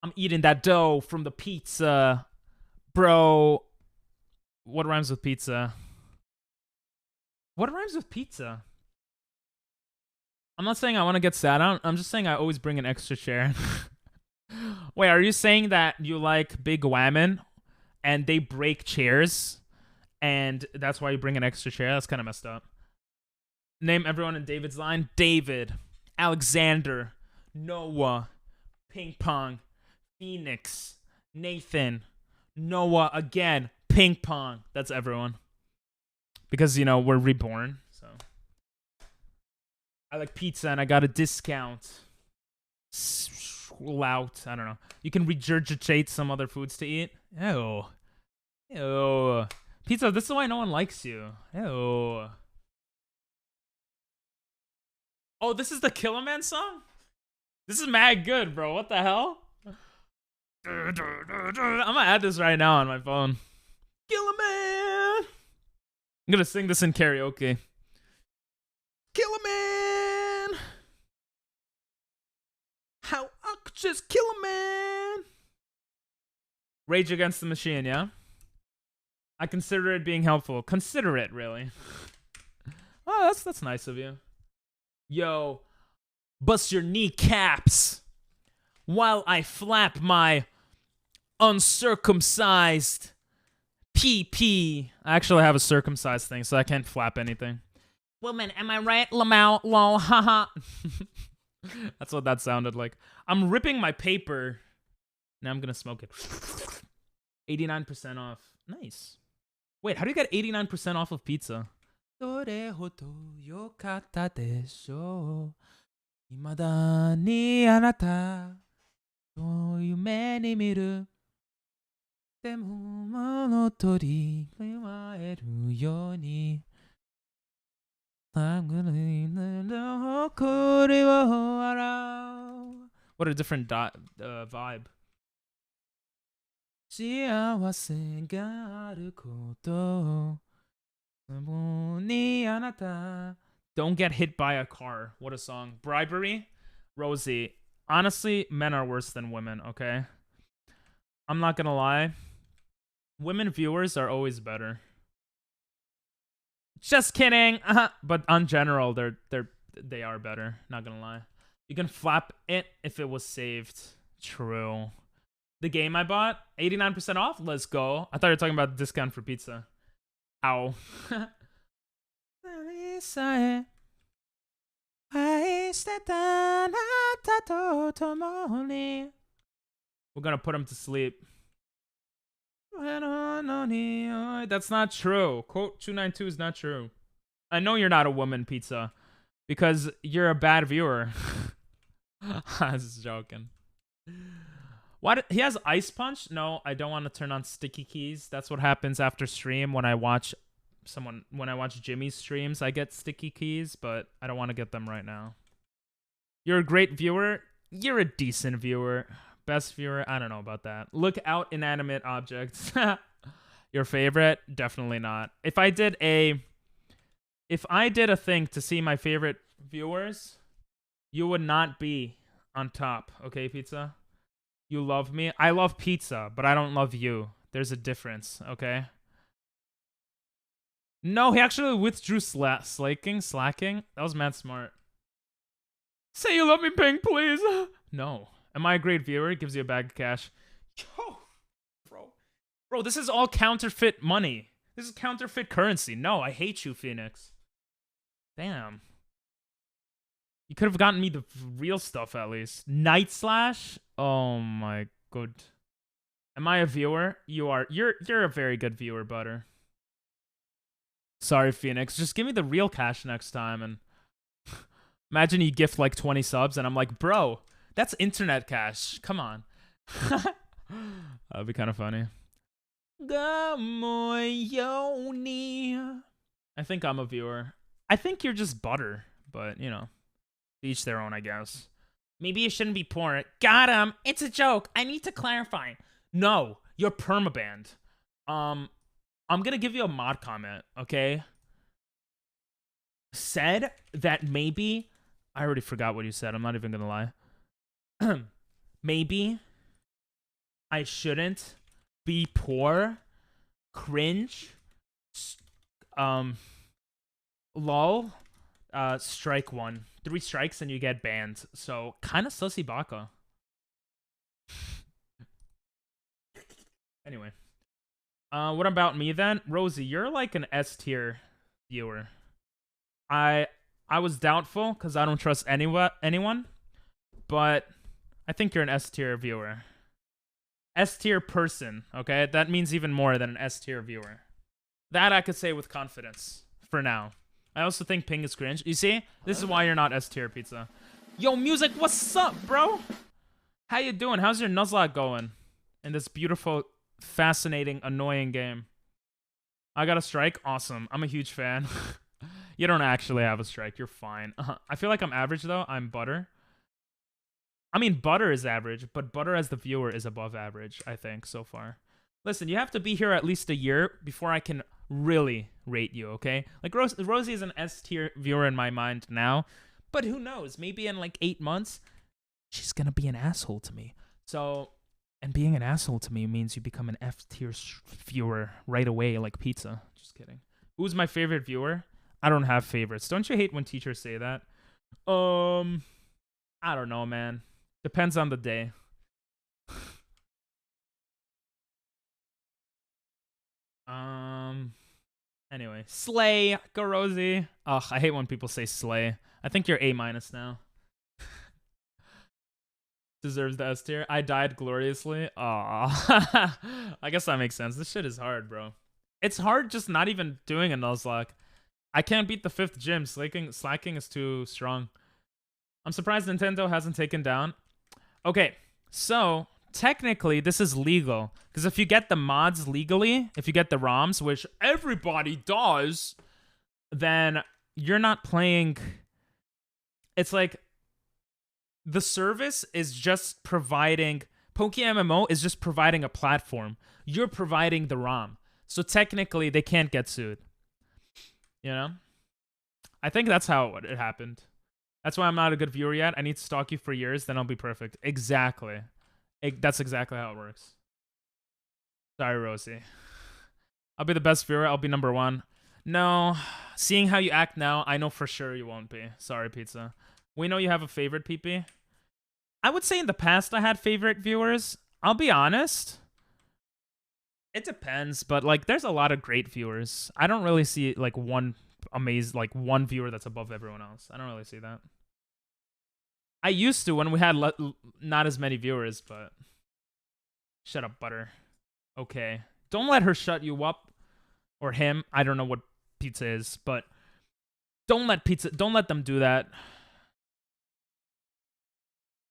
I'm eating that dough from the pizza. Bro. What rhymes with pizza? What rhymes with pizza? I'm not saying I want to get sat on. I'm just saying I always bring an extra chair. Wait, are you saying that you like Big Whammon and they break chairs and that's why you bring an extra chair? That's kind of messed up. Name everyone in David's line. David, Alexander, Noah, Ping Pong, Phoenix, Nathan, Noah again, Ping Pong. That's everyone. Because, you know, we're reborn, so. I like pizza and I got a discount. Lout. I don't know. You can regurgitate some other foods to eat. Ew. Ew. Pizza, this is why no one likes you. Ew. Oh, this is the Killer Man song? This is mad good, bro. What the hell? I'm gonna add this right now on my phone. Killer Man! I'm gonna sing this in karaoke. Killer Man! How I could just kill a man! Rage Against the Machine, yeah? I consider it being helpful. Consider it, really. Oh, that's nice of you. Yo, bust your kneecaps while I flap my uncircumcised PP. I actually have a circumcised thing, so I can't flap anything. Woman, am I right? Lamau, lol, haha. That's what that sounded like. I'm ripping my paper. Now I'm gonna smoke it. 89% off. Nice. Wait, how do you get 89% off of pizza? どれほど良かったでしょう。未だにあなたと夢に見る。でも物取り加えるように。I'm gonna leave the誇りを洗う。What a different vibe. 幸せがあることを Don't get hit by a car. What a song. Bribery? Rosie. Honestly, men are worse than women, okay? I'm not gonna lie. Women viewers are always better. Just kidding. But on general, they are better. Not gonna lie. You can flap it if it was saved. True. The game I bought, 89% off? Let's go. I thought you were talking about the discount for pizza. Ow. We're gonna put him to sleep. That's not true. Quote 292 is not true. I know you're not a woman, Pizza, because you're a bad viewer. I was joking. What? He has Ice Punch? No, I don't want to turn on sticky keys. That's what happens after stream when I watch Jimmy's streams. I get sticky keys, but I don't want to get them right now. You're a great viewer. You're a decent viewer. Best viewer? I don't know about that. Look out, inanimate objects. Your favorite? Definitely not. If I did a thing to see my favorite viewers, you would not be on top. Okay, Pizza? You love me. I love pizza, but I don't love you. There's a difference, okay? No, he actually withdrew slacking. That was mad smart. Say you love me, Pink, please. No. Am I a great viewer? It gives you a bag of cash. Yo, bro, this is all counterfeit money. This is counterfeit currency. No, I hate you, Phoenix. Damn. You could have gotten me the real stuff at least. Night Slash? Oh my god. Am I a viewer? You are. You're a very good viewer, Butter. Sorry, Phoenix. Just give me the real cash next time. And imagine you gift like 20 subs and I'm like, bro, that's internet cash. Come on. That'd be kind of funny. I think I'm a viewer. I think you're just Butter, but you know, each their own, I guess. Maybe you shouldn't be poor. Got him. It's a joke. I need to clarify. No, you're permabanned. I'm gonna give you a mod comment, okay? Said that maybe I already forgot what you said. I'm not even gonna lie. Maybe I shouldn't be poor. Cringe. Lol. Strike 1. 3 strikes and you get banned. So kind of sussy baka. Anyway. What about me then? Rosie, you're like an S tier viewer. I was doubtful because I don't trust anyone, but I think you're an S tier viewer. S tier person, okay? That means even more than an S tier viewer. That I could say with confidence for now. I also think Ping is cringe. You see? This is why you're not S tier, Pizza. Yo, music, what's up, bro? How you doing? How's your Nuzlocke going in this beautiful, fascinating, annoying game? I got a strike? Awesome. I'm a huge fan. You don't actually have a strike. You're fine. I feel like I'm average, though. I'm Butter. I mean, Butter is average, but Butter as the viewer is above average, I think, so far. Listen, you have to be here at least a year before I can really rate you, okay? Like, Rosie is an S-tier viewer in my mind now, but who knows? Maybe in, like, 8 months, she's gonna be an asshole to me. So, and being an asshole to me means you become an F-tier viewer right away, like Pizza. Just kidding. Who's my favorite viewer? I don't have favorites. Don't you hate when teachers say that? I don't know, man. Depends on the day. Anyway, Slay, go Rosie. Ugh, I hate when people say Slay. I think you're A- now. Deserves the S tier. I died gloriously. Aw. I guess that makes sense. This shit is hard, bro. It's hard just not even doing a Nuzlocke. I can't beat the 5th gym. Slacking is too strong. I'm surprised Nintendo hasn't taken down. Okay, so technically this is legal. Because if you get the mods legally, if you get the ROMs, which everybody does, then you're not playing... It's like... The service is just providing... PokeMMO is just providing a platform. You're providing the ROM. So technically, they can't get sued. You know? I think that's how it happened. That's why I'm not a good viewer yet. I need to stalk you for years, then I'll be perfect. Exactly. That's exactly how it works. Sorry, Rosie. I'll be the best viewer. I'll be number 1. No. Seeing how you act now, I know for sure you won't be. Sorry, Pizza. We know you have a favorite, PP. I would say in the past I had favorite viewers. I'll be honest. It depends, but like there's a lot of great viewers. I don't really see like one viewer that's above everyone else. I don't really see that. I used to when we had not as many viewers, but shut up, Butter. Okay. Don't let her shut you up or him. I don't know what Pizza is, but don't let them do that.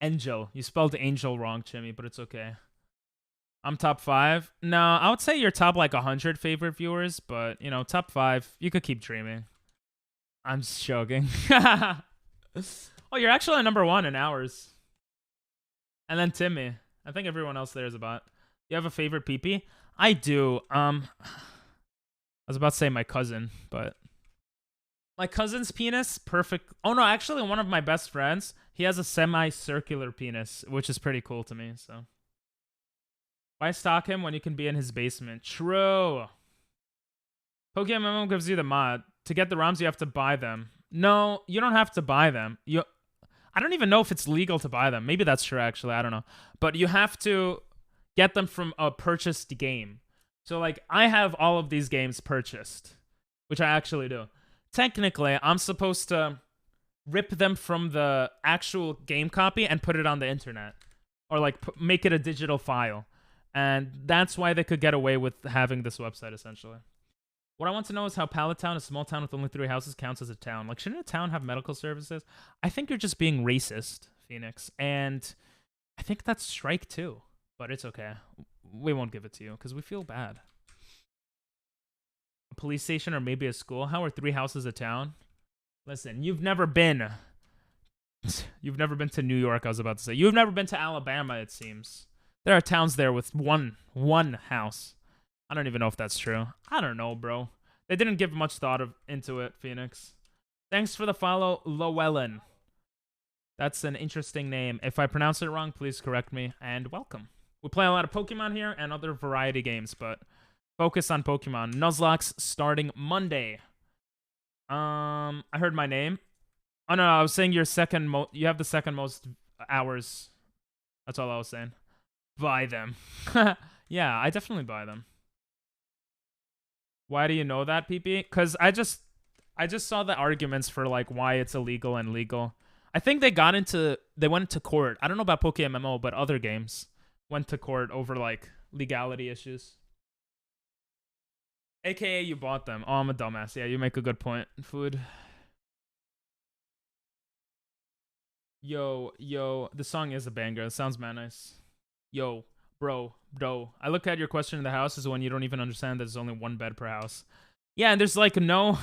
Angel. You spelled Angel wrong, Chimmy, but it's okay. I'm top 5. No, I would say you're top like 100 favorite viewers, but you know, top 5. You could keep dreaming. I'm just joking. Oh, you're actually number 1 in hours. And then Timmy. I think everyone else there is about. You have a favorite PP? I do. I was about to say my cousin, but my cousin's penis, perfect. Oh no, actually one of my best friends, he has a semi-circular penis, which is pretty cool to me, so. Why stalk him when you can be in his basement? True. PokeMMO gives you the mod. To get the ROMs, you have to buy them. No, you don't have to buy them. I don't even know if it's legal to buy them. Maybe that's true, actually. I don't know. But you have to get them from a purchased game. So, like, I have all of these games purchased, which I actually do. Technically, I'm supposed to rip them from the actual game copy and put it on the internet. Or, like, make it a digital file. And that's why they could get away with having this website, essentially. What I want to know is how Pallet Town, a small town with only 3 houses, counts as a town. Like, shouldn't a town have medical services? I think you're just being racist, Phoenix. And I think that's strike 2. But it's okay. We won't give it to you, because we feel bad. A police station or maybe a school? How are 3 houses a town? Listen, you've never been You've never been to New York, I was about to say. You've never been to Alabama, it seems. There are towns there with one house. I don't even know if that's true. I don't know, bro. They didn't give much thought into it, Phoenix. Thanks for the follow, Llewellyn. That's an interesting name. If I pronounce it wrong, please correct me, and welcome. We play a lot of Pokemon here and other variety games, but focus on Pokemon. Nuzlocke's starting Monday. I heard my name. Oh, no, I was saying you're you have the second most hours. That's all I was saying. Buy them. Yeah, I definitely buy them. Why do you know that, PP? Because I just saw the arguments for like why it's illegal and legal. I think they went to court. I don't know about PokeMMO, but other games went to court over like legality issues. AKA you bought them. Oh, I'm a dumbass. Yeah, you make a good point. Food. Yo, the song is a banger. It sounds mad nice. Yo, bro. I look at your question in the house is when you don't even understand that there's only one bed per house. Yeah, and there's like no...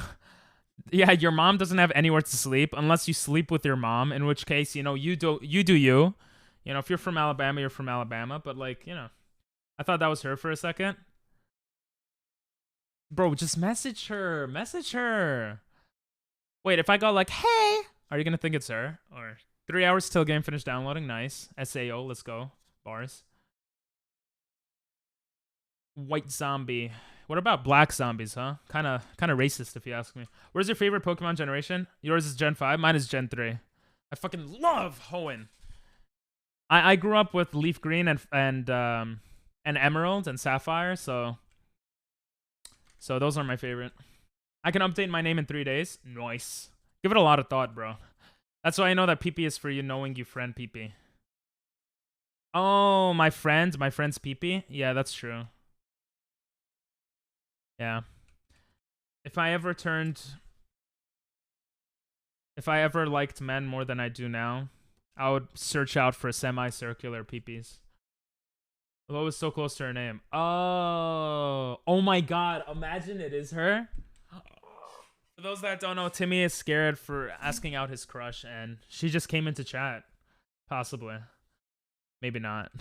Yeah, your mom doesn't have anywhere to sleep unless you sleep with your mom, in which case, you know, you do you. You know, if you're from Alabama, you're from Alabama, but like, you know, I thought that was her for a second. Bro, just message her. Message her. Wait, if I go like, hey, are you going to think it's her? Or 3 hours till game finished downloading. Nice. SAO, let's go. Bars. White zombie. What about black zombies, huh? Kind of racist if you ask me. Where's your favorite Pokemon generation? Yours is Gen 5. Mine is Gen 3. I fucking love Hoenn. I grew up with Leaf Green and Emerald and Sapphire, so those are my favorite. I can update my name in 3 days. Nice. Give it a lot of thought, bro. That's why I know that PP is for you knowing you friend PP. Oh, my friend's PP? Yeah, that's true. Yeah. If I ever liked men more than I do now, I would search out for semicircular peepees. What was so close to her name? Oh my god, imagine it is her. For those that don't know, Timmy is scared for asking out his crush, and she just came into chat. Possibly. Maybe not.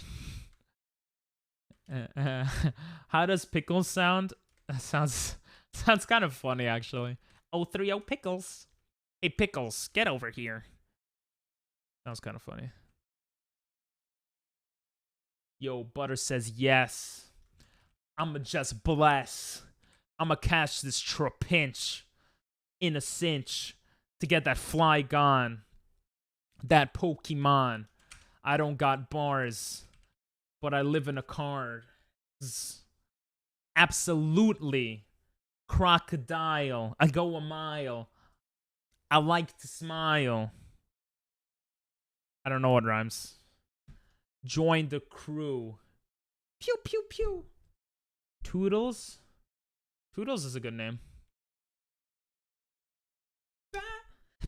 How does Pickles sound? That sounds kind of funny, actually. 030 Pickles. Hey, Pickles, get over here. Sounds kind of funny. Yo, Butter says yes. I'ma just bless. I'ma cash this trapinch in a cinch to get that fly gone. That Pokemon. I don't got bars, but I live in a car. Absolutely. Crocodile. I go a mile. I like to smile. I don't know what rhymes. Join the crew. Pew, pew, pew. Toodles? Toodles is a good name.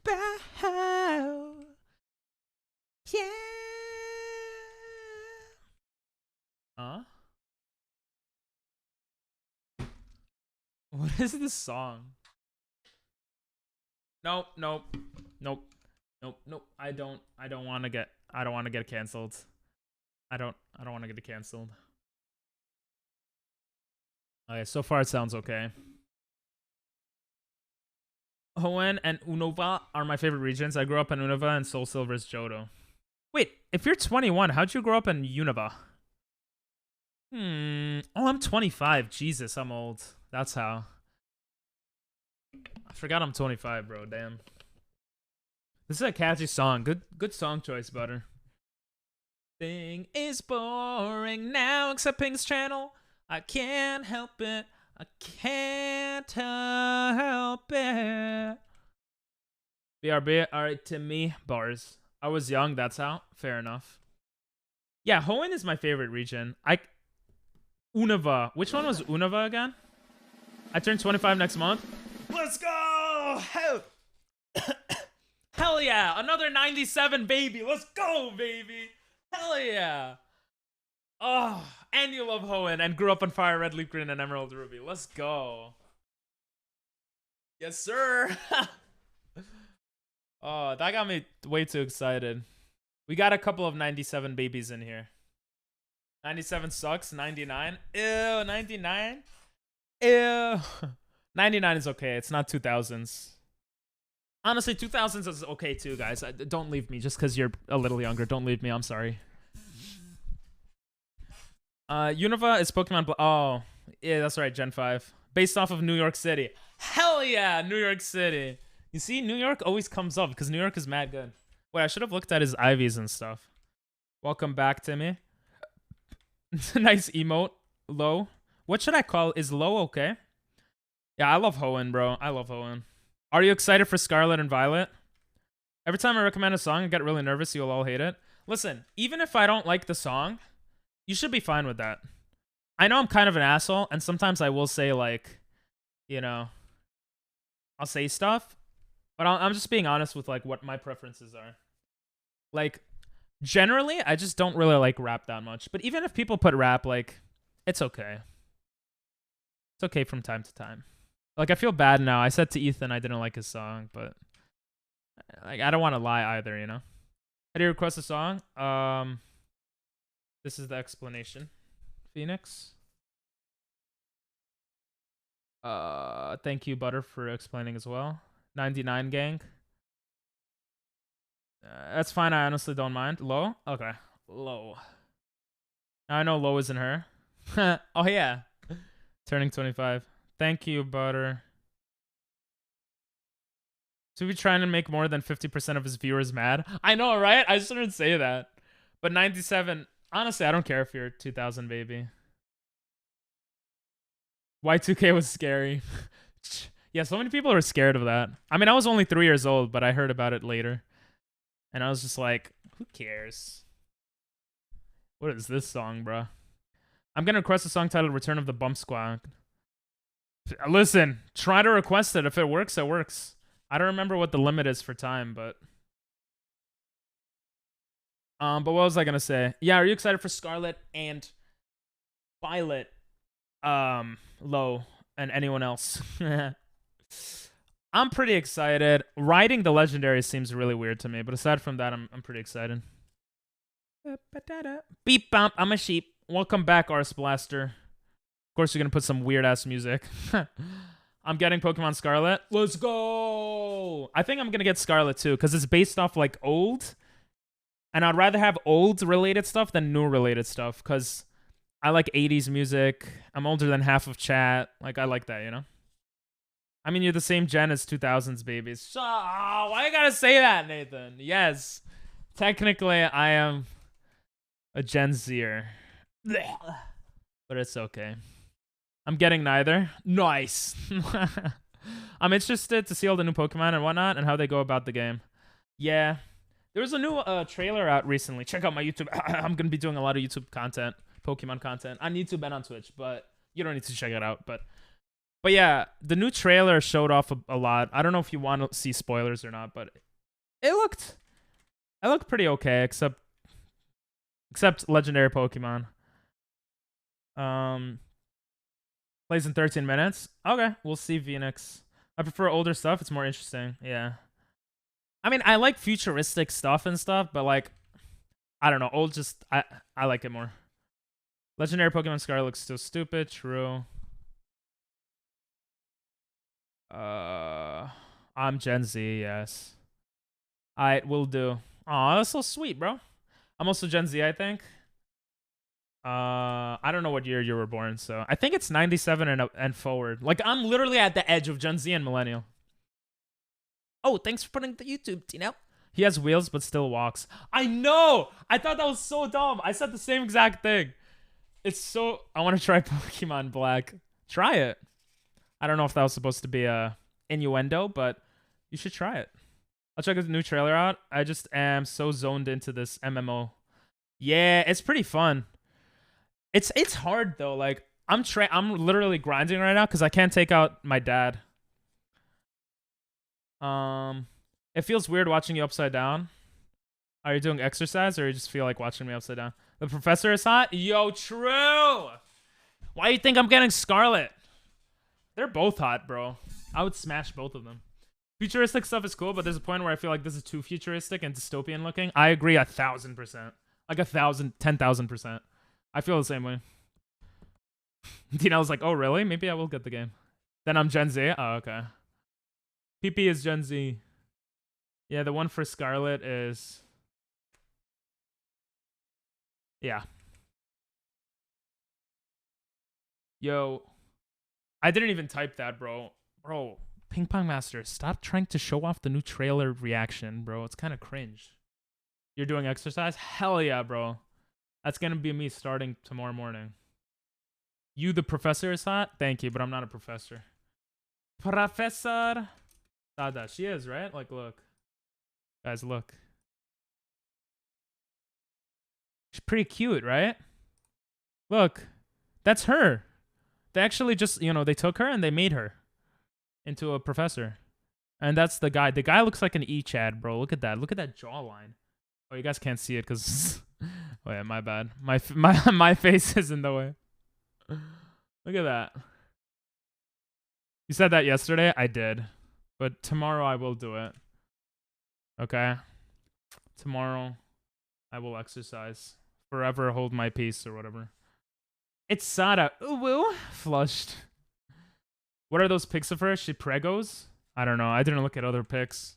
Bow. Yeah. Huh? What is this song? Nope. I don't want to get canceled. I don't want to get canceled. Okay, so far it sounds okay. Hoenn and Unova are my favorite regions. I grew up in Unova and Soul Silver's Johto. Wait, if you're 21, how'd you grow up in Unova? Oh, I'm 25. Jesus, I'm old. That's how. I forgot I'm 25, bro. Damn. This is a catchy song. Good song choice, Butter. Thing is boring now, except Pink's channel. I can't help it. I can't help it. BRB, alright, to me, bars. I was young, that's how. Fair enough. Yeah, Hoenn is my favorite region. Unova. Which one was Unova again? I turn 25 next month. Let's go! Hell, Hell yeah! Another 97, baby! Let's go, baby! Hell yeah! Oh, and you love Hoenn and grew up on Fire Red, Leaf Green, and Emerald Ruby. Let's go. Yes, sir! Oh, that got me way too excited. We got a couple of 97 babies in here. 97 sucks. 99. Ew, 99. Ew. 99 is okay. It's not 2000s. Honestly, 2000s is okay too, guys. Don't leave me just because you're a little younger. Don't leave me. I'm sorry. Unova is Pokemon. Oh, yeah, that's right. Gen 5. Based off of New York City. Hell yeah, New York City. You see, New York always comes up because New York is mad good. Wait, I should have looked at his IVs and stuff. Welcome back, Timmy. Nice emote. Low. What should I call? Is Low okay? Yeah, I love Hoenn, bro. I love Hoenn. Are you excited for Scarlet and Violet? Every time I recommend a song, I get really nervous. You'll all hate it. Listen, even if I don't like the song, you should be fine with that. I know I'm kind of an asshole, and sometimes I will say, like, you know, I'll say stuff, but I'm just being honest with, like, what my preferences are. Like, generally, I just don't really like rap that much. But even if people put rap, like, it's okay. It's okay from time to time. Like, I feel bad now. I said to Ethan I didn't like his song, but like, I don't want to lie either, you know? How do you request a song? This is the explanation. Phoenix. Thank you, Butter, for explaining as well. 99 gang. That's fine. I honestly don't mind. Low? Okay. Low. Now I know Low isn't her. Oh, yeah. Turning 25. Thank you, Butter. So we trying to make more than 50% of his viewers mad? I know, right? I shouldn't say that. But 97... Honestly, I don't care if you're 2000, baby. Y2K was scary. Yeah, so many people are scared of that. I mean, I was only 3 years old, but I heard about it later. And I was just like, who cares? What is this song, bro? I'm going to request a song titled Return of the Bump Squad. Listen, try to request it. If it works, it works. I don't remember what the limit is for time, but what was I gonna say? Yeah, are you excited for Scarlet and Violet? Low and anyone else? I'm pretty excited. Riding the legendary seems really weird to me, but aside from that, I'm pretty excited. Beep bump. I'm a sheep. Welcome back, Ars Blaster. Of course, you're gonna put some weird ass music. I'm getting Pokemon Scarlet. Let's go. I think I'm gonna get Scarlet too, because it's based off like old. And I'd rather have old related stuff than new related stuff, because I like 80s music. I'm older than half of chat. Like, I like that, you know? I mean, you're the same gen as 2000s babies. Oh, why you gotta say that, Nathan? Yes. Technically, I am a Gen Zer. But it's okay. I'm getting neither. Nice. I'm interested to see all the new Pokemon and whatnot and how they go about the game. Yeah. There was a new trailer out recently. Check out my YouTube. I'm going to be doing a lot of YouTube content, Pokemon content, on YouTube and on Twitch, but you don't need to check it out. But yeah, the new trailer showed off a lot. I don't know if you want to see spoilers or not, but it looked pretty okay, except legendary Pokemon. Plays in 13 minutes. Okay, we'll see Phoenix. I prefer older stuff. It's more interesting. Yeah. I mean, I like futuristic stuff and stuff, but like, I don't know. Old just, I like it more. Legendary Pokemon Scarlet looks still stupid. True. I'm Gen Z, yes. I will do. Aw, that's so sweet, bro. I'm also Gen Z, I think. I don't know what year you were born, so I think it's 97 and forward. Like, I'm literally at the edge of Gen Z and Millennial. Oh, thanks for putting the YouTube, Tino. He has wheels, but still walks. I know! I thought that was so dumb. I said the same exact thing. It's so... I want to try Pokemon Black. Try it. I don't know if that was supposed to be a innuendo, but you should try it. I'll check the new trailer out. I just am so zoned into this MMO. Yeah, it's pretty fun. It's hard, though. Like, I'm literally grinding right now because I can't take out my dad. It feels weird watching you upside down. Are you doing exercise or you just feel like watching me upside down? The professor is hot? Yo, true! Why do you think I'm getting Scarlet? They're both hot, bro. I would smash both of them. Futuristic stuff is cool, but there's a point where I feel like this is too futuristic and dystopian looking. I agree 1,000%. Like 10,000%. I feel the same way. Dina's like, oh really? Maybe I will get the game. Then I'm Gen Z. Oh, okay. PP is Gen Z. Yeah, the one for Scarlet is... Yeah. Yo. I didn't even type that, bro. Bro, Ping Pong Master, stop trying to show off the new trailer reaction, bro. It's kind of cringe. You're doing exercise? Hell yeah, bro. That's going to be me starting tomorrow morning. You, the professor, is hot? Thank you, but I'm not a professor. Professor Dada. She is, right? Like, look. Guys, look. She's pretty cute, right? Look. That's her. They actually just, you know, they took her and they made her into a professor. And that's the guy. The guy looks like an E-Chad, bro. Look at that. Look at that jawline. Oh, you guys can't see it because... oh, yeah, my bad. My face is in the way. Look at that. You said that yesterday? I did. But tomorrow I will do it. Okay? Tomorrow I will exercise. Forever hold my peace or whatever. It's Sada. Ooh, woo. Flushed. What are those pics of her? She pregos? I don't know. I didn't look at other pics.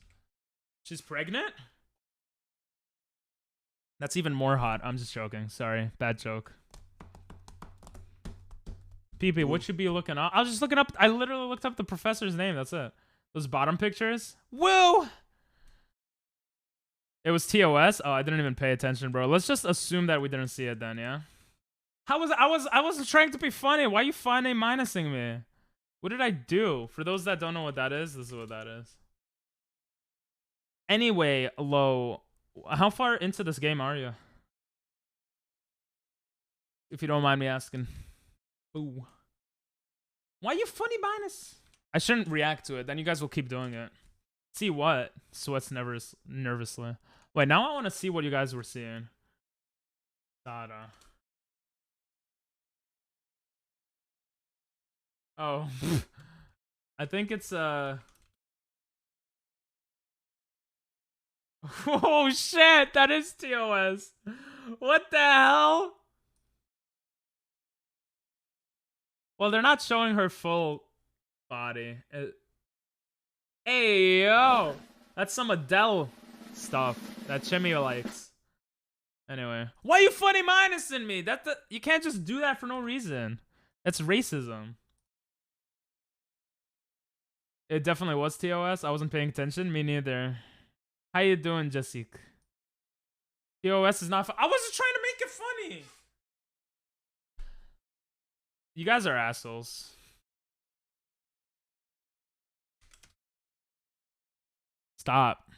She's pregnant? That's even more hot. I'm just joking. Sorry. Bad joke. PP, what should be looking up? I was just looking up. I literally looked up the professor's name. That's it. Those bottom pictures. Woo! It was TOS? Oh, I didn't even pay attention, bro. Let's just assume that we didn't see it then, yeah? I wasn't trying to be funny. Why are you funny minusing me? What did I do? For those that don't know what that is, this is what that is. Anyway, Lo, how far into this game are you? If you don't mind me asking. Ooh. Why you funny minus? I shouldn't react to it. Then you guys will keep doing it. See what? Sweats nervously. Wait, now I want to see what you guys were seeing. Sada. Oh. I think it's oh shit, that is TOS. What the hell? Well, they're not showing her full body. Hey, yo! That's some Adele stuff that Chimmy likes. Anyway. Why are you funny minusing me? You can't just do that for no reason. That's racism. It definitely was TOS. I wasn't paying attention. Me neither. How you doing, Jessica? TOS is not fun. I wasn't trying to make it funny. You guys are assholes. Stop.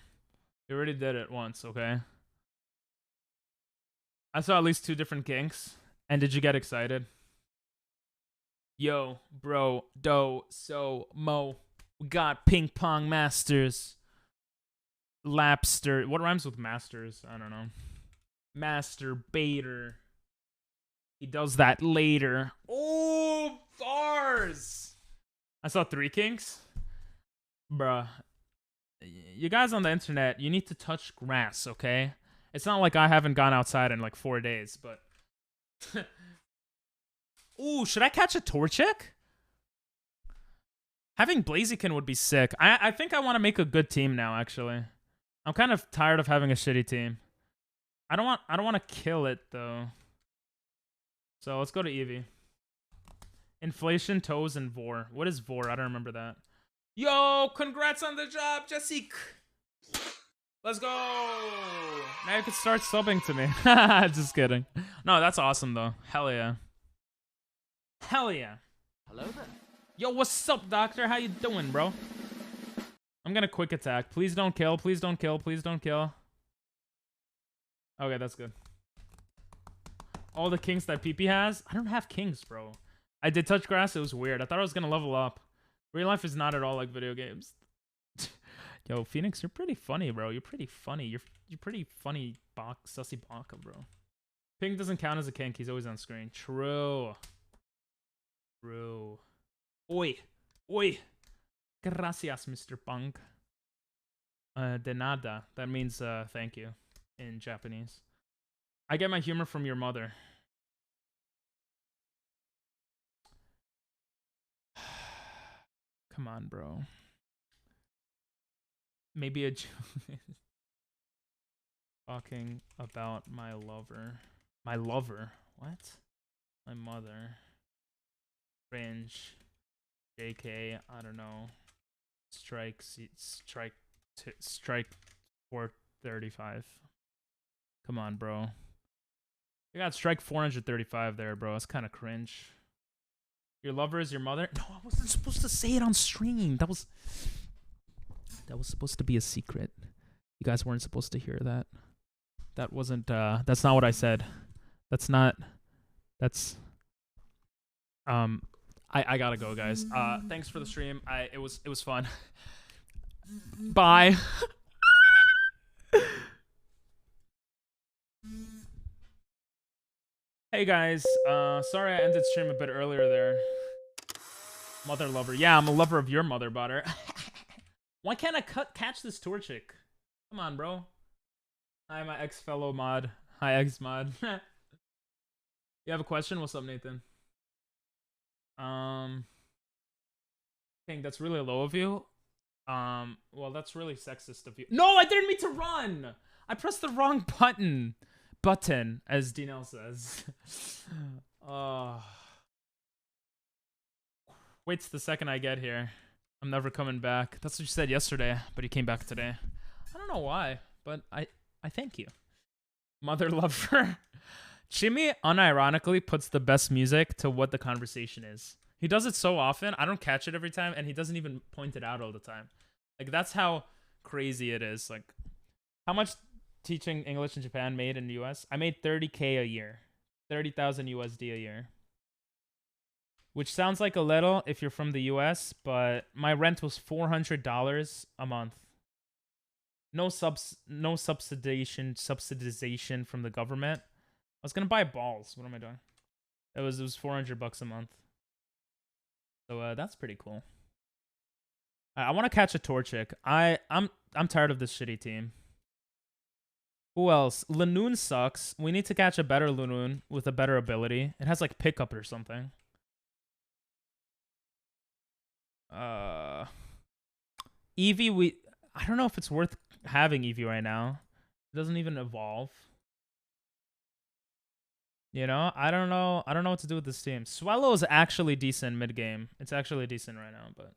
You already did it once, okay? I saw at least 2 different kinks. And did you get excited? Yo, bro, mo. We got Ping Pong Masters. Lapster. What rhymes with masters? I don't know. Masturbator. He does that later. Oh, bars. I saw 3 kinks. Bruh. You guys on the internet, you need to touch grass, okay? It's not like I haven't gone outside in like 4 days, but... Ooh, should I catch a Torchic? Having Blaziken would be sick. I think I want to make a good team now, actually. I'm kind of tired of having a shitty team. I don't want to kill it, though. So let's go to Eevee. Inflation, Toes, and Vor. What is Vor? I don't remember that. Yo, congrats on the job, Jessica. Let's go. Now you can start subbing to me. Just kidding. No, that's awesome, though. Hell yeah. Hell yeah. Hello there. Yo, what's up, doctor? How you doing, bro? I'm gonna quick attack. Please don't kill. Please don't kill. Please don't kill. Okay, that's good. All the kings that PP has? I don't have kings, bro. I did touch grass. It was weird. I thought I was gonna level up. Real life is not at all like video games. Yo, Phoenix, you're pretty funny, bro. You're pretty funny. You're pretty funny, Sussy Baka, bro. Ping doesn't count as a kink. He's always on screen. True. True. Oi. Oi. Gracias, Mr. Punk. De nada. That means thank you in Japanese. I get my humor from your mother. Come on, bro. Maybe a talking about my lover. My lover? What? My mother. Cringe. JK. I don't know. Strike 435. Come on, bro. You got strike 435 there, bro. That's kind of cringe. Your lover is your mother? No, I wasn't supposed to say it on stream. That was supposed to be a secret. You guys weren't supposed to hear that. That wasn't that's not what I said. That's I gotta go, guys. Thanks for the stream. It was fun. Bye. Hey guys, sorry I ended stream a bit earlier there. Mother lover. Yeah, I'm a lover of your mother, butter. Why can't I catch this tour chick? Come on, bro. Hi, my ex-fellow mod. Hi, ex-mod. You have a question? What's up, Nathan? King, that's really low of you. Well, that's really sexist of you. No, I didn't mean to run! I pressed the wrong button. As Dinel says. Wait the second I get here. I'm never coming back. That's what you said yesterday, but you came back today. I don't know why, but I thank you. Mother lover. Chimmy unironically puts the best music to what the conversation is. He does it so often, I don't catch it every time, and he doesn't even point it out all the time. Like, that's how crazy it is. Like, how much teaching English in Japan made in the US? I made 30K a year. 30,000 USD a year. Which sounds like a little if you're from the US, but my rent was $400 a month. No subsidization from the government. I was gonna buy balls. What am I doing? It was $400 a month. So that's pretty cool. I want to catch a tour chick. I'm tired of this shitty team. Who else? Lanoon sucks. We need to catch a better Lanoon with a better ability. It has like pickup or something. Eevee, I don't know if it's worth having Eevee right now. It doesn't even evolve. You know, I don't know what to do with this team. Swallow is actually decent mid game. It's actually decent right now, but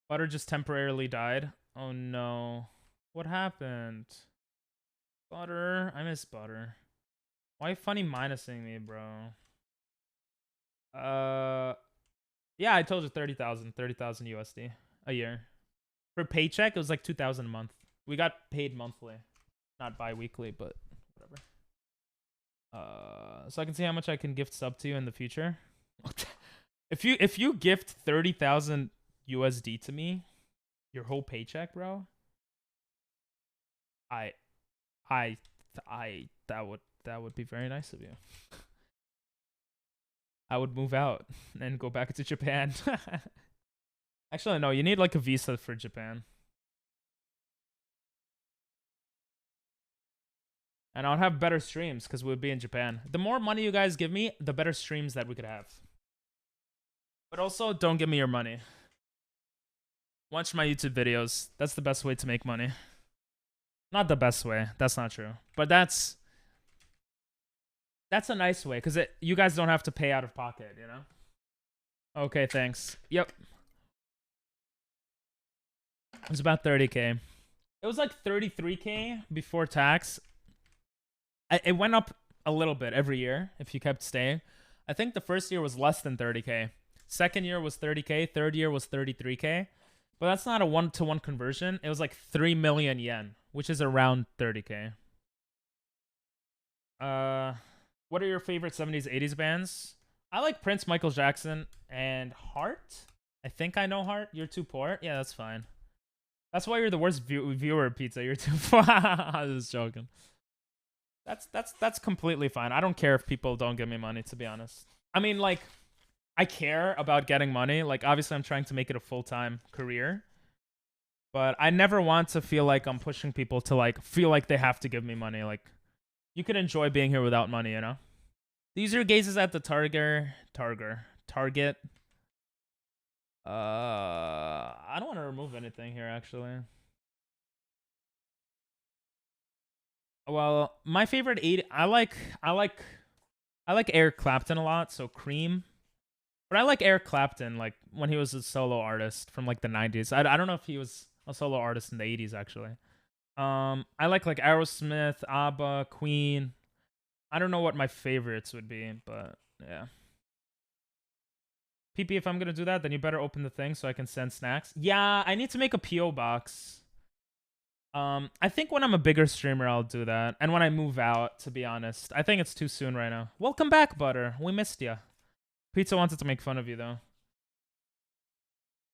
Butter just temporarily died. Oh no. What happened? Butter. I miss Butter. Why you funny minusing me, bro? Yeah, I told you 30,000 USD a year. For paycheck, it was like 2,000 a month. We got paid monthly, not bi-weekly, but whatever. So I can see how much I can gift sub to you in the future. If you gift 30,000 USD to me, your whole paycheck, bro. That would be very nice of you. I would move out and go back to Japan. Actually, no, you need like a visa for Japan. And I'll have better streams because we'd be in Japan. The more money you guys give me, the better streams that we could have. But also, don't give me your money. Watch my YouTube videos. That's the best way to make money. Not the best way. That's not true. But that's a nice way because you guys don't have to pay out of pocket, you know? Okay, thanks. Yep. It was about 30K. It was like 33K before tax. It went up a little bit every year if you kept staying. I think the first year was less than 30K. Second year was 30K. Third year was 33K. But that's not a 1-to-1 conversion. It was like 3 million yen, which is around 30K. What are your favorite 70s, 80s bands? I like Prince, Michael Jackson, and Heart. I think I know Heart. You're too poor. Yeah, that's fine. That's why you're the worst viewer, Pizza. You're too poor. I was just joking. That's completely fine. I don't care if people don't give me money, to be honest. I mean, like, I care about getting money. Like, obviously, I'm trying to make it a full-time career. But I never want to feel like I'm pushing people to like feel like they have to give me money. Like you can enjoy being here without money, you know? These are gazes at the target. I don't want to remove anything here actually. Well, my favorite 80 I like Eric Clapton a lot, so Cream. But I like Eric Clapton like when he was a solo artist from like the 90s. I don't know if he was a solo artist in the 80s actually. I like Aerosmith, ABBA, Queen. I don't know what my favorites would be, but yeah. PP, if I'm gonna do that, then you better open the thing so I can send snacks. Yeah, I need to make a PO box. I think when I'm a bigger streamer, I'll do that, and when I move out. To be honest, I think it's too soon right now. Welcome back, Butter. We missed ya. Pizza wanted to make fun of you though.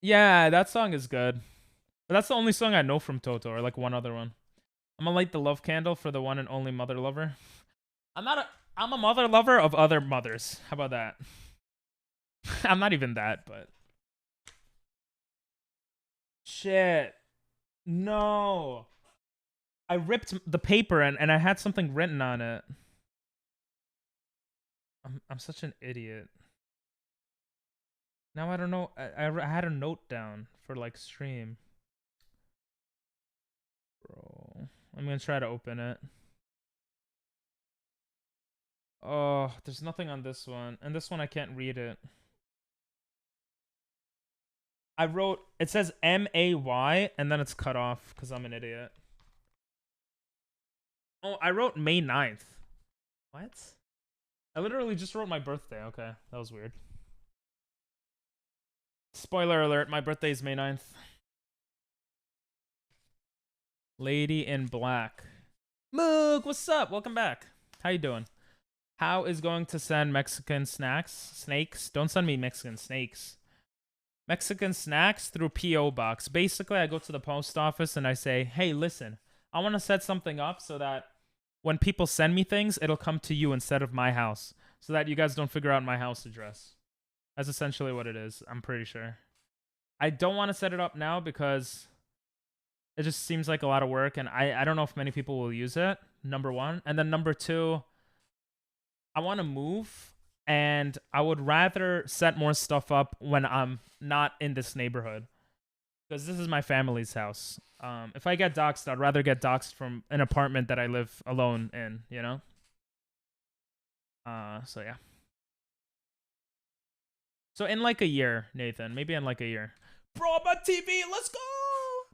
Yeah, that song is good. But that's the only song I know from Toto, or like one other one. I'm gonna light the love candle for the one and only mother lover. I'm a mother lover of other mothers. How about that? I'm not even that, but shit. No. I ripped the paper and I had something written on it. I'm such an idiot. Now I don't know. I had a note down for like stream. Bro. I'm gonna try to open it. Oh, there's nothing on this one. And this one I can't read it. I wrote, it says MAY and then it's cut off because I'm an idiot. Oh, I wrote May 9th. What? I literally just wrote my birthday. Okay, that was weird. Spoiler alert, my birthday is May 9th. Lady in Black. Moog, what's up? Welcome back. How you doing? How is going to send Mexican snakes? Don't send me Mexican snakes. Mexican snacks through P.O. Box. Basically, I go to the post office and I say, hey, listen, I want to set something up so that when people send me things, it'll come to you instead of my house, so that you guys don't figure out my house address. That's essentially what it is, I'm pretty sure. I don't want to set it up now because it just seems like a lot of work, and I don't know if many people will use it, number one. And then number two, I want to move, and I would rather set more stuff up when I'm not in this neighborhood, because this is my family's house. If I get doxxed, I'd rather get doxxed from an apartment that I live alone in, you know? So yeah. So in like a year, Nathan, maybe in like a year. Bro, my TV, let's go!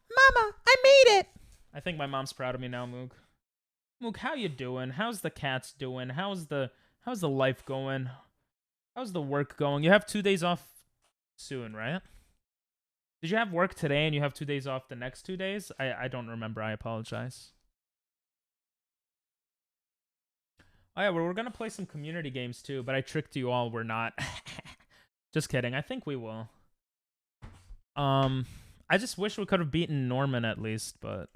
Mama, I made it! I think my mom's proud of me now, Moog. Moog, how you doing? How's the cats doing? How's the life going? How's the work going? You have 2 days off soon, right? Did you have work today and you have 2 days off the next 2 days? I don't remember. I apologize. Oh yeah, we're gonna play some community games too, but I tricked you all. We're not. Just kidding. I think we will. I just wish we could have beaten Norman at least, but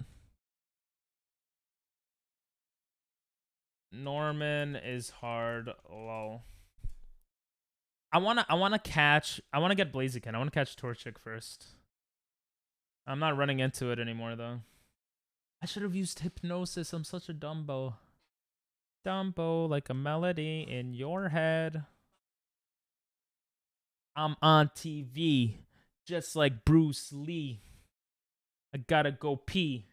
Norman is hard. Lol. I wanna get Blaziken. I wanna catch Torchic first. I'm not running into it anymore though. I should have used hypnosis. I'm such a dumbo. Dumbo, like a melody in your head. I'm on TV, just like Bruce Lee. I gotta go pee,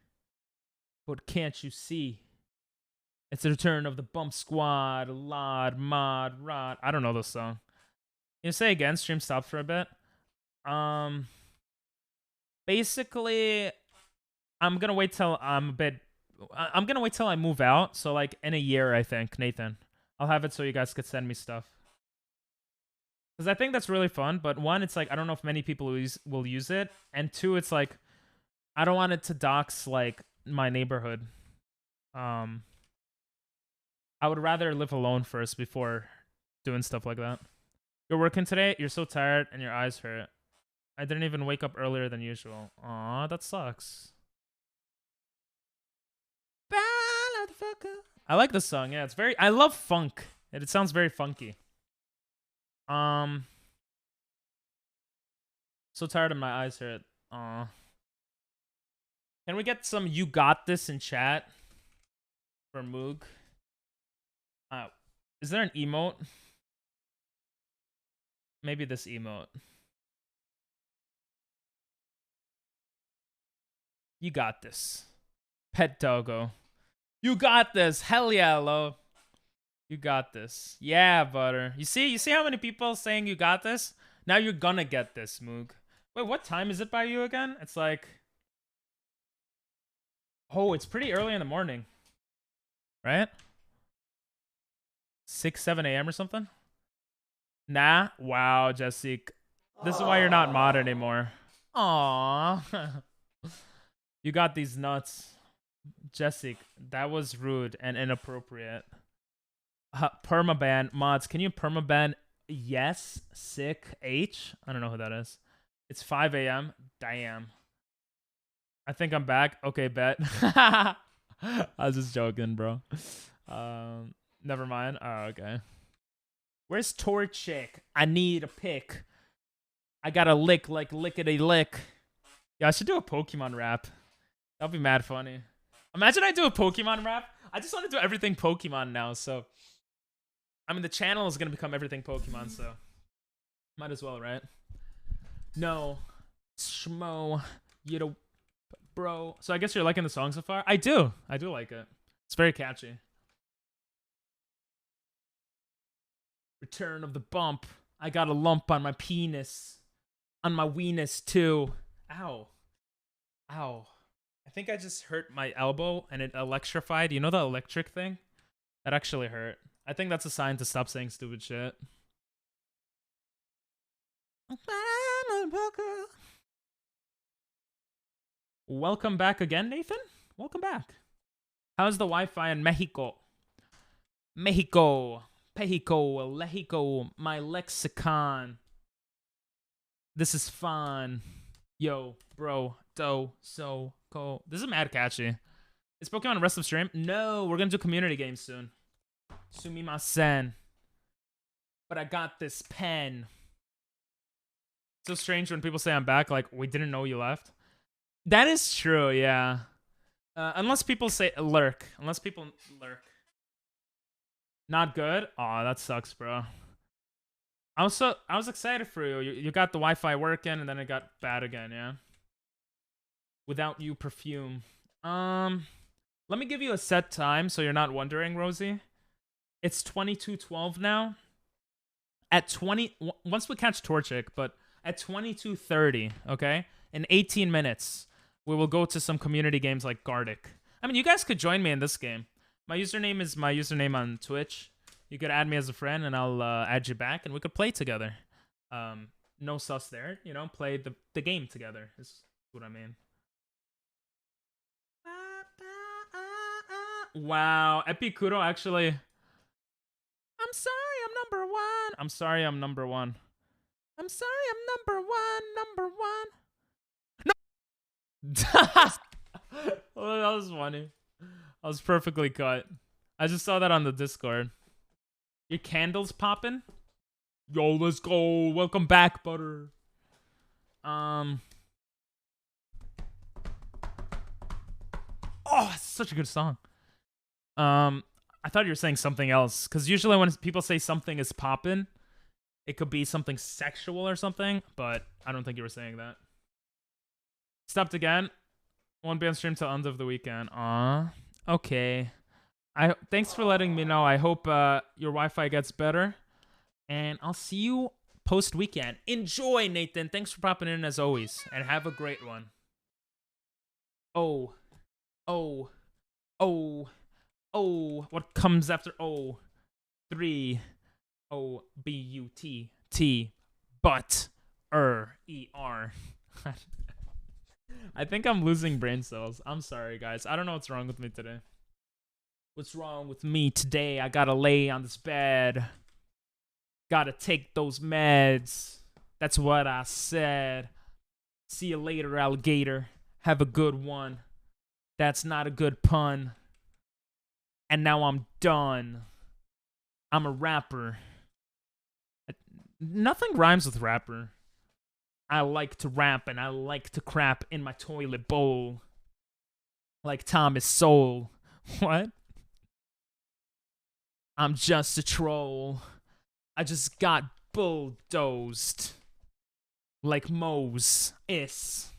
but can't you see? It's the return of the Bump Squad, Lod, Mod, Rod. I don't know this song. You say again, stream stopped for a bit. Basically, I'm gonna wait till I'm gonna wait till I move out. So like in a year, I think, Nathan. I'll have it so you guys could send me stuff. Because I think that's really fun. But one, it's like, I don't know if many people will use it. And two, it's like, I don't want it to dox like my neighborhood. I would rather live alone first before doing stuff like that. You're working today? You're so tired and your eyes hurt. I didn't even wake up earlier than usual. Aw, that sucks. I like this song. Yeah, it's very... I love funk. It sounds very funky. So tired and my eyes hurt. Aw. Can we get some "You Got This" in chat for Moog? Is there an emote? Maybe this emote. You got this. Pet doggo. You got this. Hell yeah, Lo. You got this. Yeah, Butter. You see how many people saying you got this? Now you're gonna get this, Moog. Wait, what time is it by you again? It's like... Oh, it's pretty early in the morning. Right? 6, 7 a.m. or something? Nah? Wow, Jessica. This is why you're not mod anymore. Aww. You got these nuts. Jessica, that was rude and inappropriate. Permaban. Mods, can you permaban Yes Sick H? I don't know who that is. It's 5 a.m. Damn. I think I'm back. Okay, bet. I was just joking, bro. Never mind. Oh, okay. Where's Torchic? I need a pick. I got a lick like lickety lick. Yeah, I should do a Pokemon rap. That'll be mad funny. Imagine I do a Pokemon rap. I just want to do everything Pokemon now, so... I mean, the channel is going to become everything Pokemon, so... Might as well, right? No. Schmo. You know... Bro. So I guess you're liking the song so far? I do. I do like it. It's very catchy. Return of the bump. I got a lump on my penis. On my weenus, too. Ow. Ow. I think I just hurt my elbow and it electrified. You know the electric thing? That actually hurt. I think that's a sign to stop saying stupid shit. Welcome back again, Nathan. Welcome back. How's the Wi-Fi in Mexico? Mexico. Pejico. Lejico. My lexicon. This is fun. Yo, bro. Do. So. Cool. This is mad catchy. Is Pokemon rest of stream? No, we're gonna do community games soon. Sumimasen. But I got this pen. So strange when people say I'm back, like, we didn't know you left. That is true, yeah. Unless people say lurk. Unless people lurk. Not good? Aw, that sucks, bro. I was excited for you. You got the Wi-Fi working, and then it got bad again, yeah? Without you, perfume. Let me give you a set time so you're not wondering, Rosie. It's 22:12 now. At once we catch Torchic, but at 22:30, okay? In 18 minutes, we will go to some community games like Gartic. I mean, you guys could join me in this game. My username is my username on Twitch. You could add me as a friend, and I'll add you back, and we could play together. No sus there, you know? Play the game together is what I mean. Wow, Epicuro actually... I'm sorry I'm number one. I'm sorry I'm number one. I'm sorry I'm number one. No! Oh, that was funny. That was perfectly cut. I just saw that on the Discord. Your candle's popping? Yo, let's go. Welcome back, Butter. Oh, it's such a good song. I thought you were saying something else, because usually when people say something is poppin', it could be something sexual or something, but I don't think you were saying that. Stopped again. Won't be on stream till end of the weekend. Aw. Okay. Thanks for letting me know. I hope your Wi-Fi gets better, and I'll see you post-weekend. Enjoy, Nathan. Thanks for popping in as always, and have a great one. Oh. Oh. Oh. Oh, what comes after O? 3 O B U T T but ER. I think I'm losing brain cells. I'm sorry, guys. I don't know what's wrong with me today. What's wrong with me today? I gotta lay on this bed. Gotta take those meds. That's what I said. See you later, alligator. Have a good one. That's not a good pun. And now I'm done. I'm a rapper. Nothing rhymes with rapper. I like to rap and I like to crap in my toilet bowl. Like Thomas Sowell. What? I'm just a troll. I just got bulldozed. Like Mose is.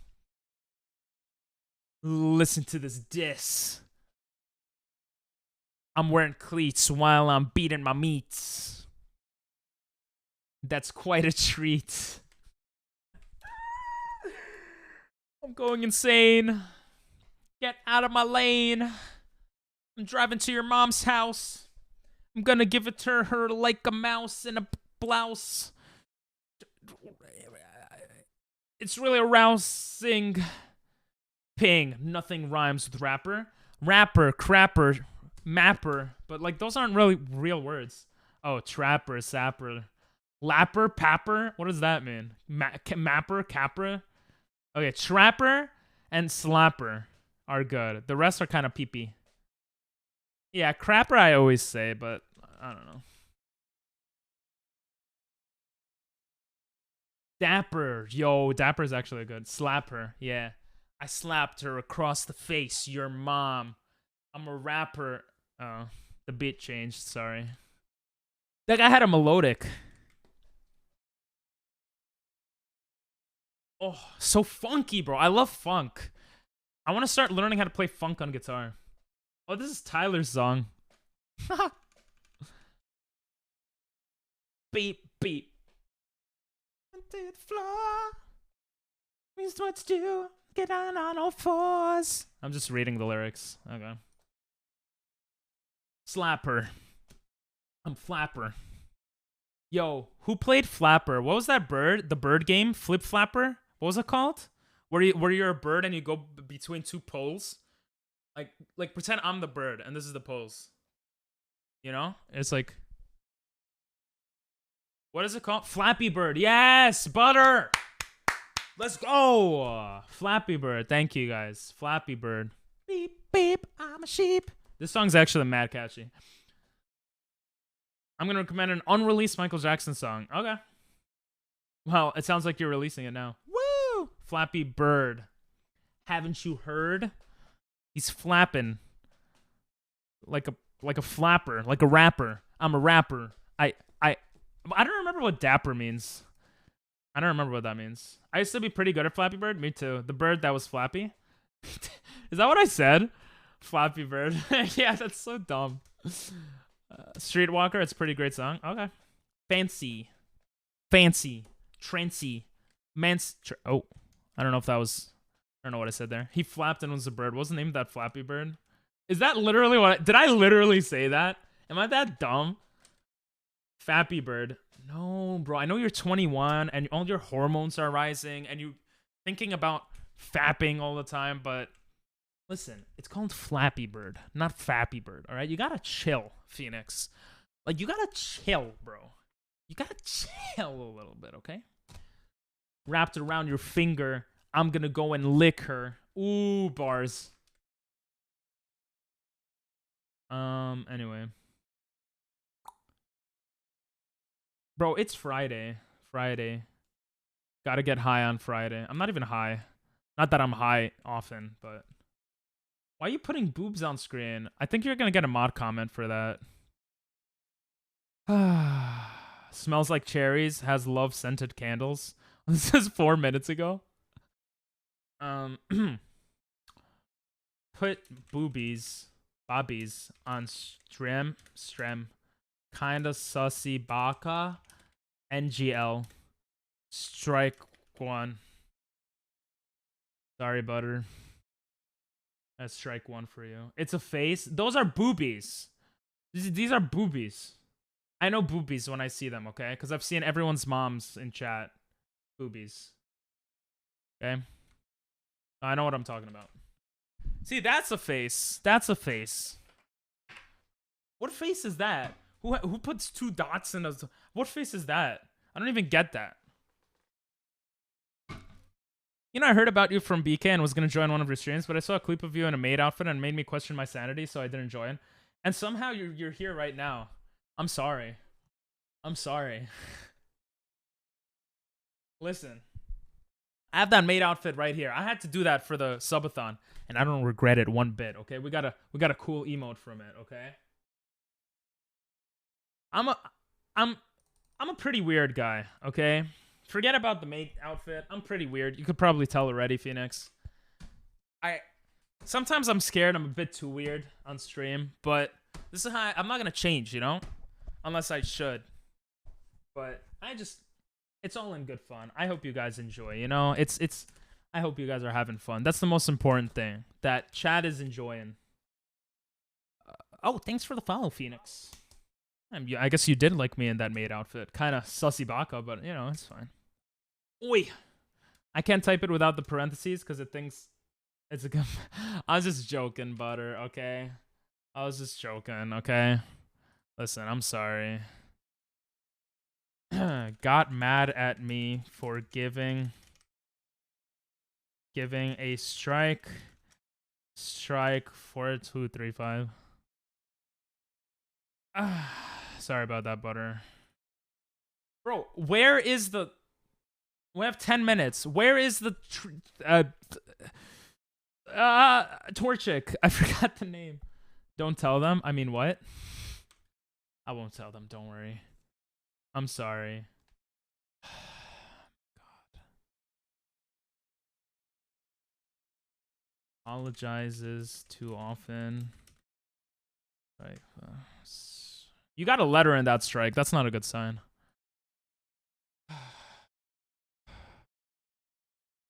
Listen to this diss. I'm wearing cleats while I'm beating my meats. That's quite a treat. I'm going insane. Get out of my lane. I'm driving to your mom's house. I'm gonna give it to her like a mouse in a blouse. It's really arousing. Ping. Nothing rhymes with rapper. Rapper, crapper, mapper. But like those aren't really real words. Oh, trapper, sapper. Lapper, papper? What does that mean? Mapper, capper? Okay, trapper and slapper are good. The rest are kind of pee-pee. Yeah, crapper I always say, but I don't know. Dapper. Yo, dapper is actually good. Slapper. Yeah. I slapped her across the face. Your mom. I'm a rapper. Oh, the beat changed. Sorry. That guy had a melodic. Oh, so funky, bro. I love funk. I want to start learning how to play funk on guitar. Oh, this is Tyler's song. Beep, beep. The floor. Means what to do. Get down on all fours. I'm just reading the lyrics. Okay. Slapper. I'm Flapper. Yo, who played Flapper? What was that bird? The bird game? Flip Flapper? What was it called? Where you're a bird and you go between two poles? Like pretend I'm the bird and this is the poles. You know? It's like, what is it called? Flappy Bird. Yes, butter. Let's go. Flappy Bird. Thank you guys. Flappy Bird. Beep beep. I'm a sheep. This song's actually mad catchy. I'm gonna recommend an unreleased Michael Jackson song. Okay. Well, it sounds like you're releasing it now. Woo! Flappy Bird. Haven't you heard? He's flapping like a flapper, like a rapper. I'm a rapper. I don't remember what dapper means. I don't remember what that means. I used to be pretty good at Flappy Bird. Me too. The bird that was flappy. Is that what I said? Flappy Bird. Yeah, that's so dumb. Streetwalker. It's a pretty great song. Okay. Fancy. Trancy. Oh, I don't know if that was. I don't know what I said there. He flapped and was a bird. Wasn't named that Flappy Bird. Is that literally what? Did I literally say that? Am I that dumb? Fappy Bird. No, bro. I know you're 21 and all your hormones are rising and you thinking about fapping all the time, but listen, it's called Flappy Bird, not Fappy Bird, all right? You gotta chill, Phoenix. Like, you gotta chill, bro. You gotta chill a little bit, okay? Wrapped around your finger, I'm gonna go and lick her. Ooh, bars. Anyway. Bro, it's Friday. Gotta get high on Friday. I'm not even high. Not that I'm high often, but... Why are you putting boobs on screen? I think you're gonna get a mod comment for that. Smells like cherries. Has love-scented candles. This is 4 minutes ago. Put bobbies on strem. Kinda sussy baka. NGL. Strike one. Sorry, butter. That's strike one for you. It's a face. Those are boobies. These are boobies. I know boobies when I see them, okay? Because I've seen everyone's moms in chat. Boobies. Okay? I know what I'm talking about. See, that's a face. That's a face. What face is that? Who puts 2 dots in a... What face is that? I don't even get that. You know, I heard about you from BK and was going to join one of your streams, but I saw a clip of you in a maid outfit and it made me question my sanity, so I didn't join. And somehow you're here right now. I'm sorry. I'm sorry. Listen. I have that maid outfit right here. I had to do that for the subathon, and I don't regret it one bit. Okay, we got a cool emote from it. Okay, I'm a pretty weird guy. Okay, forget about the maid outfit. I'm pretty weird. You could probably tell already, Phoenix. Sometimes I'm scared. I'm a bit too weird on stream, but this is how I'm not gonna change, you know, unless I should. But it's all in good fun. I hope you guys enjoy. You know, I hope you guys are having fun. That's the most important thing. That chat is enjoying. Oh, thanks for the follow, Phoenix. I guess you did like me in that maid outfit. Kind of sussy baka, but you know, it's fine. Oi, I can't type it without the parentheses because it thinks. It's a good. I was just joking, Butter, okay? I was just joking, okay? Listen, I'm sorry. Got mad at me for giving a strike 4235. Sorry about that, Butter. Bro, where is the... We have 10 minutes. Where is the... Torchic. I forgot the name. Don't tell them. I mean, what? I won't tell them. Don't worry. I'm sorry. God. Apologizes too often. Right. You got a letter in that strike. That's not a good sign.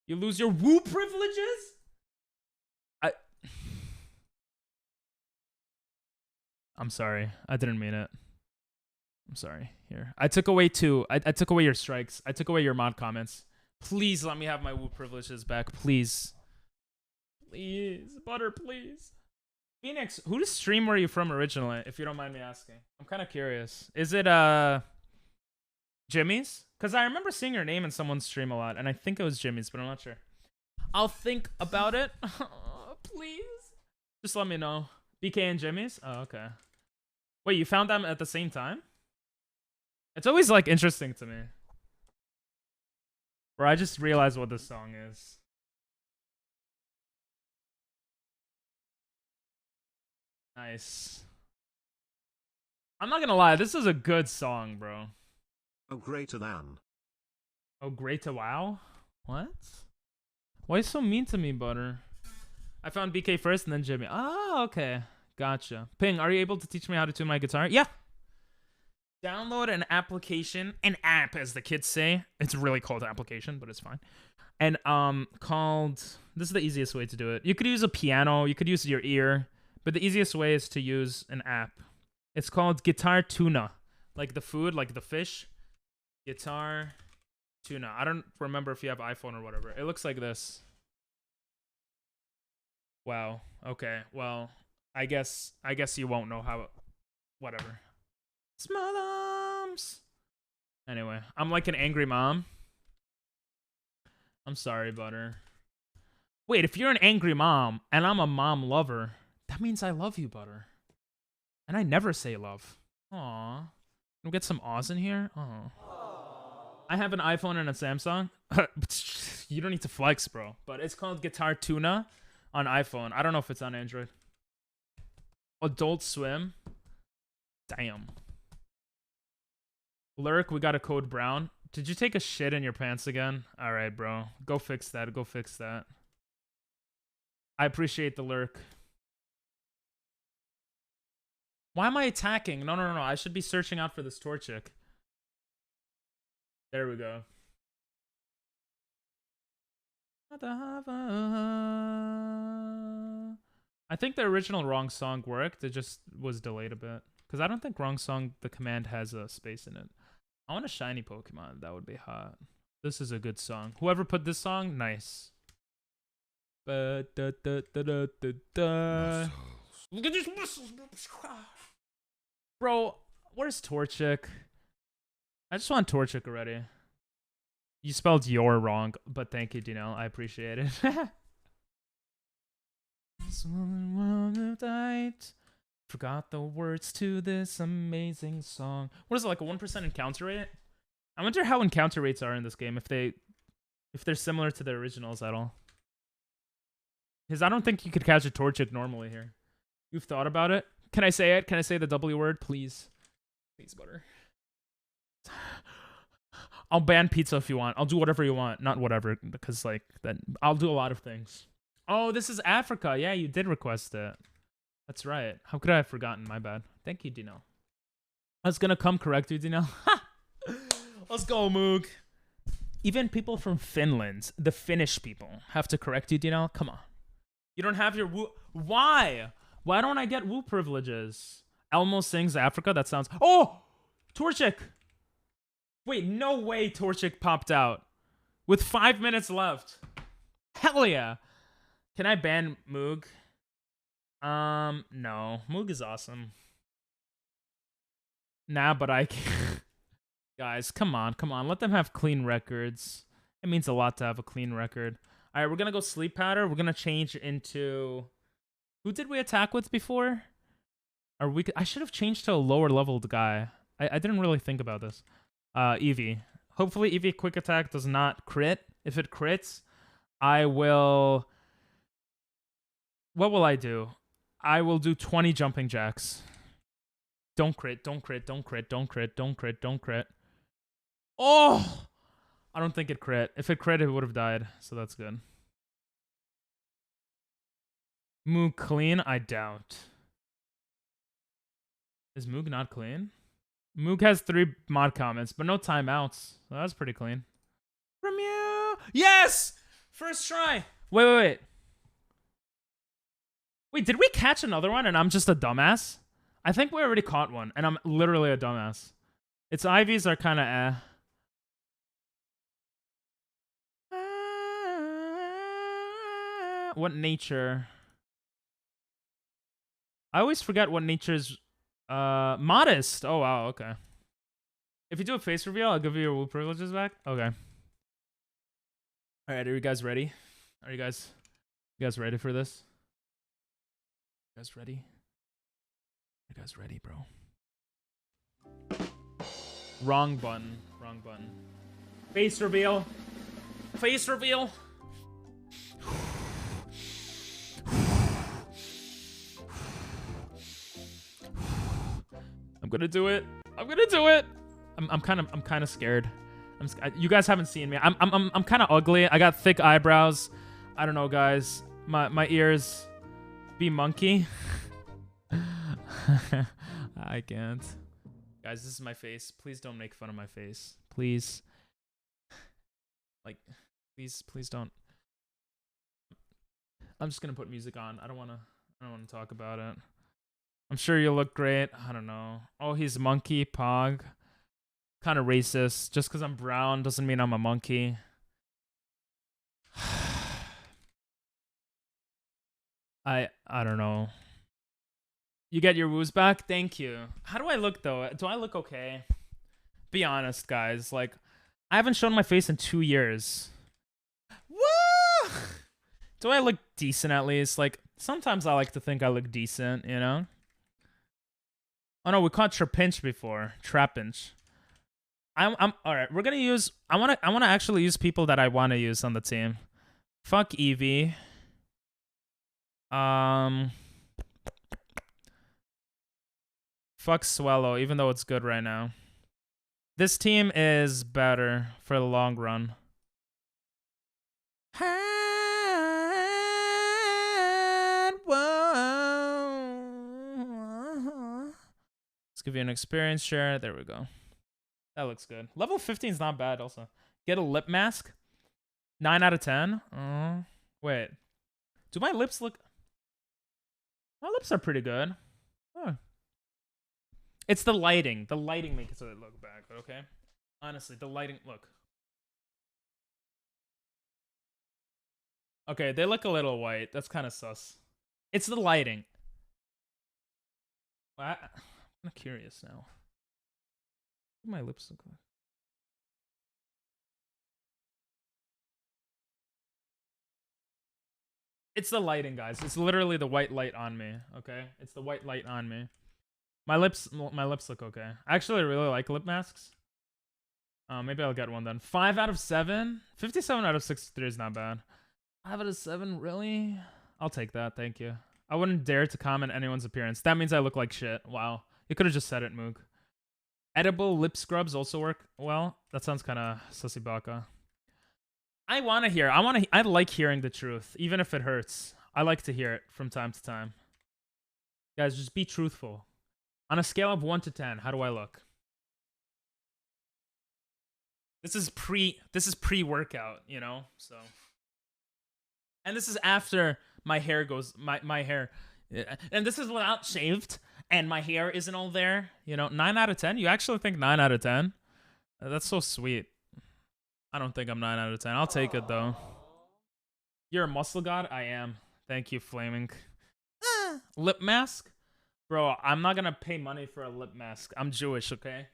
You lose your woo privileges? I'm sorry. I didn't mean it. I'm sorry. Here. I took away two. I took away your strikes. I took away your mod comments. Please let me have my woo privileges back. Please. Please. Butter, please. Phoenix, whose stream were you from originally, if you don't mind me asking? I'm kind of curious. Is it Jimmy's? Because I remember seeing your name in someone's stream a lot, and I think it was Jimmy's, but I'm not sure. I'll think about it. Please. Just let me know. BK and Jimmy's? Oh, okay. Wait, you found them at the same time? It's always, like, interesting to me. Or I just realized what this song is. Nice. I'm not gonna lie, this is a good song, bro. Oh, greater than. Oh, great to wow? What? Why are you so mean to me, Butter? I found BK first and then Jimmy. Oh, okay. Gotcha. Ping, are you able to teach me how to tune my guitar? Yeah. Download an application, an app as the kids say. It's really called application, but it's fine. And called, this is the easiest way to do it. You could use a piano, you could use your ear, but the easiest way is to use an app. It's called Guitar Tuna. Like the food, like the fish. Guitar Tuna. I don't remember if you have iPhone or whatever. It looks like this. Wow. Okay. Well, I guess you won't know how. Whatever. Small arms. Anyway, I'm like an angry mom. I'm sorry, Butter. Wait, if you're an angry mom and I'm a mom lover, that means I love you, Butter. And I never say love. Aw. Can we get some awes in here? Aw. I have an iPhone and a Samsung. You don't need to flex, bro. But it's called Guitar Tuna on iPhone. I don't know if it's on Android. Adult Swim. Damn. Lurk, we got a code brown. Did you take a shit in your pants again? All right, bro. Go fix that. Go fix that. I appreciate the lurk. Why am I attacking? No. I should be searching out for this Torchic. There we go. I think the original wrong song worked. It just was delayed a bit. Because I don't think wrong song, the command has a space in it. I want a shiny Pokemon. That would be hot. This is a good song. Whoever put this song, nice. Look at these muscles. Bro, where's Torchic? I just want Torchic already. You spelled your wrong, but thank you, Dino. I appreciate it. Forgot the words to this amazing song. What is it, like a 1% encounter rate? I wonder how encounter rates are in this game. If they If they're similar to the originals at all. Because I don't think you could catch a Torchic normally here. You've thought about it? Can I say it? Can I say the W word, please? Please, butter. I'll ban pizza if you want. I'll do whatever you want. Not whatever, because like then I'll do a lot of things. Oh, this is Africa. Yeah, you did request it. That's right. How could I have forgotten? My bad. Thank you, Dino. I was gonna come correct you, Dino. Let's go, Moog. Even people from Finland, the Finnish people, have to correct you, Dino. Come on. You don't have your woo. Why? Why don't I get woo privileges? Elmo sings Africa. That sounds. Oh, Torchic. Wait, no way Torchic popped out. With 5 minutes left. Hell yeah. Can I ban Moog? No. Moog is awesome. Nah, but I can't. Guys, come on. Let them have clean records. It means a lot to have a clean record. All right, we're going to go Sleep Powder. We're going to change into... Who did we attack with before? I should have changed to a lower leveled guy. I didn't really think about this. Eevee. Hopefully Eevee quick attack does not crit. If it crits, I will... What will I do? I will do 20 jumping jacks. Don't crit. Oh! I don't think it crit. If it crit, it would have died. So that's good. Moog clean? I doubt. Is Moog not clean? Moog has 3 mod comments, but no timeouts. So that's pretty clean. From you! Yes! First try! Wait. Wait, did we catch another one and I'm just a dumbass? I think we already caught one and I'm literally a dumbass. Its IVs are kind of eh. What nature? I always forget what nature's modest. Oh wow, okay. If you do a face reveal, I'll give you your woo privileges back. Okay. Alright, are you guys ready? You guys ready for this? You guys ready? You guys ready, bro? Wrong button. Face reveal. I'm gonna do it. I'm kind of scared. You guys haven't seen me. I'm kind of ugly. I got thick eyebrows. I don't know, guys. My ears be monkey. I can't. Guys, this is my face. Please don't make fun of my face. Please. Like, please don't. I'm just gonna put music on. I don't wanna talk about it. I'm sure you'll look great. I don't know. Oh, he's monkey, Pog. Kind of racist. Just because I'm brown doesn't mean I'm a monkey. I don't know. You get your woos back? Thank you. How do I look, though? Do I look okay? Be honest, guys. Like, I haven't shown my face in 2 years. Woo! Do I look decent, at least? Like, sometimes I like to think I look decent, you know? Oh, no, we caught Trapinch before. Trapinch. I'm all right. We're gonna use. I wanna actually use people that I wanna use on the team. Fuck Eevee. Fuck Swallow, even though it's good right now. This team is better for the long run. Let's give you an experience share. There we go. That looks good. Level 15 is not bad also. Get a lip mask. 9 out of 10. Wait. Do my lips look... My lips are pretty good. Oh. It's the lighting. The lighting makes it look bad, okay? Honestly, the lighting... Look. Okay, they look a little white. That's kind of sus. It's the lighting. I'm curious now. What do my lips look like? It's the lighting, guys. It's literally the white light on me, okay? It's the white light on me. My lips look okay. Actually, I really like lip masks. Maybe I'll get one then. 5 out of 7? 57 out of 63 is not bad. 5 out of 7? Really? I'll take that. Thank you. I wouldn't dare to comment anyone's appearance. That means I look like shit. Wow. You could have just said it, Moog. Edible lip scrubs also work well. That sounds kind of sussy baka. I want to hear. I like hearing the truth, even if it hurts. I like to hear it from time to time. Guys, just be truthful. On a scale of 1 to 10, how do I look? This is pre-workout, you know? So. And this is after my hair goes my hair. And this is without shaved and my hair isn't all there, you know? 9 out of 10? You actually think 9 out of 10? That's so sweet. I don't think I'm 9 out of 10. I'll take it though. You're a muscle god? I am. Thank you, Flaming. Lip mask? Bro, I'm not gonna pay money for a lip mask. I'm Jewish, okay?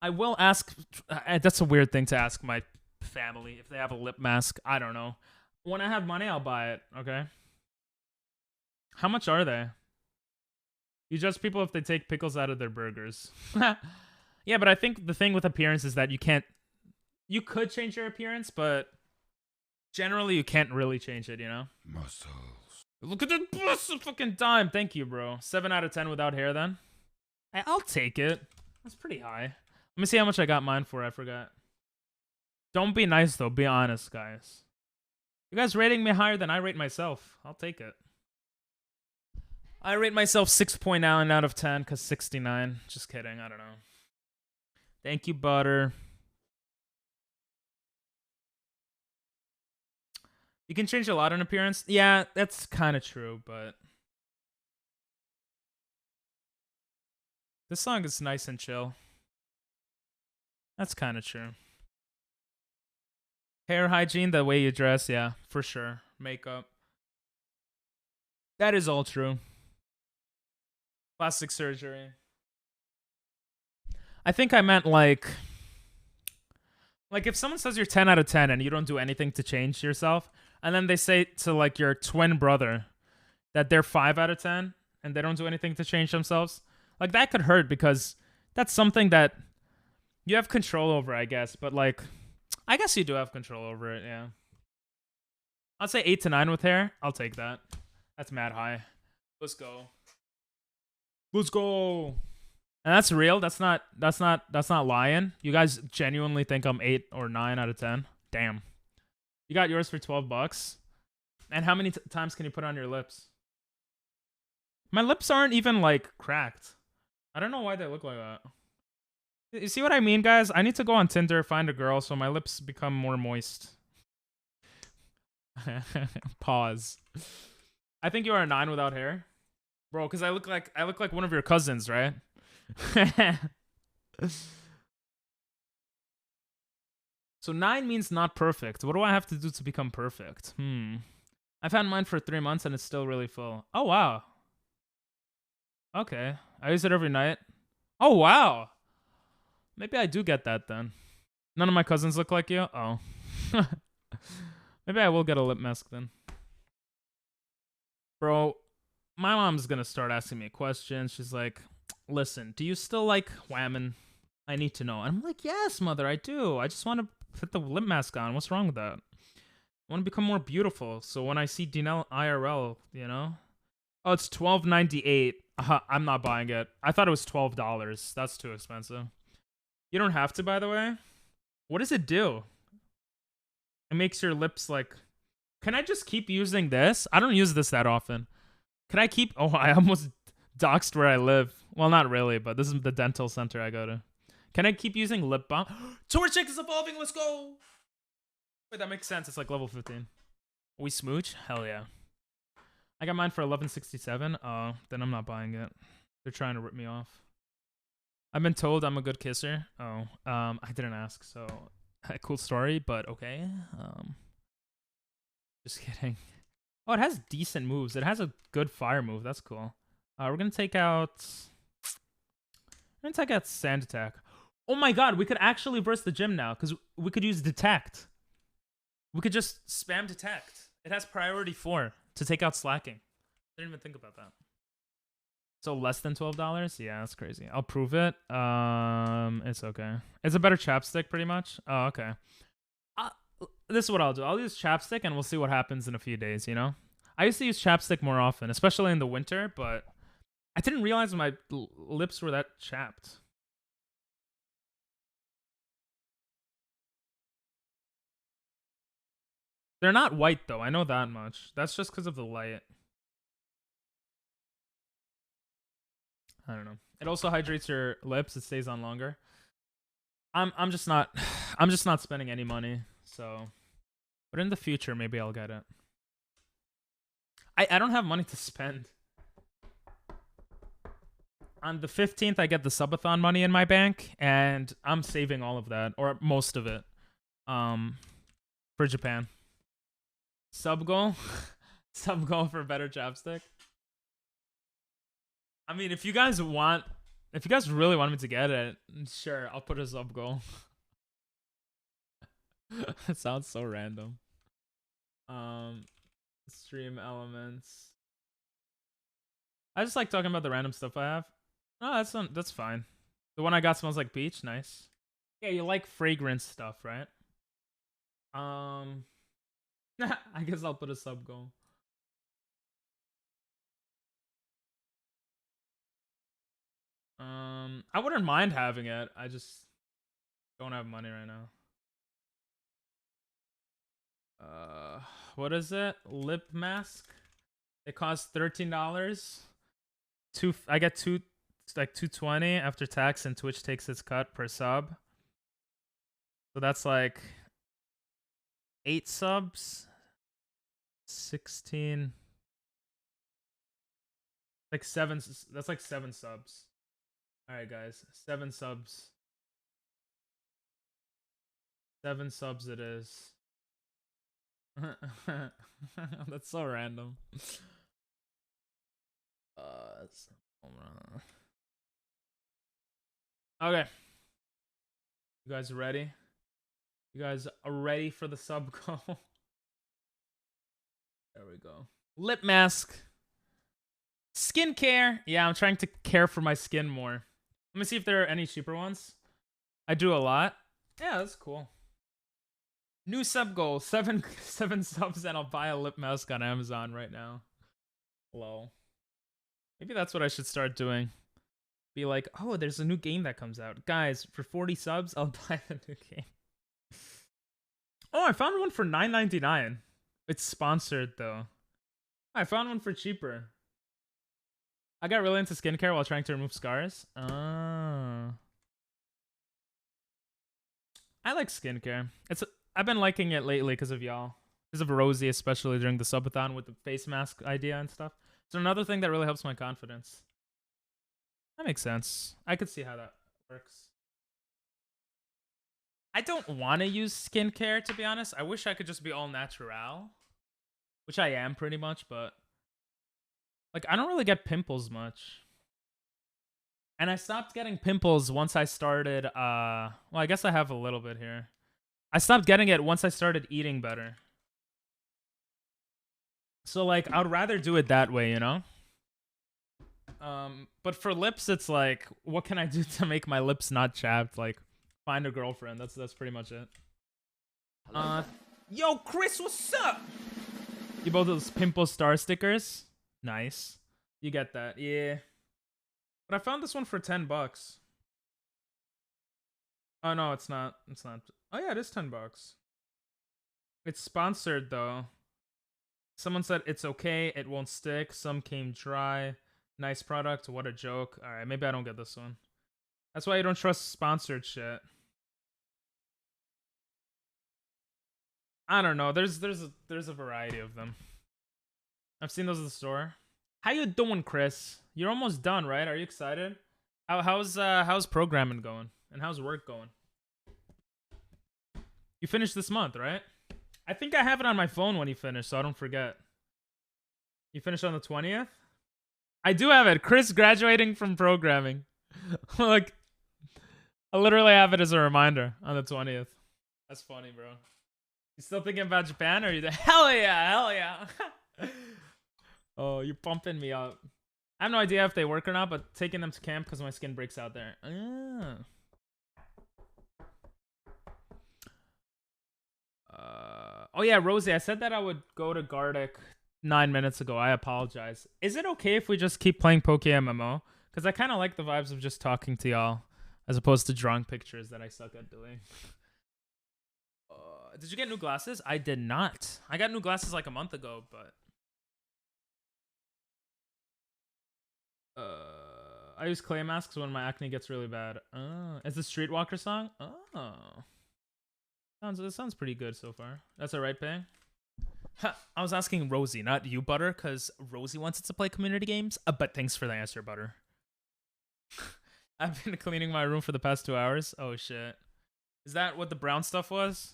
I will ask. That's a weird thing to ask my family if they have a lip mask. I don't know. When I have money, I'll buy it, okay? How much are they? You judge people if they take pickles out of their burgers. Yeah, but I think the thing with appearance is that you can't. You could change your appearance, but generally you can't really change it, you know? Muscles. Look at the bust of fucking dime. Thank you, bro. 7 out of 10 without hair, then. I'll take it. That's pretty high. Let me see how much I got mine for. I forgot. Don't be nice, though. Be honest, guys. You guys rating me higher than I rate myself. I'll take it. I rate myself 6.9 out of 10 because 69. Just kidding. I don't know. Thank you, Butter. You can change a lot in appearance. Yeah, that's kind of true, but this song is nice and chill. That's kind of true. Hair hygiene, the way you dress, yeah, for sure. Makeup. That is all true. Plastic surgery. I think I meant like if someone says you're 10 out of 10 and you don't do anything to change yourself, and then they say to like your twin brother that they're 5 out of 10 and they don't do anything to change themselves, like that could hurt because that's something that you have control over, I guess. But like, I guess you do have control over it, yeah. I'll say 8 to 9 with hair. I'll take that. That's mad high. Let's go. Let's go. And that's real. That's not lying. You guys genuinely think I'm 8 or 9 out of 10? Damn. You got yours for $12. And how many times can you put on your lips? My lips aren't even like cracked. I don't know why they look like that. You see what I mean, guys? I need to go on Tinder, find a girl, so my lips become more moist. Pause. I think you are a 9 without hair, bro. Because I look like one of your cousins, right? So 9 means not perfect. What do I have to do to become perfect? I've had mine for 3 months and it's still really full. Oh wow. Okay, I use it every night. Oh wow. Maybe I do get that then. None of my cousins look like you? Oh. Maybe I will get a lip mask then. Bro, my mom's gonna start asking me questions. She's like, listen, do you still like whamming? I need to know. And I'm like, yes, mother, I do. I just want to put the lip mask on. What's wrong with that? I want to become more beautiful. So when I see Dinell IRL, you know? Oh, it's $12.98. I'm not buying it. I thought it was $12. That's too expensive. You don't have to, by the way. What does it do? It makes your lips like... Can I just keep using this? I don't use this that often. Can I keep... Oh, I almost doxed where I live. Well, not really, but this is the dental center I go to. Can I keep using lip balm? Torchic is evolving. Let's go. Wait, that makes sense. It's like level 15. We smooch? Hell yeah. I got mine for 11.67. Oh, then I'm not buying it. They're trying to rip me off. I've been told I'm a good kisser. Oh, I didn't ask, so cool story, but okay. Just kidding. Oh, it has decent moves. It has a good fire move. That's cool. We're gonna take out. Sand Attack. Oh my god, we could actually verse the gym now because we could use Detect. We could just spam Detect. It has priority 4 to take out slacking. I didn't even think about that. So less than $12? Yeah, that's crazy. I'll prove it. It's okay. It's a better chapstick, pretty much. Oh, okay. This is what I'll do. I'll use chapstick, and we'll see what happens in a few days, you know? I used to use chapstick more often, especially in the winter, but I didn't realize my lips were that chapped. They're not white, though. I know that much. That's just because of the light. I don't know. It also hydrates your lips. It stays on longer. I'm just not I'm just not spending any money. So, but in the future maybe I'll get it. I don't have money to spend. On the 15th I get the subathon money in my bank, and I'm saving all of that, or most of it. For Japan. Sub goal? Sub goal for better chapstick. I mean, if you guys really want me to get it, sure, I'll put a sub goal. It sounds so random. Stream elements. I just like talking about the random stuff I have. Oh, that's fine. The one I got smells like peach. Nice. Yeah, you like fragrance stuff, right? I guess I'll put a sub goal. I wouldn't mind having it. I just don't have money right now. What is it? Lip mask. It costs $13. I get it's like $2.20 after tax, and Twitch takes its cut per sub. So that's like 8 subs. 16. Like 7. That's like 7 subs. All right, guys. 7 subs. 7 subs it is. That's so random. Okay. You guys ready? You guys are ready for the sub goal? There we go. Lip mask. Skincare. Yeah, I'm trying to care for my skin more. Let me see if there are any cheaper ones. I do a lot. Yeah, that's cool. New sub goal. 7 subs, and I'll buy a lip mask on Amazon right now. Lol. Maybe that's what I should start doing. Be like, oh, there's a new game that comes out. Guys, for 40 subs, I'll buy the new game. Oh, I found one for $9.99. It's sponsored, though. I found one for cheaper. I got really into skincare while trying to remove scars. Oh. I like skincare. I've been liking it lately because of y'all. Because of Rosie, especially during the subathon with the face mask idea and stuff. So another thing that really helps my confidence. That makes sense. I could see how that works. I don't want to use skincare, to be honest. I wish I could just be all natural. Which I am pretty much, but like, I don't really get pimples much. And I stopped getting pimples once I started, well, I guess I have a little bit here. I stopped getting it once I started eating better. So, like, I'd rather do it that way, you know? But for lips, it's like, what can I do to make my lips not chapped? Like, find a girlfriend. That's pretty much it. Yo, Chris, what's up? You both those pimple star stickers? Nice. You get that, yeah. But I found this one for $10. Oh no, it's not. It's not. Oh yeah, it is $10. It's sponsored though. Someone said it's okay, it won't stick. Some came dry. Nice product. What a joke. All right, maybe I don't get this one. That's why you don't trust sponsored shit. I don't know. There's a variety of them. I've seen those at the store. How you doing, Chris? You're almost done, right? Are you excited? How's programming going? And how's work going? You finished this month, right? I think I have it on my phone when you finish, so I don't forget. You finished on the 20th? I do have it. Chris graduating from programming. Look, I literally have it as a reminder on the 20th. That's funny, bro. You still thinking about Japan, or are you there? Hell yeah, hell yeah. Oh, you're pumping me up. I have no idea if they work or not, but taking them to camp because my skin breaks out there. Oh yeah, Rosie, I said that I would go to Gardic 9 minutes ago. I apologize. Is it okay if we just keep playing PokeMMO? Because I kind of like the vibes of just talking to y'all as opposed to drawing pictures that I suck at doing. Did you get new glasses? I did not. I got new glasses like a month ago, but... I use clay masks when my acne gets really bad. It's the Streetwalker song? Oh. It sounds pretty good so far. That's alright, Pang? I was asking Rosie, not you, Butter, because Rosie wants us to play community games. But thanks for the answer, Butter. I've been cleaning my room for the past 2 hours. Oh, shit. Is that what the brown stuff was?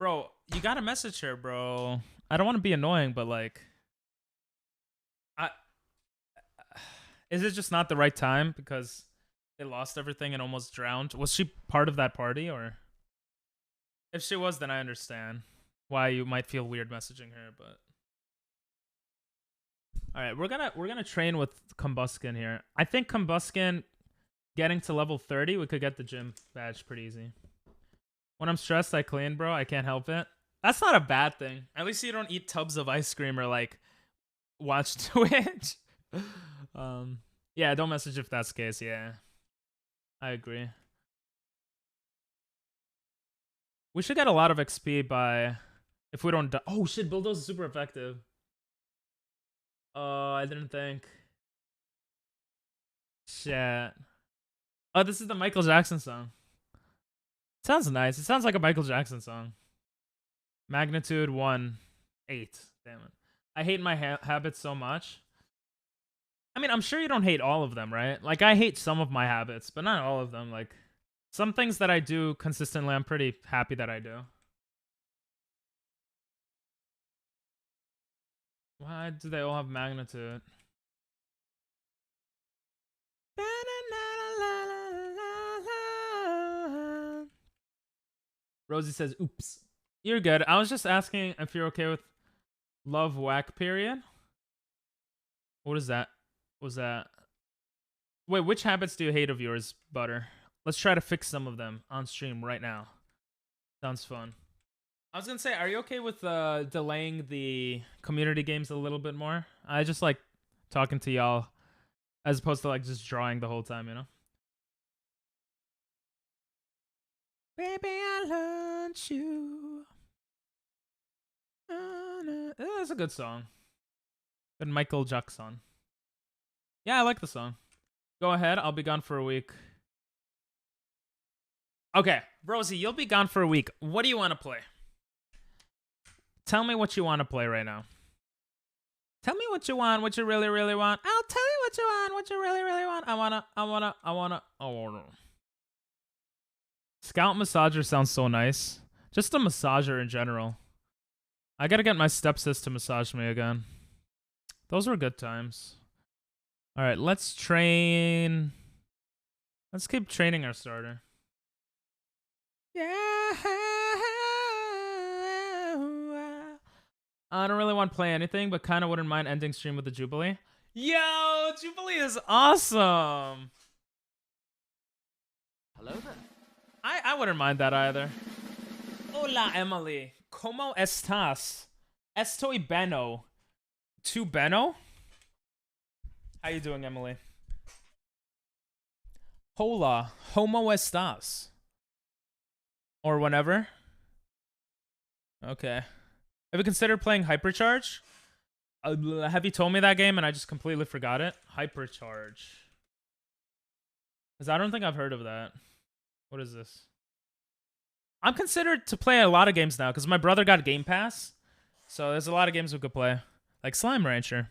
Bro, you gotta message her, bro. I don't want to be annoying, but like... Is it just not the right time because they lost everything and almost drowned? Was she part of that party, or... If she was, then I understand why you might feel weird messaging her, but... Alright, we're gonna train with Combuskin here. I think Combuskin getting to level 30, we could get the gym badge pretty easy. When I'm stressed, I clean, bro. I can't help it. That's not a bad thing. At least you don't eat tubs of ice cream or like watch Twitch. Yeah, don't message if that's the case. Yeah, I agree. We should get a lot of XP by if we don't die. Oh shit, Bulldoze is super effective. I didn't think. Shit. Oh, this is the Michael Jackson song. Sounds nice. It sounds like a Michael Jackson song. Magnitude 1.8. Damn it. I hate my habits so much. I mean, I'm sure you don't hate all of them, right? Like, I hate some of my habits, but not all of them. Like, some things that I do consistently, I'm pretty happy that I do. Why do they all have magnitude? Rosie says, oops. You're good. I was just asking if you're okay with love whack period. What is that? Was that? Wait, which habits do you hate of yours, Butter? Let's try to fix some of them on stream right now. Sounds fun. I was gonna say, are you okay with delaying the community games a little bit more? I just like talking to y'all as opposed to like just drawing the whole time, you know? Baby, I want you. That's a good song. Good Michael Jackson. Yeah, I like the song. Go ahead. I'll be gone for a week. Okay, Rosie, you'll be gone for a week. What do you want to play? Tell me what you want to play right now. Tell me what you want, what you really, really want. I'll tell you what you want, what you really, really want. I wanna. Scout massager sounds so nice. Just a massager in general. I gotta get my stepsis to massage me again. Those were good times. Alright, let's train. Let's keep training our starter. Yeah. I don't really want to play anything, but kind of wouldn't mind ending stream with the Jubilee. Yo, Jubilee is awesome. Hello there. I wouldn't mind that either. Hola, Emily. ¿Cómo estás? Estoy beno. Tu beno? How you doing, Emily? Hola. ¿Cómo estás? Or whenever. Okay. Have you considered playing Hypercharge? Have you told me that game and I just completely forgot it? Hypercharge. Because I don't think I've heard of that. What is this? I'm considered to play a lot of games now because my brother got Game Pass. So there's a lot of games we could play. Like Slime Rancher.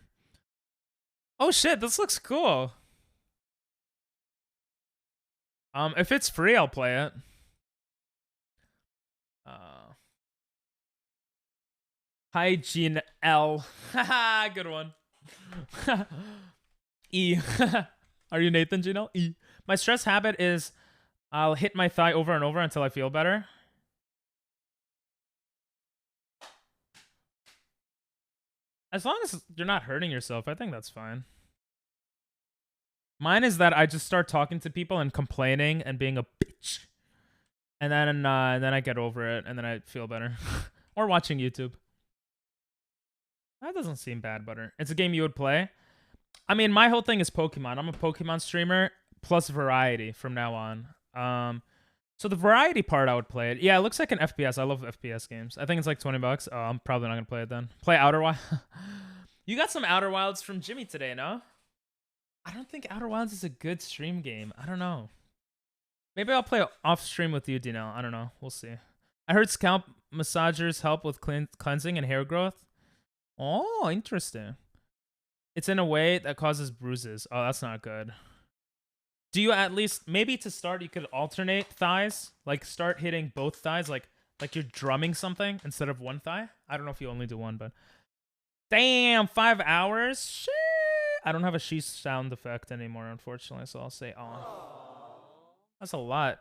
Oh shit, this looks cool. If it's free, I'll play it. Hygiene L. Haha, good one. E. Are you Nathan Gino? E. My stress habit is I'll hit my thigh over and over until I feel better. As long as you're not hurting yourself, I think that's fine. Mine is that I just start talking to people and complaining and being a bitch. And then I get over it and then I feel better. Or watching YouTube. That doesn't seem bad, Butter. It's a game you would play. I mean, my whole thing is Pokemon. I'm a Pokemon streamer plus variety from now on. So the variety part, I would play it. Yeah, it looks like an FPS. I love FPS games. I think it's like $20. Oh, I'm probably not gonna play it then. Play Outer Wilds. You got some Outer Wilds from Jimmy today, no? I don't think Outer Wilds is a good stream game. I don't know. Maybe I'll play off stream with you, Dino. I don't know. We'll see. I heard scalp massagers help with cleansing and hair growth. Oh, interesting. It's in a way that causes bruises. Oh, that's not good. Do you at least, maybe to start, you could alternate thighs? Like, start hitting both thighs, like you're drumming something instead of one thigh? I don't know if you only do one, but... Damn, 5 hours? Shit! I don't have a she sound effect anymore, unfortunately, so I'll say That's a lot.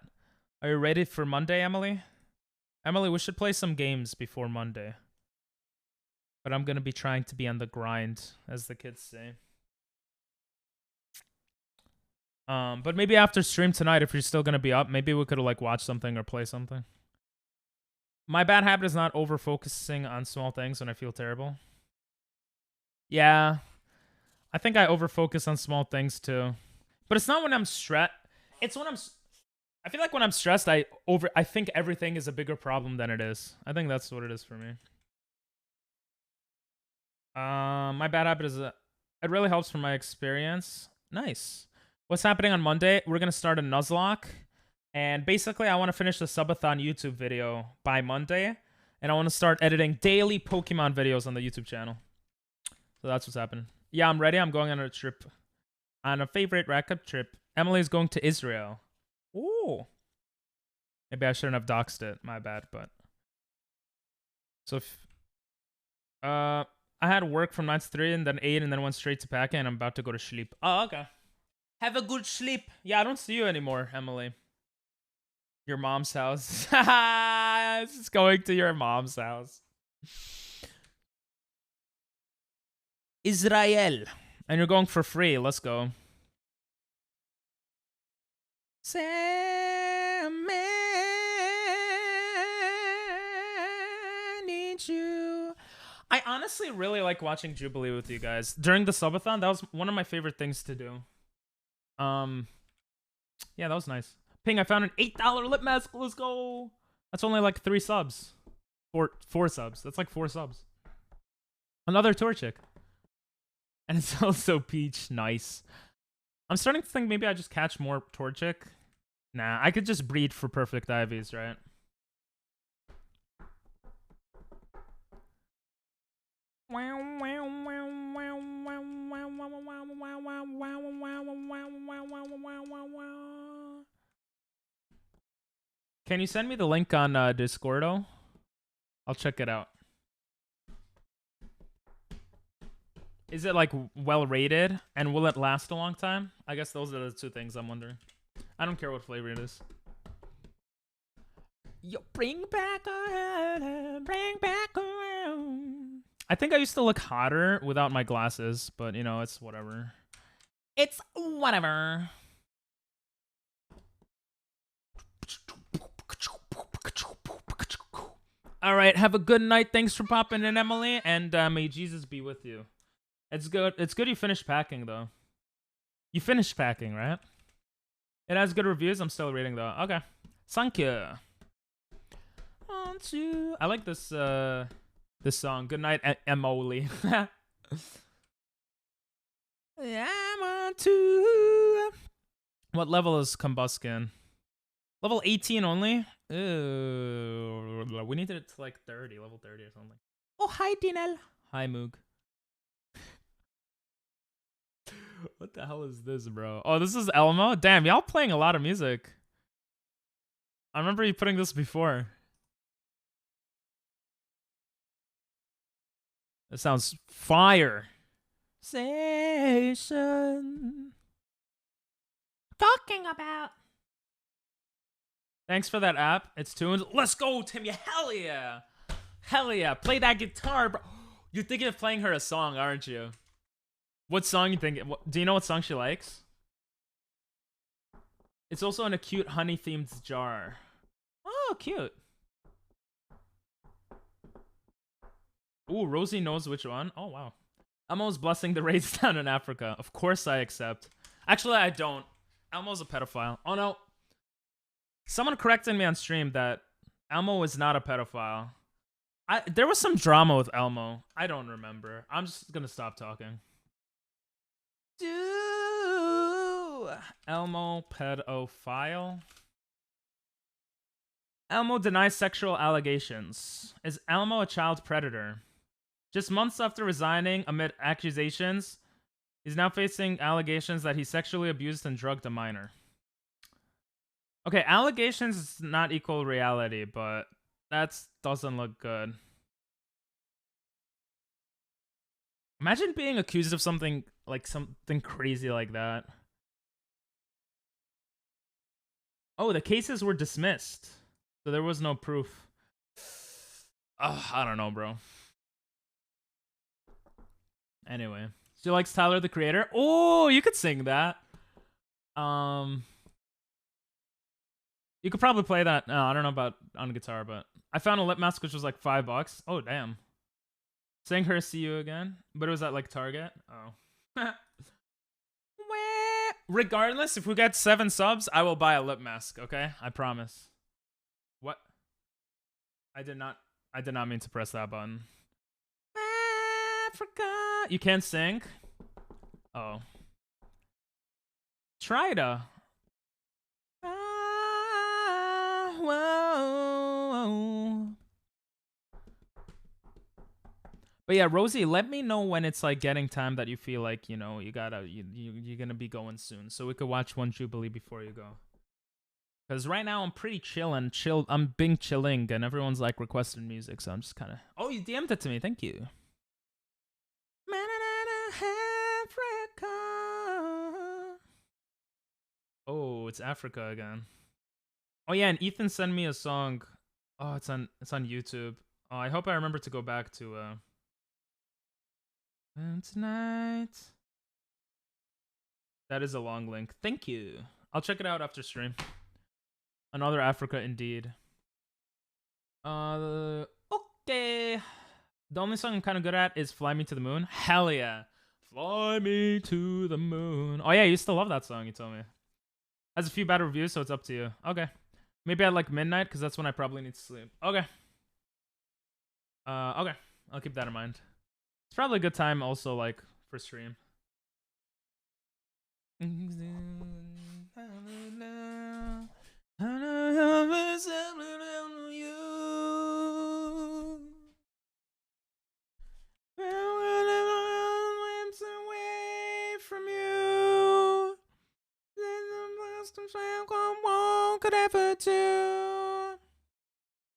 Are you ready for Monday, Emily? Emily, we should play some games before Monday. But I'm gonna be trying to be on the grind, as the kids say. But maybe after stream tonight, if you're still gonna be up, maybe we could like watch something or play something. My bad habit is not over focusing on small things when I feel terrible. Yeah, I think I over focus on small things too, but it's not when I'm stressed. It's when I feel like when I'm stressed, I think everything is a bigger problem than it is. I think that's what it is for me. My bad habit is it really helps from my experience. Nice. What's happening on Monday? We're going to start a Nuzlocke. And basically, I want to finish the Subathon YouTube video by Monday. And I want to start editing daily Pokemon videos on the YouTube channel. So that's what's happening. Yeah, I'm ready. I'm going on a trip. On a favorite rack-up trip. Emily's going to Israel. Ooh. Maybe I shouldn't have doxed it. My bad, but... So, I had work from 9 to 3 and then 8 and then went straight to packing and I'm about to go to sleep. Oh, okay. Have a good sleep. Yeah, I don't see you anymore, Emily. Your mom's house. This is going to your mom's house. Israel. And you're going for free. Let's go. Sam, need you. I honestly really like watching Jubilee with you guys. During the subathon, that was one of my favorite things to do. Yeah, that was nice. Ping, I found an $8 lip mask. Let's go. That's only like 3 subs. Four subs. That's like 4 subs. Another Torchic. And it's also Peach. Nice. I'm starting to think maybe I just catch more Torchic. Nah, I could just breed for perfect IVs, right? Can you send me the link on Discordo? I'll check it out. Is it like well rated and will it last a long time? I guess those are the 2 things I'm wondering. I don't care what flavor it is. Yo, bring back around. I think I used to look hotter without my glasses, but you know, it's whatever. It's whatever. All right, have a good night. Thanks for popping in, Emily, and may Jesus be with you. It's good. It's good you finished packing though. You finished packing, right? It has good reviews. I'm still reading though. Okay, thank you. I like this this song. Good night, Emily. I'm on to. What level is Combuskin? Level 18 only? Ooh, we need it to like 30, level 30 or something. Oh, hi, Dinel. Hi, Moog. What the hell is this, bro? Oh, this is Elmo? Damn, y'all playing a lot of music. I remember you putting this before. It sounds fire. Station. Talking about. Thanks for that app. It's tuned. Let's go, Tim. Yeah, hell yeah. Hell yeah. Play that guitar, bro. You're thinking of playing her a song, aren't you? What song you think? Do you know what song she likes? It's also in a cute honey-themed jar. Oh, cute. Ooh, Rosie knows which one. Oh, wow. Elmo's blessing the raids down in Africa. Of course I accept. Actually, I don't. Elmo's a pedophile. Oh, no. Someone corrected me on stream that Elmo is not a pedophile. There was some drama with Elmo. I don't remember. I'm just gonna stop talking. Elmo pedophile. Elmo denies sexual allegations. Is Elmo a child predator? Just months after resigning amid accusations, he's now facing allegations that he sexually abused and drugged a minor. Okay, allegations is not equal reality, but that doesn't look good. Imagine being accused of something crazy like that. Oh, the cases were dismissed. So there was no proof. I don't know, bro. Anyway. She likes Tyler, the Creator. Oh, you could sing that. You could probably play that. No, I don't know about on guitar, but I found a lip mask which was like $5. Oh, damn. Sing her See You Again. But it was at like Target. Oh. Regardless, if we get 7 subs, I will buy a lip mask, okay? I promise. What? I did not mean to press that button. Africa. You can't sing? Oh. Try to. Whoa. But yeah, Rosie, let me know when it's like getting time that you feel like, you know, you're gonna be going soon, so we could watch one Jubilee before you go. Because right now I'm pretty chilling. I'm being chilling, and everyone's like requesting music, so I'm just kind of. Oh, you DM'd it to me. Thank you. Africa. Oh, it's Africa again. Oh yeah, and Ethan sent me a song. Oh, it's on YouTube. Oh, I hope I remember to go back to And tonight. That is a long link. Thank you. I'll check it out after stream. Another Africa indeed. Okay. The only song I'm kind of good at is Fly Me to the Moon. Hell yeah. Fly me to the moon. Oh yeah, you still love that song, you told me. Has a few bad reviews, so it's up to you. Okay. Maybe at like midnight, because that's when I probably need to sleep. Okay. Okay. I'll keep that in mind. It's probably a good time also, like, for stream.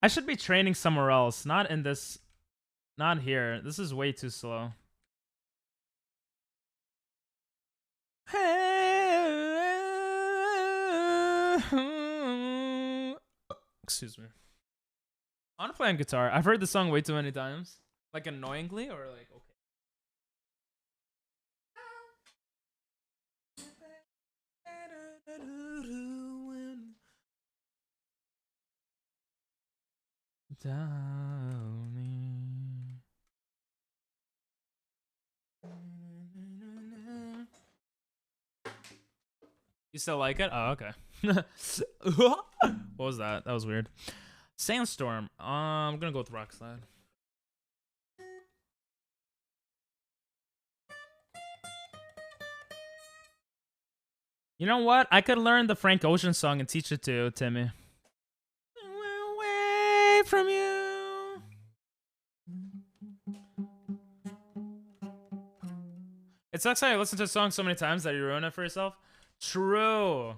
I should be training somewhere else, not in this. Not here. This is way too slow. Excuse me. I want to play on guitar. I've heard the song way too many times. Like annoyingly or like okay. Downing. You still like it? Oh, okay. What was that? That was weird. Sandstorm. I'm gonna go with Rockslide. You know what? I could learn the Frank Ocean song and teach it to you, Timmy. Away from you. It sucks how you listen to a song so many times that you ruin it for yourself. True.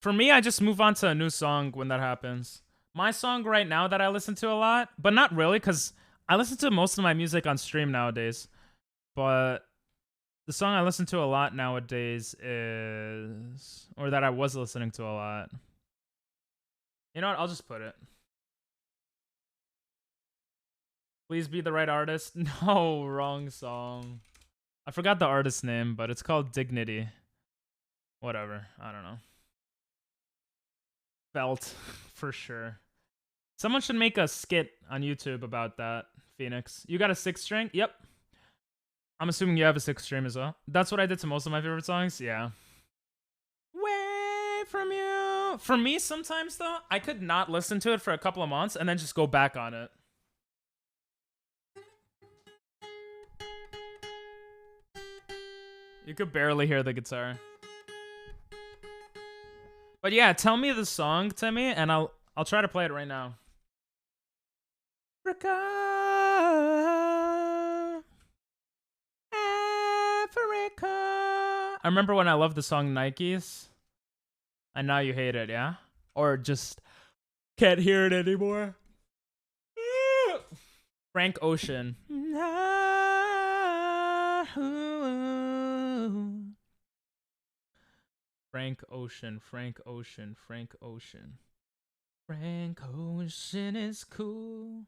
For me, I just move on to a new song when that happens. My song right now that I listen to a lot, but not really, because I listen to most of my music on stream nowadays. But the song I listen to a lot nowadays is, or that I was listening to a lot. You know what? I'll just put it. Please be the right artist. No, wrong song. I forgot the artist's name, but it's called Dignity. Whatever. I don't know. Felt for sure. Someone should make a skit on YouTube about that, Phoenix. You got a 6 string? Yep. I'm assuming you have a 6 string as well. That's what I did to most of my favorite songs. Yeah. Way from you. For me, sometimes though, I could not listen to it for a couple of months and then just go back on it. You could barely hear the guitar. But yeah, tell me the song, Timmy, and I'll try to play it right now. Africa, Africa. I remember when I loved the song Nikes. And now you hate it, yeah? Or just can't hear it anymore. Frank Ocean. Frank Ocean, Frank Ocean, Frank Ocean. Frank Ocean is cool.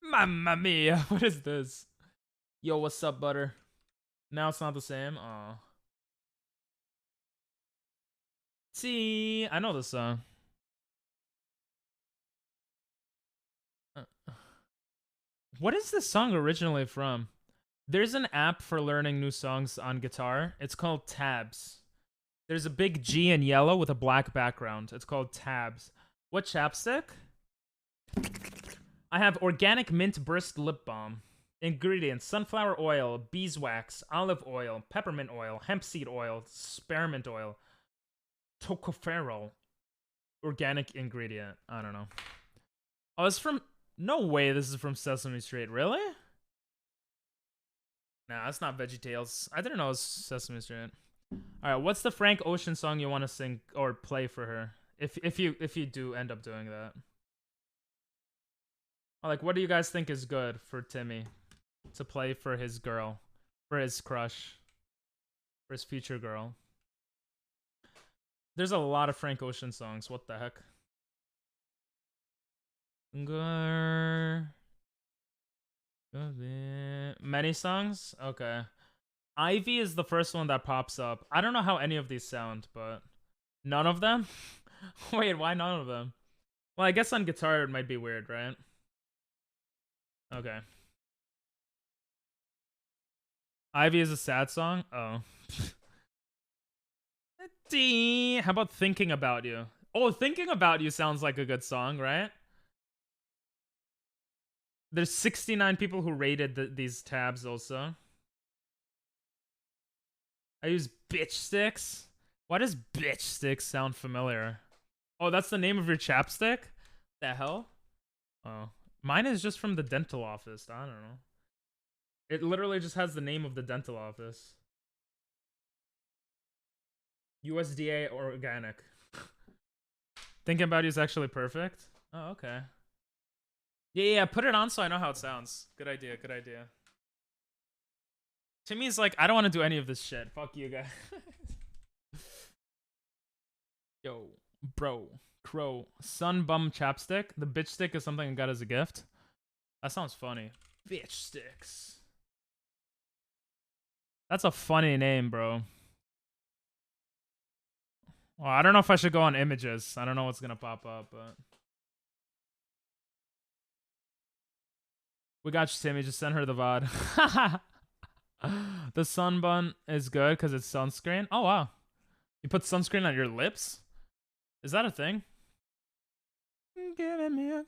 Mamma mia, what is this? Yo, what's up, butter? Now it's not the same. Aw. See, I know this song. What is this song originally from? There's an app for learning new songs on guitar. It's called Tabs. There's a big G in yellow with a black background. It's called Tabs. What chapstick? I have organic mint burst lip balm. Ingredients: sunflower oil, beeswax, olive oil, peppermint oil, hemp seed oil, spearmint oil, tocopherol. Organic ingredient. I don't know. Oh, it's from... No way this is from Sesame Street. Really? Nah, that's not VeggieTales. I didn't know it was Sesame Street. Alright, what's the Frank Ocean song you want to sing or play for her? If you do end up doing that. Or like, what do you guys think is good for Timmy to play for his girl? For his crush? For his future girl? There's a lot of Frank Ocean songs. What the heck? Many songs? Okay. Ivy is the first one that pops up. I don't know how any of these sound, but... None of them? Wait, why none of them? Well, I guess on guitar it might be weird, right? Okay. Ivy is a sad song? Oh. How about Thinking About You? Oh, Thinking About You sounds like a good song, right? There's 69 people who rated these tabs also. I use bitch sticks. Why does bitch sticks sound familiar? Oh, that's the name of your chapstick? The hell? Oh. Mine is just from the dental office. I don't know. It literally just has the name of the dental office. USDA organic. Thinking About You is actually perfect. Oh, okay. Yeah, put it on so I know how it sounds. Good idea, good idea. Timmy's like, I don't want to do any of this shit. Fuck you guys. Yo, bro, crow, sun bum chapstick. The bitch stick is something I got as a gift. That sounds funny. Bitch sticks. That's a funny name, bro. Well, I don't know if I should go on images. I don't know what's gonna pop up, but... We got you, Timmy. Just send her the VOD. The sun bun is good because it's sunscreen. Oh, wow. You put sunscreen on your lips? Is that a thing? Giving me a...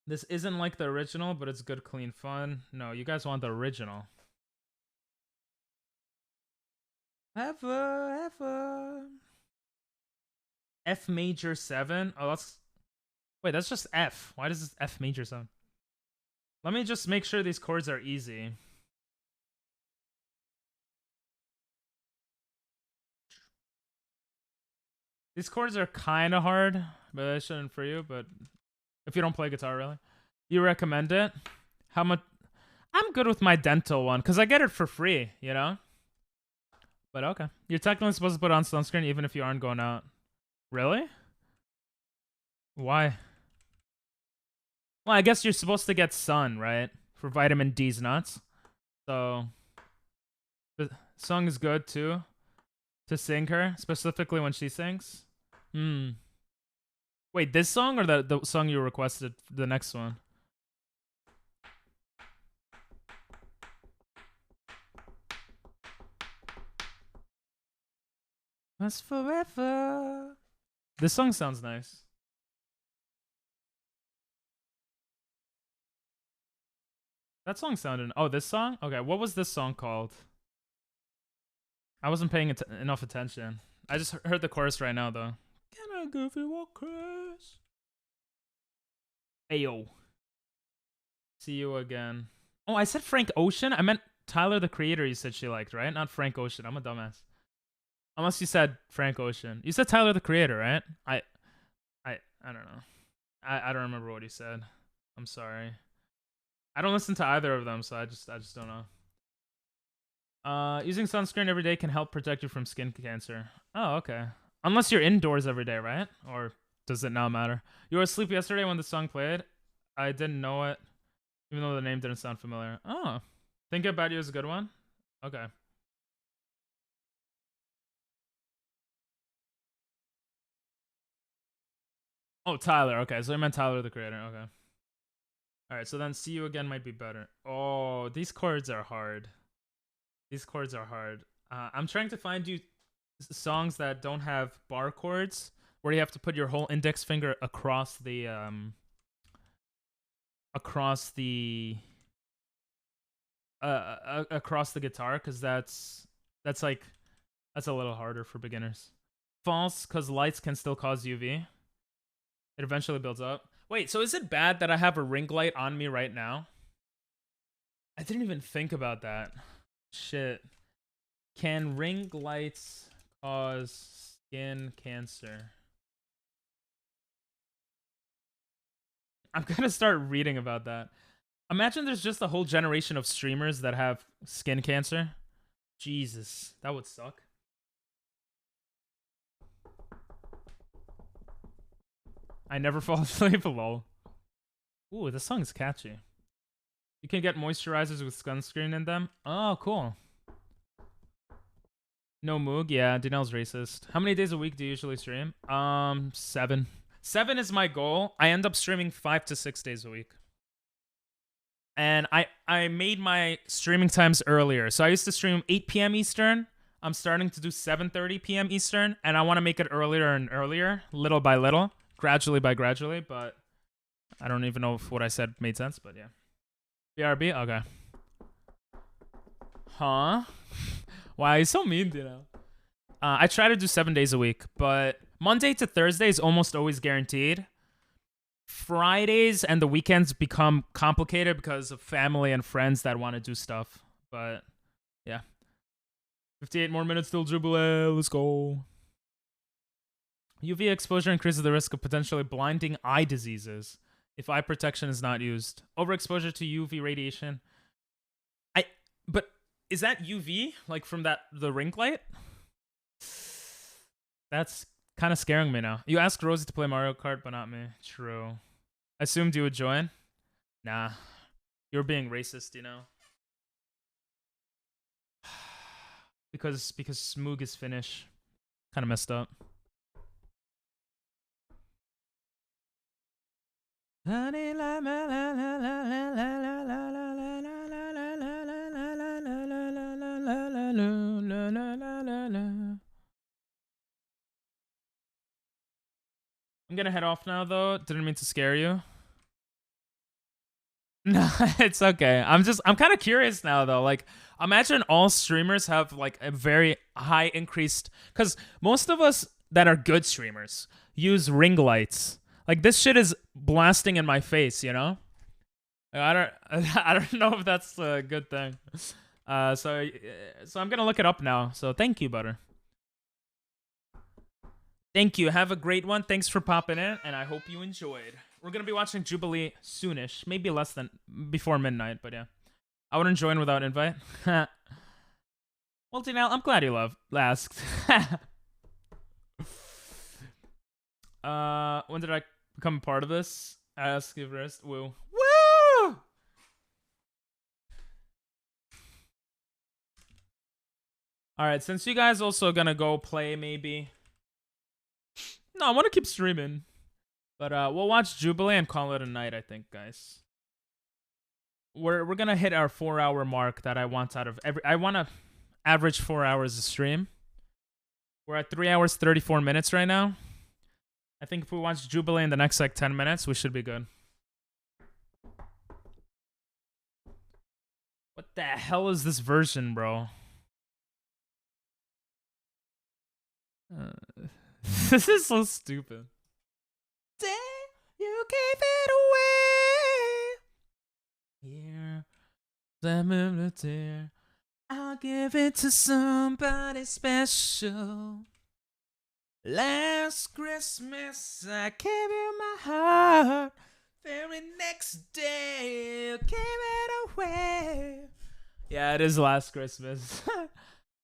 This isn't like the original, but it's good, clean fun. No, you guys want the original. Ever. F major 7? Oh, that's... Wait, that's just F. Why does this F major 7? Let me just make sure these chords are easy. These chords are kind of hard, but I shouldn't for you, but if you don't play guitar, really. You recommend it? How much? I'm good with my dental one, because I get it for free, you know? But okay. You're technically supposed to put on sunscreen even if you aren't going out. Really? Why? Well, I guess you're supposed to get sun, right? For vitamin D's nuts. So the song is good too. To sing her, specifically when she sings. Wait, this song or the song you requested? The next one. That's forever. This song sounds nice. That song sounded... Oh, this song? Okay, what was this song called? I wasn't paying enough attention. I just heard the chorus right now, though. Can I give you a kiss? Ayo. See you again. Oh, I said Frank Ocean? I meant Tyler, the Creator, you said she liked, right? Not Frank Ocean. I'm a dumbass. Unless you said Frank Ocean. You said Tyler, the Creator, right? I don't know. I don't remember what he said. I'm sorry. I don't listen to either of them, so I just don't know. Using sunscreen every day can help protect you from skin cancer. Oh, okay. Unless you're indoors every day, right? Or does it not matter? You were asleep yesterday when the song played. I didn't know it, even though the name didn't sound familiar. Oh, Think About You is a good one? Okay. Oh, Tyler. Okay, so I meant Tyler, the Creator. Okay. All right, so then See You Again might be better. Oh, these chords are hard. These chords are hard. I'm trying to find you songs that don't have bar chords where you have to put your whole index finger across the guitar, because that's a little harder for beginners. False, because lights can still cause UV. It eventually builds up. Wait, so is it bad that I have a ring light on me right now? I didn't even think about that. Shit. Can ring lights cause skin cancer? I'm gonna start reading about that. Imagine there's just a whole generation of streamers that have skin cancer. Jesus, that would suck. I never fall asleep, lol. Ooh, this song is catchy. You can get moisturizers with sunscreen in them. Oh, cool. No Moog, yeah, Dinel's racist. How many days a week do you usually stream? 7. 7 is my goal. I end up streaming 5 to 6 days a week. And I made my streaming times earlier. So I used to stream 8 p.m. Eastern. I'm starting to do 7:30 p.m. Eastern, and I want to make it earlier and earlier, little by little, gradually by gradually, but I don't even know if what I said made sense, but yeah. BRB? Okay. Huh? Why, he's so mean, you know? I try to do 7 days a week, but Monday to Thursday is almost always guaranteed. Fridays and the weekends become complicated because of family and friends that want to do stuff. But, yeah. 58 more minutes till Jubilee. Let's go. UV exposure increases the risk of potentially blinding eye diseases if eye protection is not used. Overexposure to UV radiation. But is that UV? Like from the ring light? That's kind of scaring me now. You asked Rosie to play Mario Kart, but not me. True. I assumed you would join. Nah. You're being racist, you know? Because Smoog is Finnish. Kind of messed up. I'm gonna head off now, though. Didn't mean to scare you. No, it's okay. I'm kind of curious now, though. Like, imagine all streamers have like a very high increased, because most of us that are good streamers use ring lights. Like, this shit is blasting in my face, you know? I don't know if that's a good thing. So I'm gonna look it up now. So thank you, Butter. Thank you. Have a great one. Thanks for popping in, and I hope you enjoyed. We're gonna be watching Jubilee soonish, maybe less than before midnight, but yeah. I wouldn't join without invite. Well, Multinail, I'm glad you asked. When did I become a part of this? Ask you first. Woo. Woo! Alright, since you guys also gonna go play, maybe. No, I want to keep streaming. But we'll watch Jubilee and call it a night, I think, guys. We're gonna hit our 4-hour mark that I want out of every. I want to average 4 hours a stream. We're at 3 hours 34 minutes right now. I think if we watch Jubilee in the next like 10 minutes, we should be good. What the hell is this version, bro? This is so stupid. Day you gave it away. Here, the tear. I'll give it to somebody special. Last Christmas, I gave you my heart. Very next day, you gave it away. Yeah, it is Last Christmas.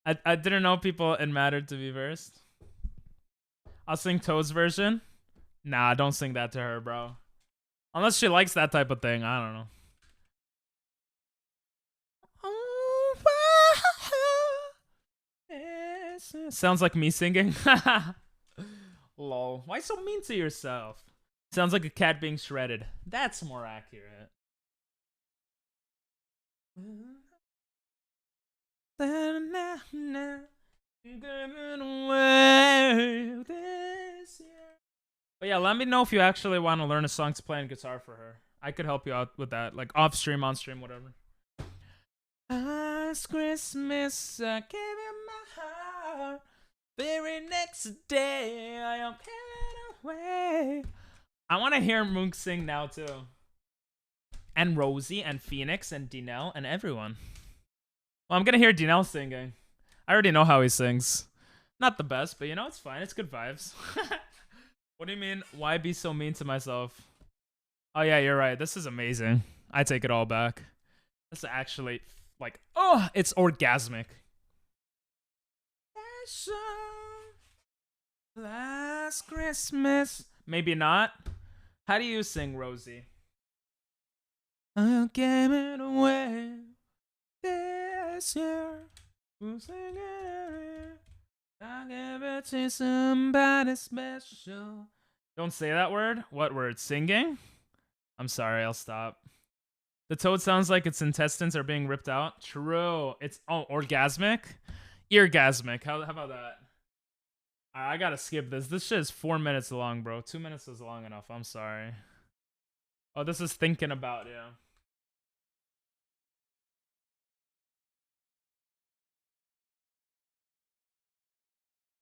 I didn't know people it mattered to be versed. I'll sing Toad's version. Nah, don't sing that to her, bro. Unless she likes that type of thing. I don't know. Sounds like me singing. Lol. Why so mean to yourself? Sounds like a cat being shredded. That's more accurate. But yeah, let me know if you actually want to learn a song to play on guitar for her. I could help you out with that, like off stream, on stream, whatever. Last Christmas, I gave you my heart. Very next day, I don't give it away. I want to hear Mook sing now too. And Rosie and Phoenix and Dinell and everyone. Well, I'm gonna hear Dinell singing. I already know how he sings. Not the best, but you know, it's fine. It's good vibes. What do you mean? Why be so mean to myself? Oh yeah, you're right. This is amazing. I take it all back. This is actually like, oh, it's orgasmic. Last Christmas. Maybe not. How do you sing, Rosie? I gave it away this year. I gave it to somebody special. Don't say that word. What word? Singing? I'm sorry, I'll stop. The toad sounds like its intestines are being ripped out. True. It's orgasmic? Eargasmic. How about that? I gotta skip this. This shit is 4 minutes long, bro. 2 minutes is long enough. I'm sorry. Oh, this is thinking about, yeah.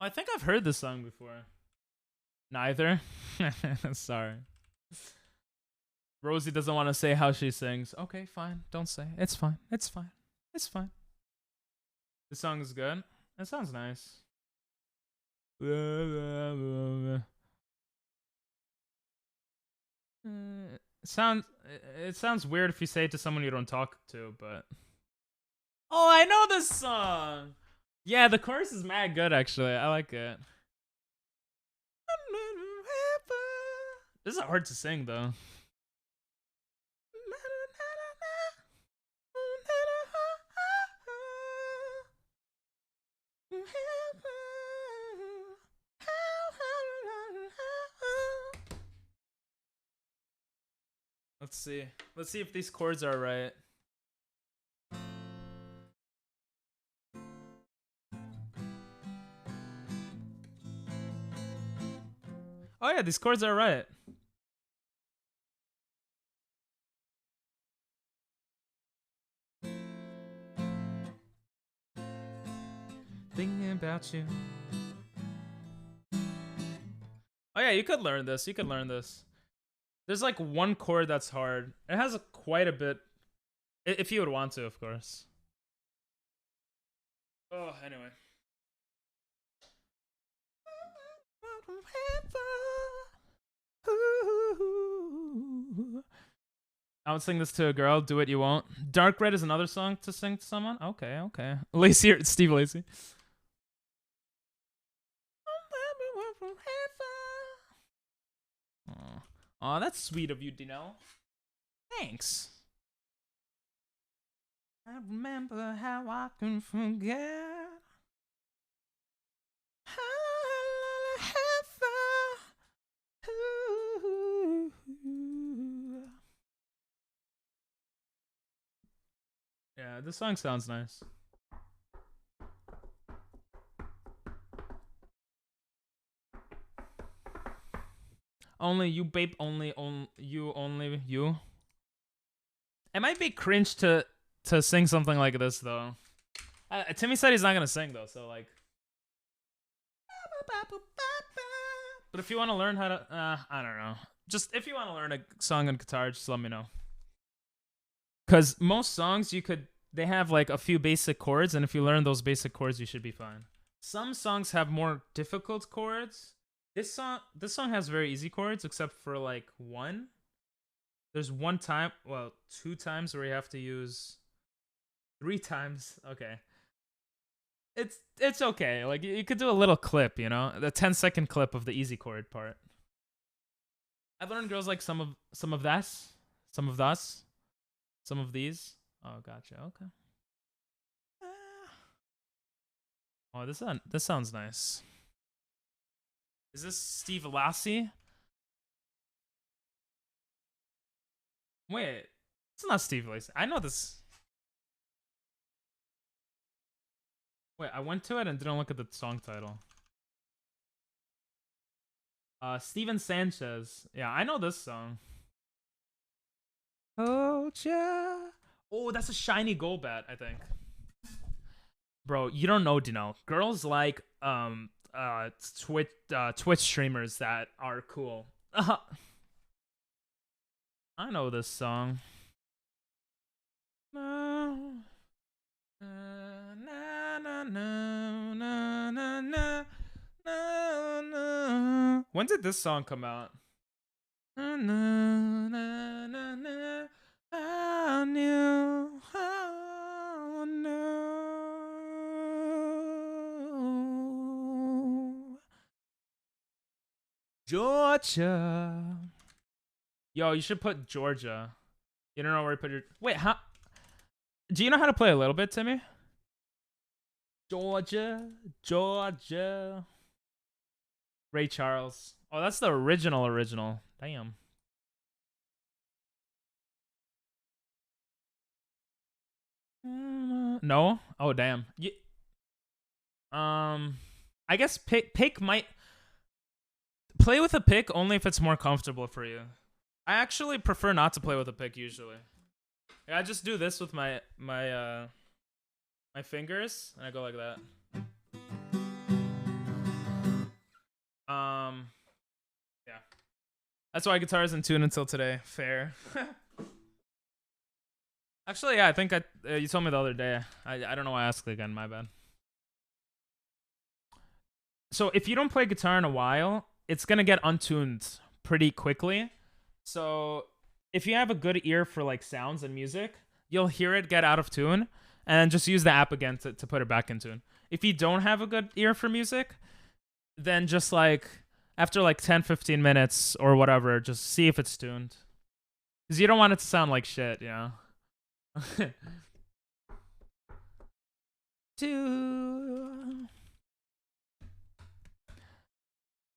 I think I've heard this song before. Neither. Sorry. Rosie doesn't want to say how she sings. Okay, fine. Don't say. It's fine. It's fine. It's fine. This song is good. It sounds nice. It sounds weird if you say it to someone you don't talk to, but oh, I know this song. Yeah, the chorus is mad good actually. I like it. This is hard to sing though. Let's see. Let's see if these chords are right. Oh yeah, these chords are right. Thinking about you. Oh yeah, you could learn this. You could learn this. There's like one chord that's hard. It has quite a bit. If you would want to, of course. Oh, anyway. I would sing this to a girl. Do it, you won't. Dark Red is another song to sing to someone. Okay. Lacey, Steve Lacey. Oh, that's sweet of you, Dino. Thanks. I remember how I can forget. Yeah, this song sounds nice. Only you, babe. Only you. It might be cringe to sing something like this though. Timmy said he's not gonna sing though, so like. But if you want to learn how to, I don't know. Just if you want to learn a song on guitar, just let me know. Cause most songs they have like a few basic chords, and if you learn those basic chords, you should be fine. Some songs have more difficult chords. This song has very easy chords, except for like one. There's two times where you have to use 3 times. Okay. It's okay. Like you could do a little clip, the 10-second clip of the easy chord part. I've learned girls like some of this, some of thus, some of these. Oh, gotcha. Okay. Oh, this sounds nice. Is this Steve Lassie? Wait, it's not Steve Lacy. I know this. Wait, I went to it and didn't look at the song title. Steven Sanchez. Yeah, I know this song. Oh, yeah. Oh, that's a shiny Golbat, I think. Bro, you don't know, Dino. Girls like Twitch streamers that are cool. I know this song. When did this song come out? I knew. Georgia. Yo, you should put Georgia. You don't know where to put your... Wait, how... Do you know how to play a little bit, Timmy? Georgia. Ray Charles. Oh, that's the original. Damn. No? Oh, damn. I guess pick might... Play with a pick only if it's more comfortable for you. I actually prefer not to play with a pick usually. I just do this with my fingers, and I go like that. Yeah. That's why guitar is in tune until today. Fair. Actually, yeah, I think you told me the other day. I don't know why I asked again. My bad. So if you don't play guitar in a while, it's gonna get untuned pretty quickly. So if you have a good ear for like sounds and music, you'll hear it get out of tune, and just use the app again to put it back in tune. If you don't have a good ear for music, then just like after like 10-15 minutes or whatever, just see if it's tuned. Because you don't want it to sound like shit, you know?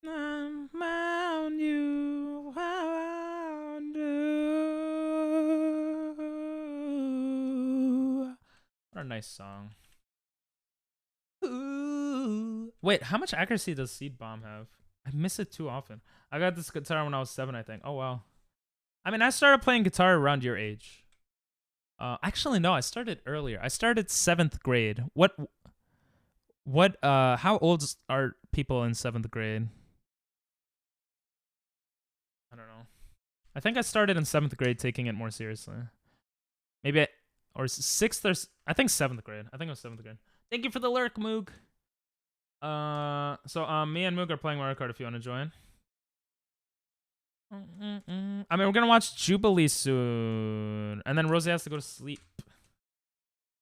Around you, what a nice song. Ooh. Wait, how much accuracy does Seed Bomb have? I miss it too often. I got this guitar when I was 7, I think. Oh, wow. I mean, I started playing guitar around your age. Actually, no, I started earlier. I started 7th grade. How old are people in 7th grade? I don't know. I think I started in 7th grade taking it more seriously. Maybe or 6th or... I think 7th grade. I think it was 7th grade. Thank you for the lurk, Moog. So me and Moog are playing Mario Kart if you want to join. mean, we're gonna watch Jubilee soon, and then Rosie has to go to sleep.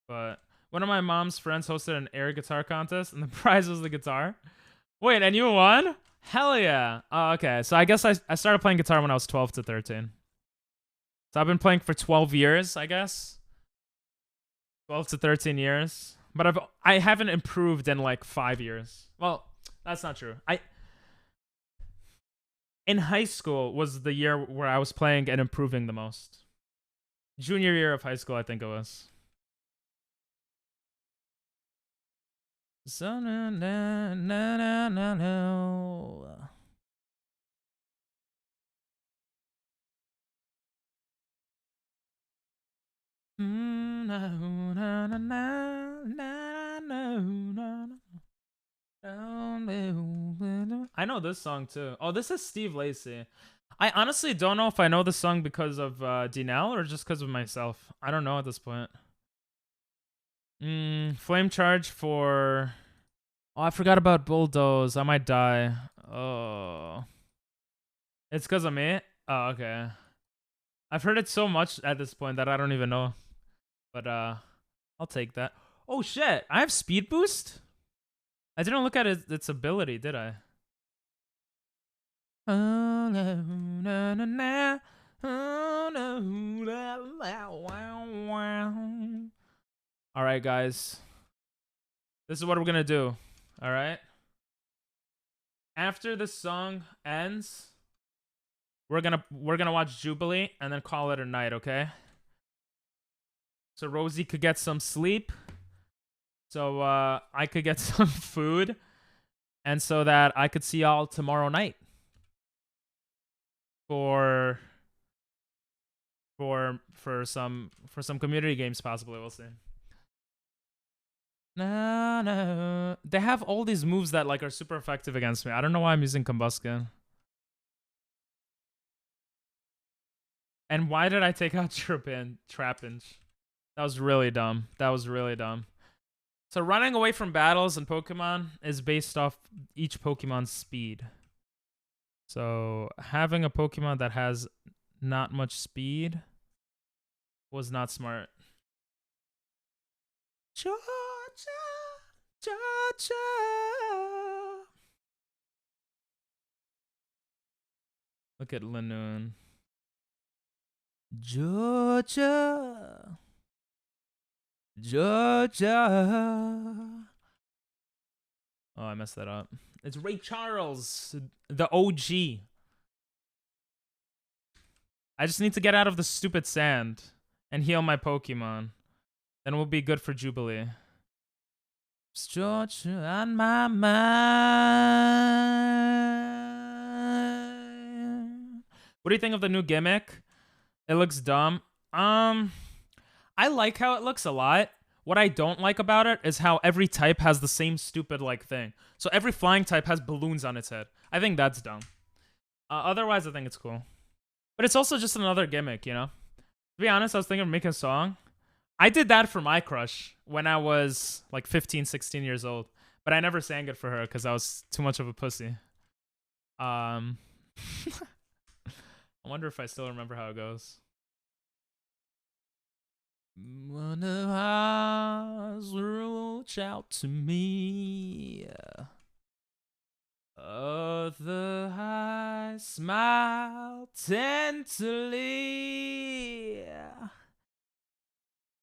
But one of my mom's friends hosted an air guitar contest, and the prize was the guitar. Wait, and you won? Hell yeah. Oh, okay. So I guess I started playing guitar when I was 12 to 13. So I've been playing for 12 years, I guess. 12 to 13 years. But I haven't improved in like 5 years. Well, that's not true. In high school was the year where I was playing and improving the most. Junior year of high school, I think it was. So na na na na na na. I know this song too. Oh, this is Steve Lacy. I honestly don't know if I know this song because of Dinell or just because of myself. I don't know at this point. Flame charge for... Oh, I forgot about Bulldoze. I might die. Oh. It's because of me? Oh, okay. I've heard it so much at this point that I don't even know. But I'll take that. Oh shit, I have speed boost? I didn't look at its ability, did I? Oh no, no, no, no. Oh no, la, la, wow, wow. All right, guys. This is what we're gonna do. All right. After this song ends, we're gonna watch Jubilee and then call it a night. Okay. So Rosie could get some sleep. So I could get some food, and so that I could see y'all tomorrow night for some community games possibly. We'll see. No. They have all these moves that like are super effective against me. I don't know why I'm using Combustion. And why did I take out Trapinch? That was really dumb. So running away from battles in Pokemon is based off each Pokemon's speed. So having a Pokemon that has not much speed was not smart. Georgia. Look at Lanoon. Georgia. Oh, I messed that up. It's Ray Charles, the OG. I just need to get out of the stupid sand and heal my Pokemon. Then we'll be good for Jubilee. It's Georgia on my mind. What do you think of the new gimmick? It looks dumb. I like how it looks a lot. What I don't like about it is how every type has the same stupid like thing. So every flying type has balloons on its head. I think that's dumb. Otherwise, I think it's cool. But it's also just another gimmick, you know? To be honest, I was thinking of making a song. I did that for my crush when I was like 15, 16 years old. But I never sang it for her because I was too much of a pussy. I wonder if I still remember how it goes. One of ours reach out to me. Other eyes smile tenderly.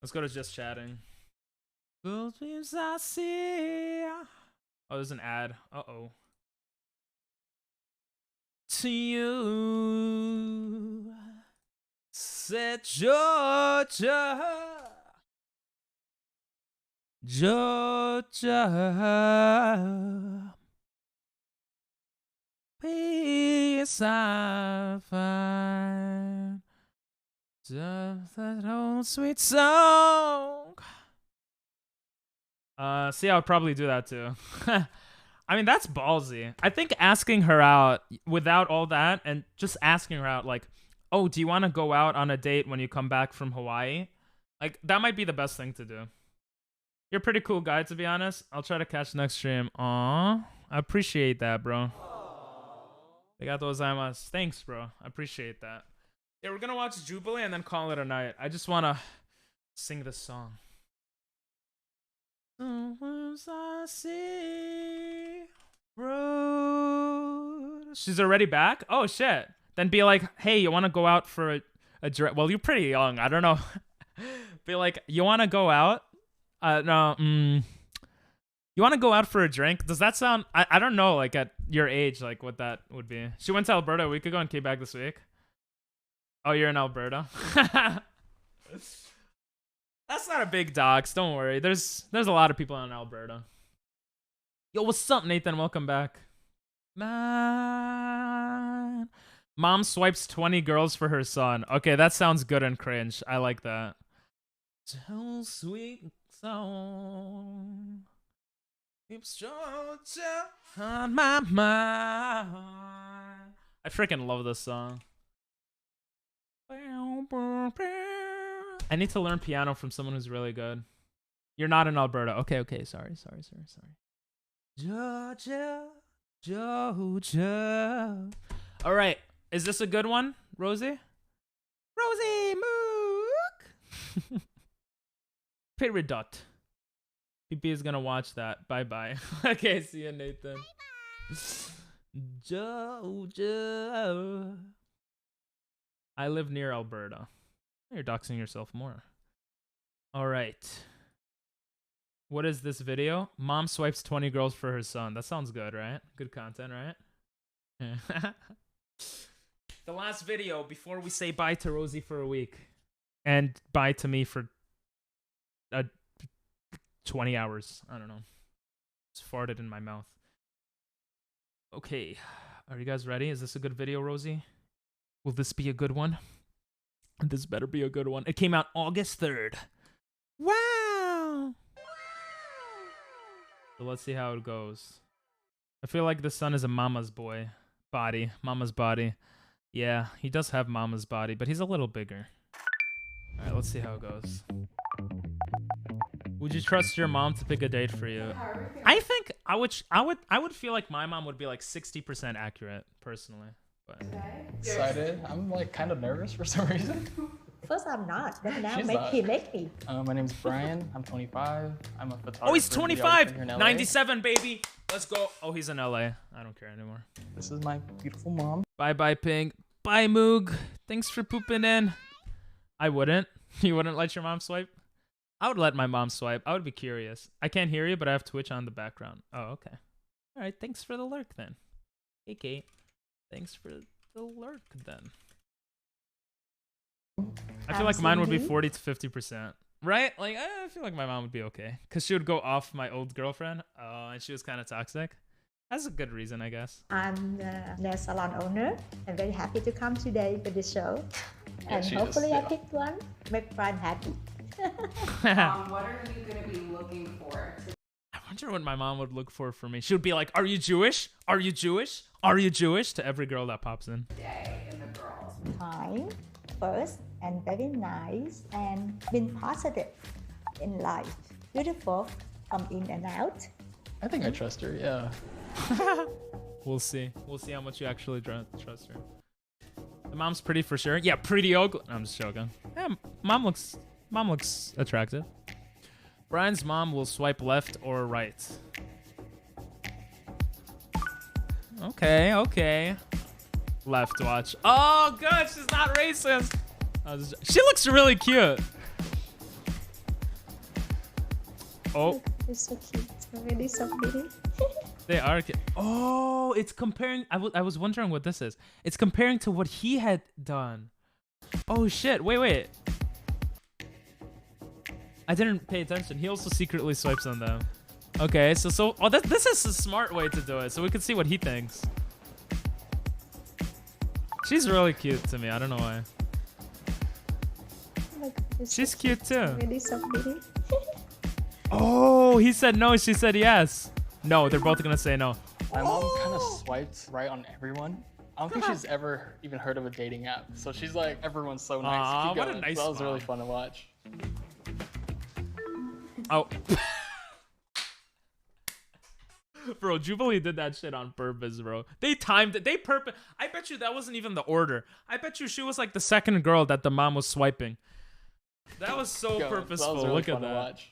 Let's go to just chatting. Those dreams I see. Oh, there's an ad. Uh-oh. To you. Said Georgia. Peace I find. Just that old sweet song. See, I would probably do that too. I mean, that's ballsy. I think asking her out without all that and just asking her out like, oh, do you want to go out on a date when you come back from Hawaii? Like, that might be the best thing to do. You're a pretty cool guy, to be honest. I'll try to catch next stream. Aw, I appreciate that, bro. Arigatou gozaimasu. Thanks, bro. I appreciate that. Yeah, we're gonna watch Jubilee and then call it a night. I just wanna sing this song. Sometimes I see road. She's already back? Oh shit. Then be like, hey, you wanna go out for a drink? Well, you're pretty young. I don't know. Be like, you wanna go out? No. You wanna go out for a drink? Does that sound? I don't know. Like at your age, like what that would be. She went to Alberta a week ago and came back this week. Oh, you're in Alberta. That's not a big dox. Don't worry. There's a lot of people in Alberta. Yo, what's up, Nathan? Welcome back. Man. Mom swipes 20 girls for her son. Okay, that sounds good and cringe. I like that. So sweet song. Keeps Georgia on my mind. I freaking love this song. I need to learn piano from someone who's really good. You're not in Alberta. Okay. Sorry. Georgia. All right. Is this a good one, Rosie? Rosie Mook. Peridot. PP is gonna watch that. Bye. Okay, see you, Nathan. Georgia. I live near Alberta. You're doxing yourself more. All right. What is this video? Mom swipes 20 girls for her son. That sounds good, right? Good content, right? The last video before we say bye to Rosie for a week. And bye to me for 20 hours. I don't know. Just farted in my mouth. Okay. Are you guys ready? Is this a good video, Rosie? Will this be a good one? This better be a good one. It came out August 3rd. Wow! So let's see how it goes. I feel like the son is a mama's boy. Body. Mama's body. Yeah, he does have mama's body, but he's a little bigger. Alright, let's see how it goes. Would you trust your mom to pick a date for you? I think I would feel like my mom would be like 60% accurate, personally. But excited. I'm like kind of nervous for some reason. First I'm not, but now She's he make me. My name's Brian. I'm 25. I'm a photographer. oh, he's 25! Here in LA. 97, baby! Let's go. Oh, he's in LA. I don't care anymore. This is my beautiful mom. Bye, Ping. Bye, Moog. Thanks for pooping in. I wouldn't. You wouldn't let your mom swipe? I would let my mom swipe. I would be curious. I can't hear you, but I have Twitch on the background. Oh, okay. All right, thanks for the lurk then. Hey, Kate. Thanks for the lurk then. I feel like mine would be 40 to 50%. Right? Like, I feel like my mom would be okay. Because she would go off my old girlfriend. And she was kind of toxic. That's a good reason, I guess. I'm the nail salon owner. I'm very happy to come today for the show. Yeah, And hopefully I picked one. Make Brian happy. What are you going to be looking for? I wonder what my mom would look for me. She would be like, are you Jewish? Are you Jewish? Are you Jewish? To every girl that pops in. Today in the girls. Kind, first, and very nice, and been positive in life. Beautiful, come in and out. I think I trust her, yeah. We'll see. We'll see how much you actually trust her. The mom's pretty for sure. Yeah, pretty ugly. I'm just joking. Yeah, mom looks attractive. Brian's mom will swipe left or right. Okay. Left, watch. Oh, good. She's not racist. She looks really cute. Oh. They're so cute. Already so pretty. They are. Oh, it's comparing. I was wondering what this is. It's comparing to what he had done. Oh, shit. Wait. I didn't pay attention. He also secretly swipes on them. Okay, so this is a smart way to do it, so we can see what he thinks. She's really cute to me. I don't know why. Oh, She's cute too. Already so pretty. Oh, he said no. She said yes. No, they're both gonna say no. My mom kind of swipes right on everyone. I don't think she's ever even heard of a dating app. So she's like, everyone's so nice. Aw, Keep what a going. nice So that was really mom. fun to watch. Oh. Bro, Jubilee did that shit on purpose, bro. They timed it. I bet you that wasn't even the order. I bet you she was like the second girl that the mom was swiping. That was so purposeful. That was really Look at fun to that. watch.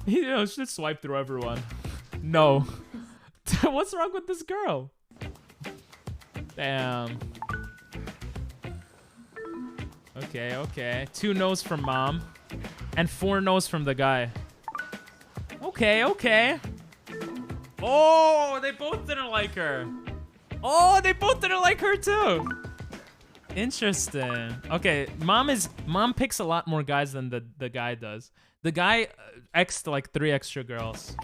You know, she should swipe through everyone. No. What's wrong with this girl? Damn. Okay, okay. 2 no's from mom. And 4 no's from the guy. Okay, okay. Oh, they both didn't like her. Oh, they both didn't like her too. Interesting. Okay, mom picks a lot more guys than the guy does. The guy X'd like 3 extra girls.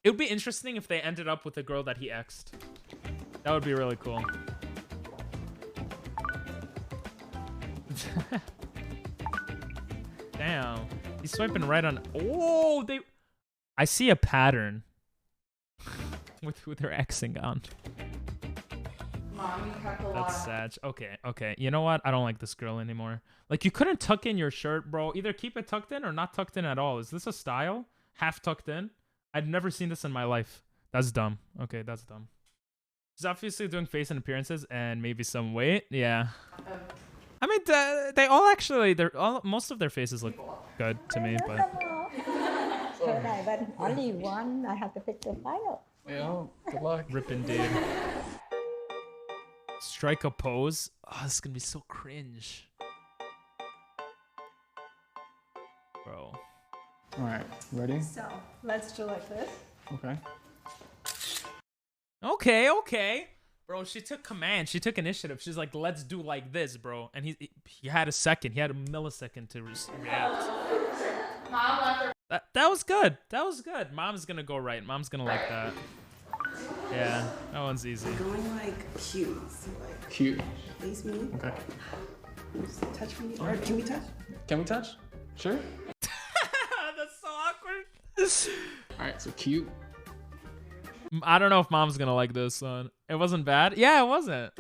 It would be interesting if they ended up with a girl that he X'd. That would be really cool. Damn. He's swiping right on. Oh, I see a pattern with who they're Xing on. Mom, you kept a lot. That's sad. Okay, okay. You know what? I don't like this girl anymore. Like, you couldn't tuck in your shirt, bro. Either keep it tucked in or not tucked in at all. Is this a style? Half tucked in? I've never seen this in my life. That's dumb. Okay, that's dumb. She's obviously doing face and appearances and maybe some weight. Yeah. I mean, they all actually, most of their faces look good to me, but. But only one. I have to pick the final. Yeah, good luck. Rip indeed. Strike a pose. Oh, this is gonna be so cringe. Bro. Alright, ready? So, let's do like this. Okay. Okay, okay. Bro, she took command. She took initiative. She's like, let's do like this, bro. And he had a second. He had a millisecond to react. That was good. That was good. Mom's gonna go right. Mom's gonna like that. Yeah, that one's easy. Going like cute. So like Cute. face me. Okay. Just touch me. Or can we touch? Can we touch? Sure. That's so awkward. Alright, so cute. I don't know if mom's gonna like this one. It wasn't bad. Yeah, it wasn't.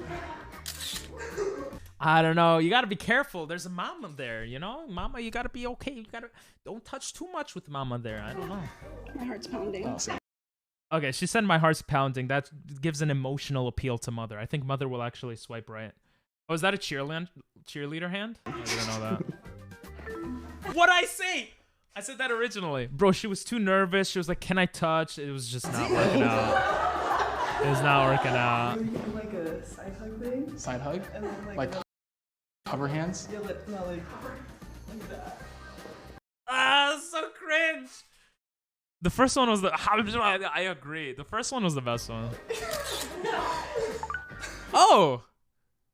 I don't know. You gotta be careful. There's a mama there, you know? Mama, you gotta be okay. Don't touch too much with mama there. I don't know. My heart's pounding. Oh, Okay, she said my heart's pounding. That gives an emotional appeal to mother. I think mother will actually swipe right. Oh, is that a cheerleader hand? I didn't know that. What'd I say? I said that originally. Bro, she was too nervous. She was like, can I touch? It was just not working out. It was not working out. Like a side hug thing. Side hug? And then Like cover hands? Yeah, no, like that. Ah, so cringe. The first one was I agree. The first one was the best one. Oh,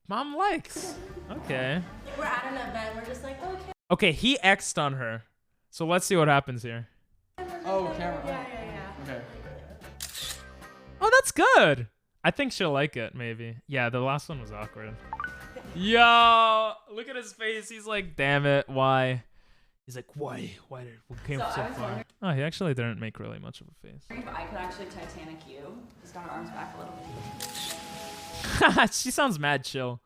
mom likes. Okay. We're at an event. We're just like, okay. Okay, he X'd on her. So let's see what happens here. Oh, camera. Yeah. Okay. Oh, that's good. I think she'll like it, maybe. Yeah, the last one was awkward. Yo, look at his face. He's like, damn it, why? He's like, why? Why did we came so far? Oh, he actually didn't make really much of a face. If I could actually Titanic you, just got her arms back a little bit. She sounds mad chill.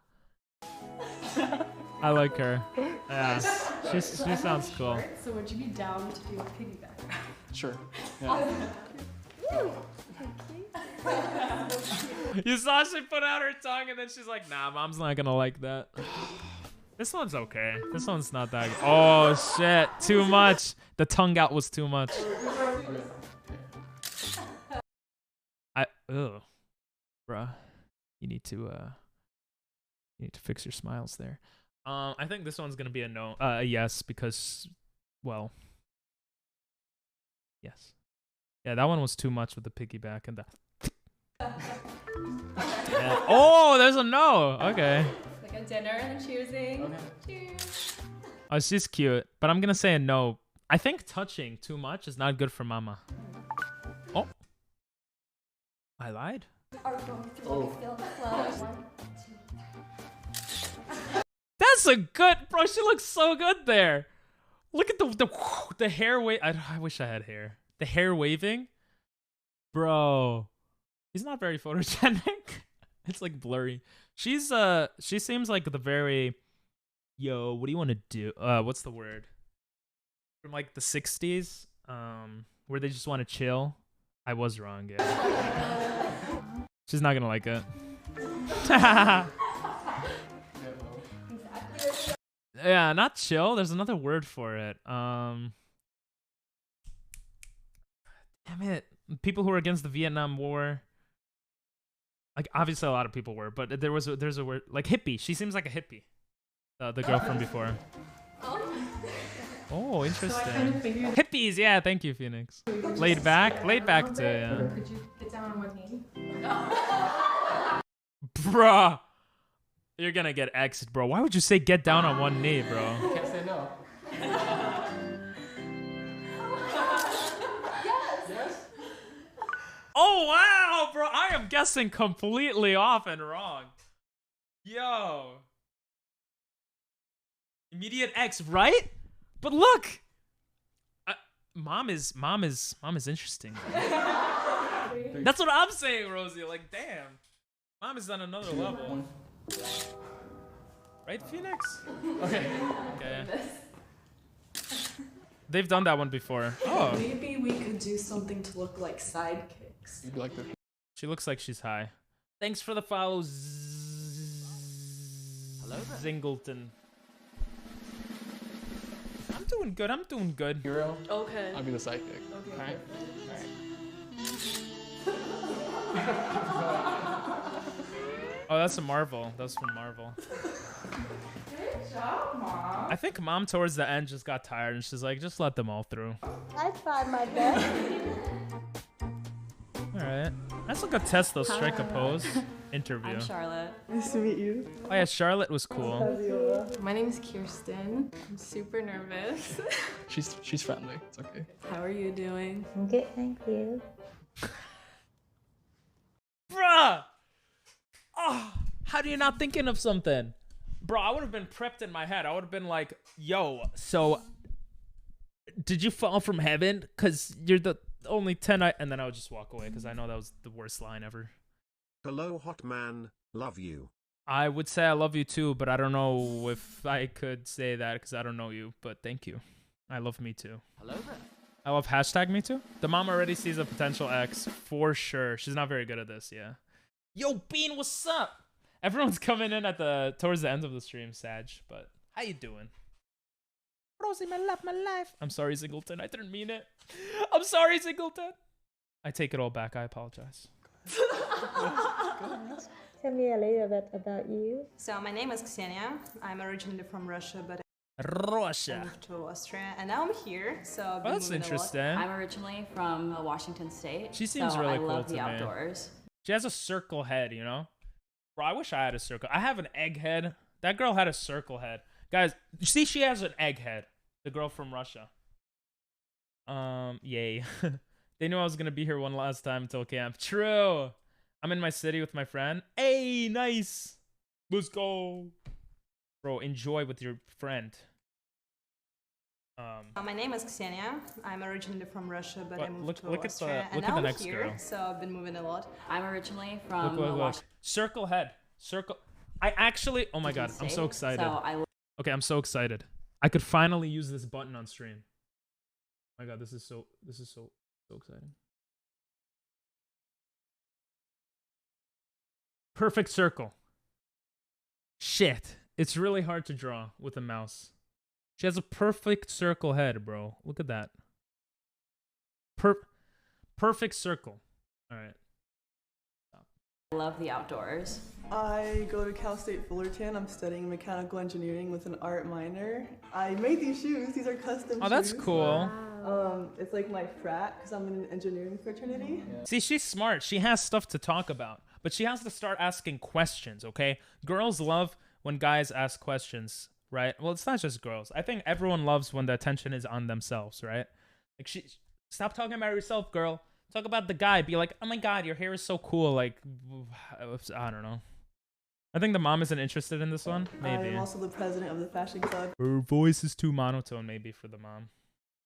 I like her. Yeah, she sounds cool. So would you be down to do a piggyback? Sure. Yeah. You saw she put out her tongue and then she's like, nah, mom's not gonna like that. This one's okay. This one's not that good. Oh, shit. Too much. The tongue out was too much. Ugh. Bruh. You need to fix your smiles there. I think this one's gonna be a no. A yes, because, well, yes. Yeah, that one was too much with the piggyback and the. Yeah. Oh, there's a no. Okay. Like a dinner and choosing. Okay. Cheers. Oh, she's cute, but I'm gonna say a no. I think touching too much is not good for mama. Oh, I lied. That's a good, bro. She looks so good there. Look at the hair wave. I wish I had hair. The hair waving, bro. He's not very photogenic. It's like blurry. She seems like the very, yo, what do you want to do? What's the word? From like the 60s, where they just want to chill. I was wrong, yeah. She's not gonna like it. Yeah, not chill. There's another word for it. Damn it. People who were against the Vietnam War. Like, obviously a lot of people were, but there's a word like hippie. She seems like a hippie. The girl from before. Oh, interesting. So I kind of figured. Hippies, yeah. Thank you, Phoenix. Laid back too. Yeah. Could you get down on one knee? Bruh. You're gonna get X'd, bro. Why would you say get down on one knee, bro? Can't say no. Yes. Oh, wow, bro. I am guessing completely off and wrong. Yo. Immediate X, right? But look. Mom is interesting. That's what I'm saying, Rosie. Like, damn. Mom is on another level. Right, Phoenix? Okay. They've done that one before. Oh. Maybe we could do something to look like sidekicks. You'd be like the. She looks like she's high. Thanks for the follow, Zingleton. I'm doing good. Hero. Okay. I'll be the sidekick. Okay. Alright. Oh, that's a Marvel. That's from Marvel. Good job, Mom. I think Mom towards the end just got tired and she's like, just let them all through. I tried my best. Alright. Let's look at test those strike a pose interview. I'm Charlotte. Nice to meet you. Oh yeah, Charlotte was cool. Fabiola. My name is Kirsten. I'm super nervous. She's friendly. It's okay. How are you doing? I'm good, thank you. Bruh! Oh, how do you not thinking of something? Bro, I would have been prepped in my head. I would have been like, yo, so did you fall from heaven? Because you're the only 10 and then I would just walk away because I know that was the worst line ever. Hello, hot man. Love you. I would say I love you too, but I don't know if I could say that because I don't know you. But thank you. I love me too. Hello there. I love hashtag me too. The mom already sees a potential X for sure. She's not very good at this, yeah. Yo, Bean, what's up? Everyone's coming in at towards the end of the stream, Sag. But how you doing? Rosie, my life. I'm sorry, Zingleton. I didn't mean it. I'm sorry, Zingleton. I take it all back. I apologize. Tell me a little bit about you. So my name is Ksenia. I'm originally from Russia, but I Russia. moved to Austria, and now I'm here. So I've Oh, been that's moving a lot. interesting. I'm originally from Washington State. She seems so really I cool love to the me. outdoors. She has a circle head, you know? Bro, I wish I had a circle. I have an egg head. That girl had a circle head. Guys, you see she has an egg head. The girl from Russia. Yay. They knew I was going to be here one last time until camp. True. I'm in my city with my friend. Hey, nice. Let's go. Bro, enjoy with your friend. My name is Ksenia. I'm originally from Russia, but I moved to look Austria, at and the now I'm next here. girl. So I've been moving a lot. I'm originally from Look. Washington Circle head. Circle. I actually, oh my God, I'm so State. excited. So Okay, I'm so excited. I could finally use this button on stream. Oh my God, this is so exciting. Perfect circle. Shit. It's really hard to draw with a mouse. She has a perfect circle head, bro. Look at that. Perfect circle. All right. I love the outdoors. I go to Cal State Fullerton. I'm studying mechanical engineering with an art minor. I made these shoes. These are custom shoes. Oh, that's cool. It's like my frat because I'm in an engineering fraternity. Yeah. See, she's smart. She has stuff to talk about, but she has to start asking questions, okay? Girls love when guys ask questions, right? Well, it's not just girls. I think everyone loves when the attention is on themselves, right? Like, stop talking about yourself, girl. Talk about the guy. Be like, oh my God, your hair is so cool. Like, I don't know. I think the mom isn't interested in this one. Maybe. I'm also the president of the fashion club Her voice is too monotone, maybe, for the mom.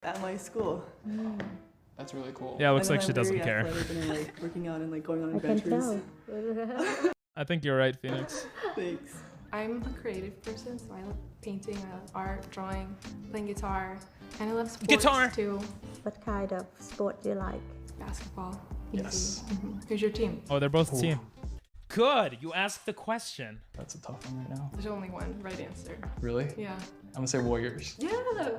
at my school. That's really cool. Yeah, it looks And like then she I'm doesn't very care. athletic and I like working out and like going on I can adventures. tell. I think you're right, Phoenix. Thanks. I'm a creative person, so I love painting, I love art, drawing, playing guitar, and I love sports Guitar. too. What kind of sport do you like? Basketball. Yes. Who's your team? Oh, they're both Ooh. team. Good. You asked the question. That's a tough one right now. There's only one right answer. Really? Yeah. I'm gonna say Warriors. Yeah.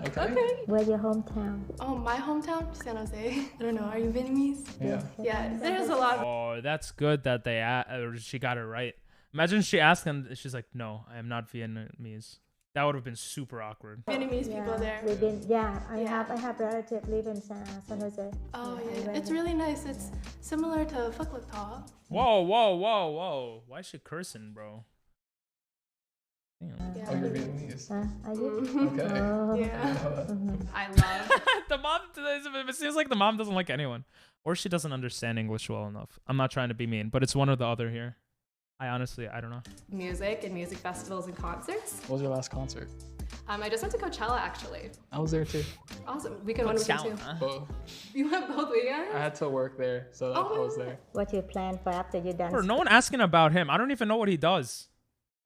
Okay. Where's your hometown? Oh, my hometown, San Jose. I don't know. Are you Vietnamese? Yeah. Yeah. There's a lot of. Oh, that's good that they or she got it right. Imagine she asked and she's like, "No, I am not Vietnamese." That would have been super awkward. Vietnamese people there. We've been, I have relatives live in San Jose. Oh yeah, it's really nice. It's similar to Phúc Lộc Thọ. Whoa, whoa, whoa, whoa! Why is she cursing, bro? Damn. Yeah. Oh, you're Vietnamese. Are you? Okay. Oh. Yeah. I love. The mom. It seems like the mom doesn't like anyone, or she doesn't understand English well enough. I'm not trying to be mean, but it's one or the other here. I don't know. Music and music festivals and concerts. What was your last concert? I just went to Coachella actually. I was there too. Awesome. Weekend one, weekend two. Oh, You went both weekends? I had to work there, so I was there. What's your plan for after you're done? Bro, no one asking about him. I don't even know what he does.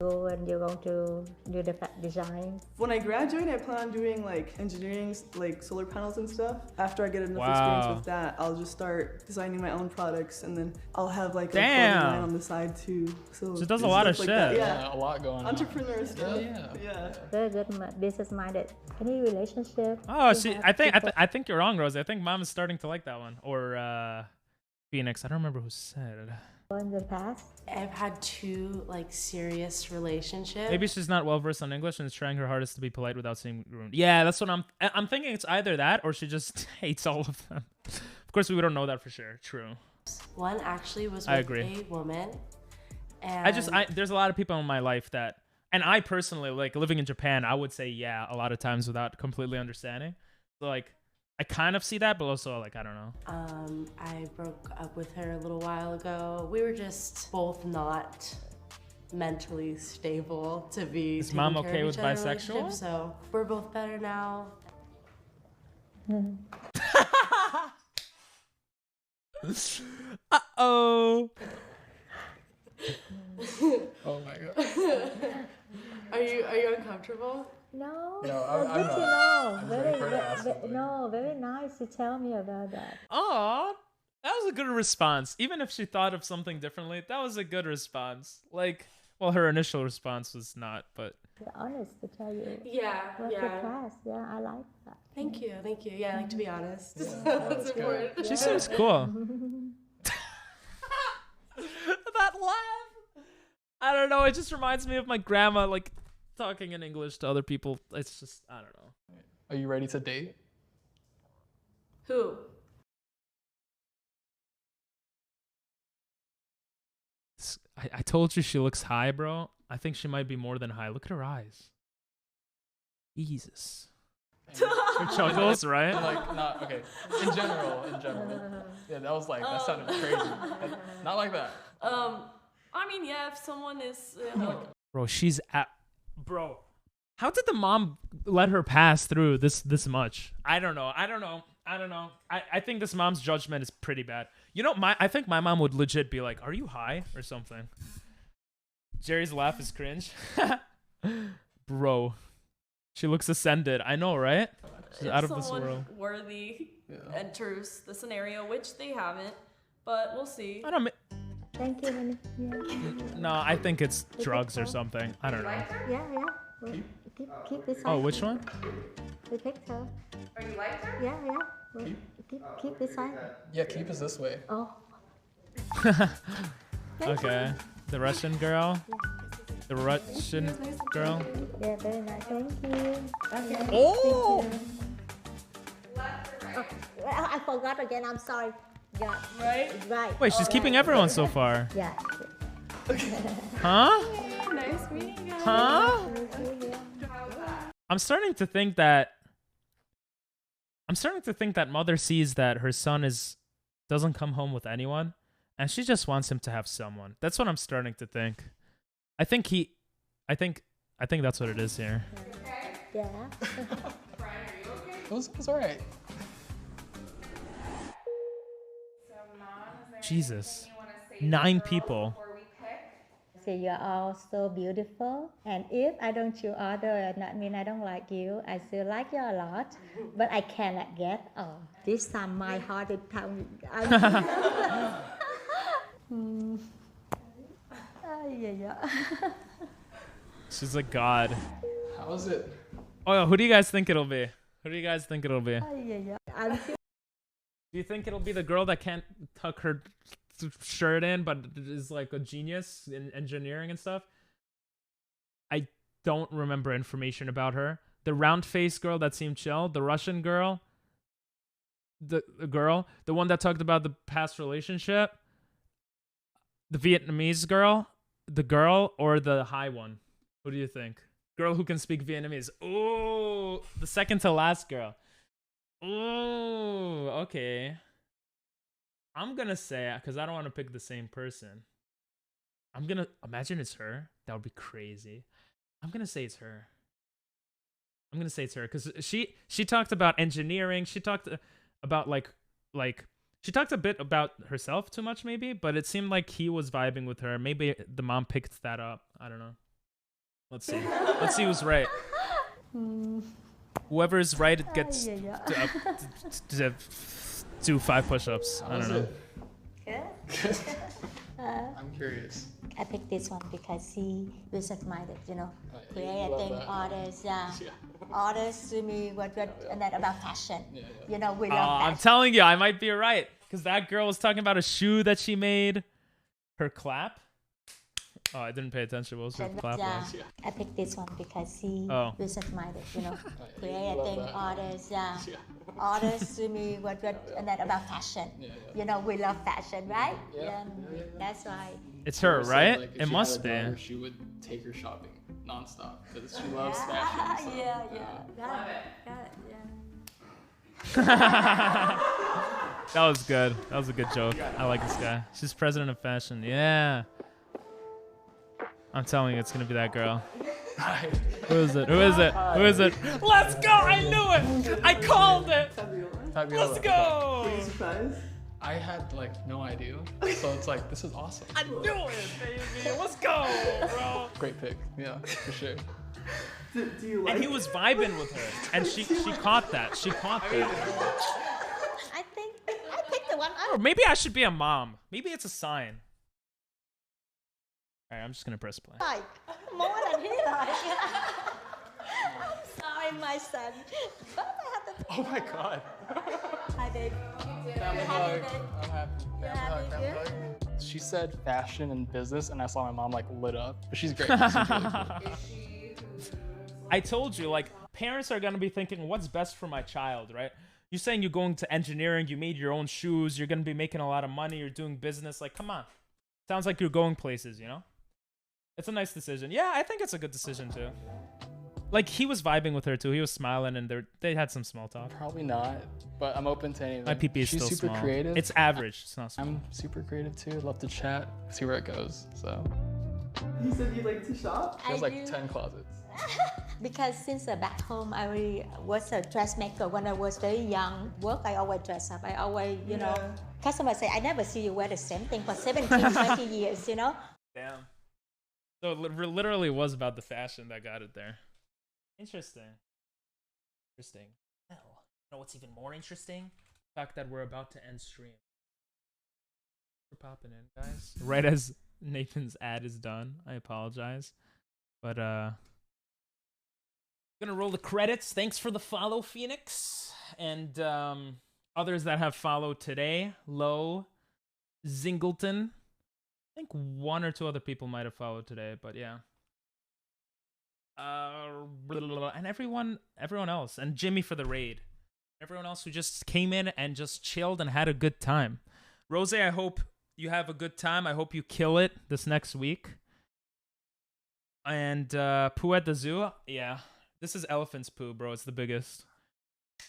school and you're going to do the design? When I graduate, I plan on doing like engineering, like solar panels and stuff. After I get enough Wow. experience with that, I'll just start designing my own products, and then I'll have like a Damn. clothing line on the side too. So it does a it's lot of stuff shit. like that. Yeah, a lot going on. Entrepreneur stuff. Yeah. Very good, business-minded. Any relationship? Oh, you see, have I think people- I think you're wrong, Rose. I think Mom is starting to like that one. Or Phoenix. I don't remember who said. in the past? I've had 2 like serious relationships. Maybe she's not well versed on English and is trying her hardest to be polite without seeming rude. Yeah, that's what I'm thinking. It's either that or she just hates all of them. Of course, we don't know that for sure. True. One actually was I with agree. a woman. And There's a lot of people in my life that, and I personally, like living in Japan, I would say yeah a lot of times without completely understanding. So like, I kind of see that, but also like I don't know. I broke up with her a little while ago. We were just both not mentally stable to be. Is Mom taking care okay of with each other in a bisexual? relationship, So we're both better now. Uh-oh. Oh my god. Are you uncomfortable? No. No, Oh, I'm good to not. know. I'm ready for her to ask something. No, very nice to tell me about that. Aw, that was a good response. Even if she thought of something differently, that was a good response. Like, well, her initial response was not, but You're honest to tell you. Yeah, What's your yeah. class? Yeah, I like that. Thank you. Yeah, I like to be honest. That's good. she seems cool. That laugh. I don't know. It just reminds me of my grandma, like talking in English to other people. It's just, I don't know. Are you ready to date? Who? I told you she looks high, bro. I think she might be more than high. Look at her eyes. Jesus. Her chuckles, right? Like, not okay. In general. Yeah, that was like that sounded crazy. Not like that. I mean, yeah, if someone is Bro, she's at. Bro, how did the mom let her pass through this much? I don't know. I think this mom's judgment is pretty bad. You know, I think my mom would legit be like, "Are you high?" or something. Jerry's laugh is cringe. Bro, she looks ascended. I know, right? She's out of this world. worthy enters the scenario, which they haven't, but we'll see. I don't. Thank you, honey. Yeah. No, I think it's drugs or something. I don't know. Yeah. Well, keep this Oh, side. which one? The picture. Are you like her? Yeah. Well, keep this side. Yeah, keep us this way. Oh. Okay. The Russian girl. The Russian girl. Yeah, very nice. Thank you. Okay. Oh! I forgot again. I'm sorry. Yeah. Right. Wait, she's keeping everyone so far. Yeah. Huh? Nice meeting you. Huh? I'm starting to think that mother sees that her son doesn't come home with anyone, and she just wants him to have someone. That's what I'm starting to think. I think that's what it is here. Yeah. It was alright. Jesus. 9 people. say you're all so beautiful. And if I don't choose other, that mean I don't like you. I still like you a lot, but I cannot get. Oh, this time my heart is pounding. Yeah. She's like God. How is it? Oh, who do you guys think it'll be? Who do you guys think it'll be? Yeah. Do you think it'll be the girl that can't tuck her shirt in but is like a genius in engineering and stuff? I don't remember information about her. The round-faced girl that seemed chill, the Russian girl, the one that talked about the past relationship, the Vietnamese girl, the girl, or the high one? Who do you think? Girl who can speak Vietnamese. Ooh, the second to last girl. Ooh, okay. I'm gonna say, because I don't want to pick the same person. I'm gonna imagine it's her. That would be crazy. I'm gonna say it's her. Because she talked about engineering. She talked about like she talked a bit about herself too much maybe, but it seemed like he was vibing with her. Maybe the mom picked that up. I don't know. Let's see. Let's see who's right. Whoever is right gets to do 5 push-ups. I don't know. Good. I'm curious. I picked this one because he business-minded, you know, Yeah, creating orders, orders to me, and then about fashion. You know, we love I'm fashion. telling you, I might be right. Because that girl was talking about a shoe that she made. Her clap. Oh, I didn't pay attention. What was her clap? I picked this one because he business-minded, you know, creating orders, orders to me, and then about fashion. You know, we love fashion, right? That's why. It's her, right? Like, if It she must had a be. daughter, she would take her shopping nonstop because she loves fashion. So, Got it. That was good. That was a good joke. I like this guy. She's president of fashion. Yeah. I'm telling you, it's gonna be that girl. Who is it? Who is it? Who is it? Let's go! I knew it! I called it! Let's go! Were you surprised? I had like no idea, so it's like this is awesome. I knew it, baby! Let's go, bro! Great pick, yeah, for sure. Do you like And he was vibing with her, and she caught that. She caught that. I think I picked the one. Or maybe I should be a mom. Maybe it's a sign. All right, I'm just gonna press play. Like more than he like. I'm sorry, my son, but I have to. Oh my god. Hi, babe. Family hug. I'm happy. Yeah, Family hug. She said fashion and business, and I saw my mom like lit up. But she's great. I told you, like, parents are gonna be thinking, what's best for my child, right? You're saying you're going to engineering, you made your own shoes, you're gonna be making a lot of money, you're doing business. Like, come on. Sounds like you're going places, you know? It's a nice decision. Yeah, I think it's a good decision too. Like, he was vibing with her too. He was smiling, and they had some small talk. Probably not, but I'm open to anything. My PP is She's still super small. creative. It's average. It's not small. I'm super creative too. Love to chat, see where it goes. So You said you like to shop? she has like 10 closets. Because since back home, I really was a dressmaker. When I was very young, I always dress up. I always, you know, customers say, I never see you wear the same thing for 17, 20 years, you know? Damn. So it literally was about the fashion that got it there. Interesting. Hell, you know what's even more interesting? The fact that we're about to end stream. We're popping in, guys. Right as Nathan's ad is done. I apologize. But gonna roll the credits. Thanks for the follow, Phoenix. And others that have followed today. Low, Zingleton. I think 1 or 2 other people might have followed today, but yeah. And everyone else, and Jimmy for the raid. Everyone else who just came in and just chilled and had a good time. Rose, I hope you have a good time. I hope you kill it this next week. And poo at the zoo, yeah. This is elephant's poo, bro. It's the biggest.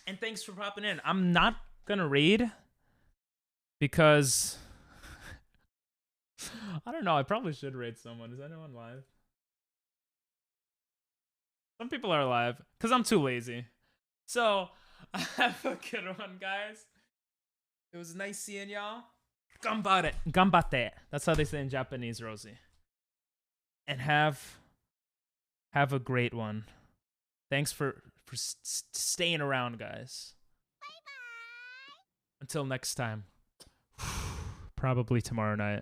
And thanks for popping in. I'm not gonna raid because I don't know. I probably should raid someone. Is anyone live? Some people are live because I'm too lazy. So have a good one, guys. It was nice seeing y'all. Ganbare. That's how they say in Japanese, Rosie. and have a great one. Thanks for staying around, guys. Bye-bye. Until next time. Probably tomorrow night.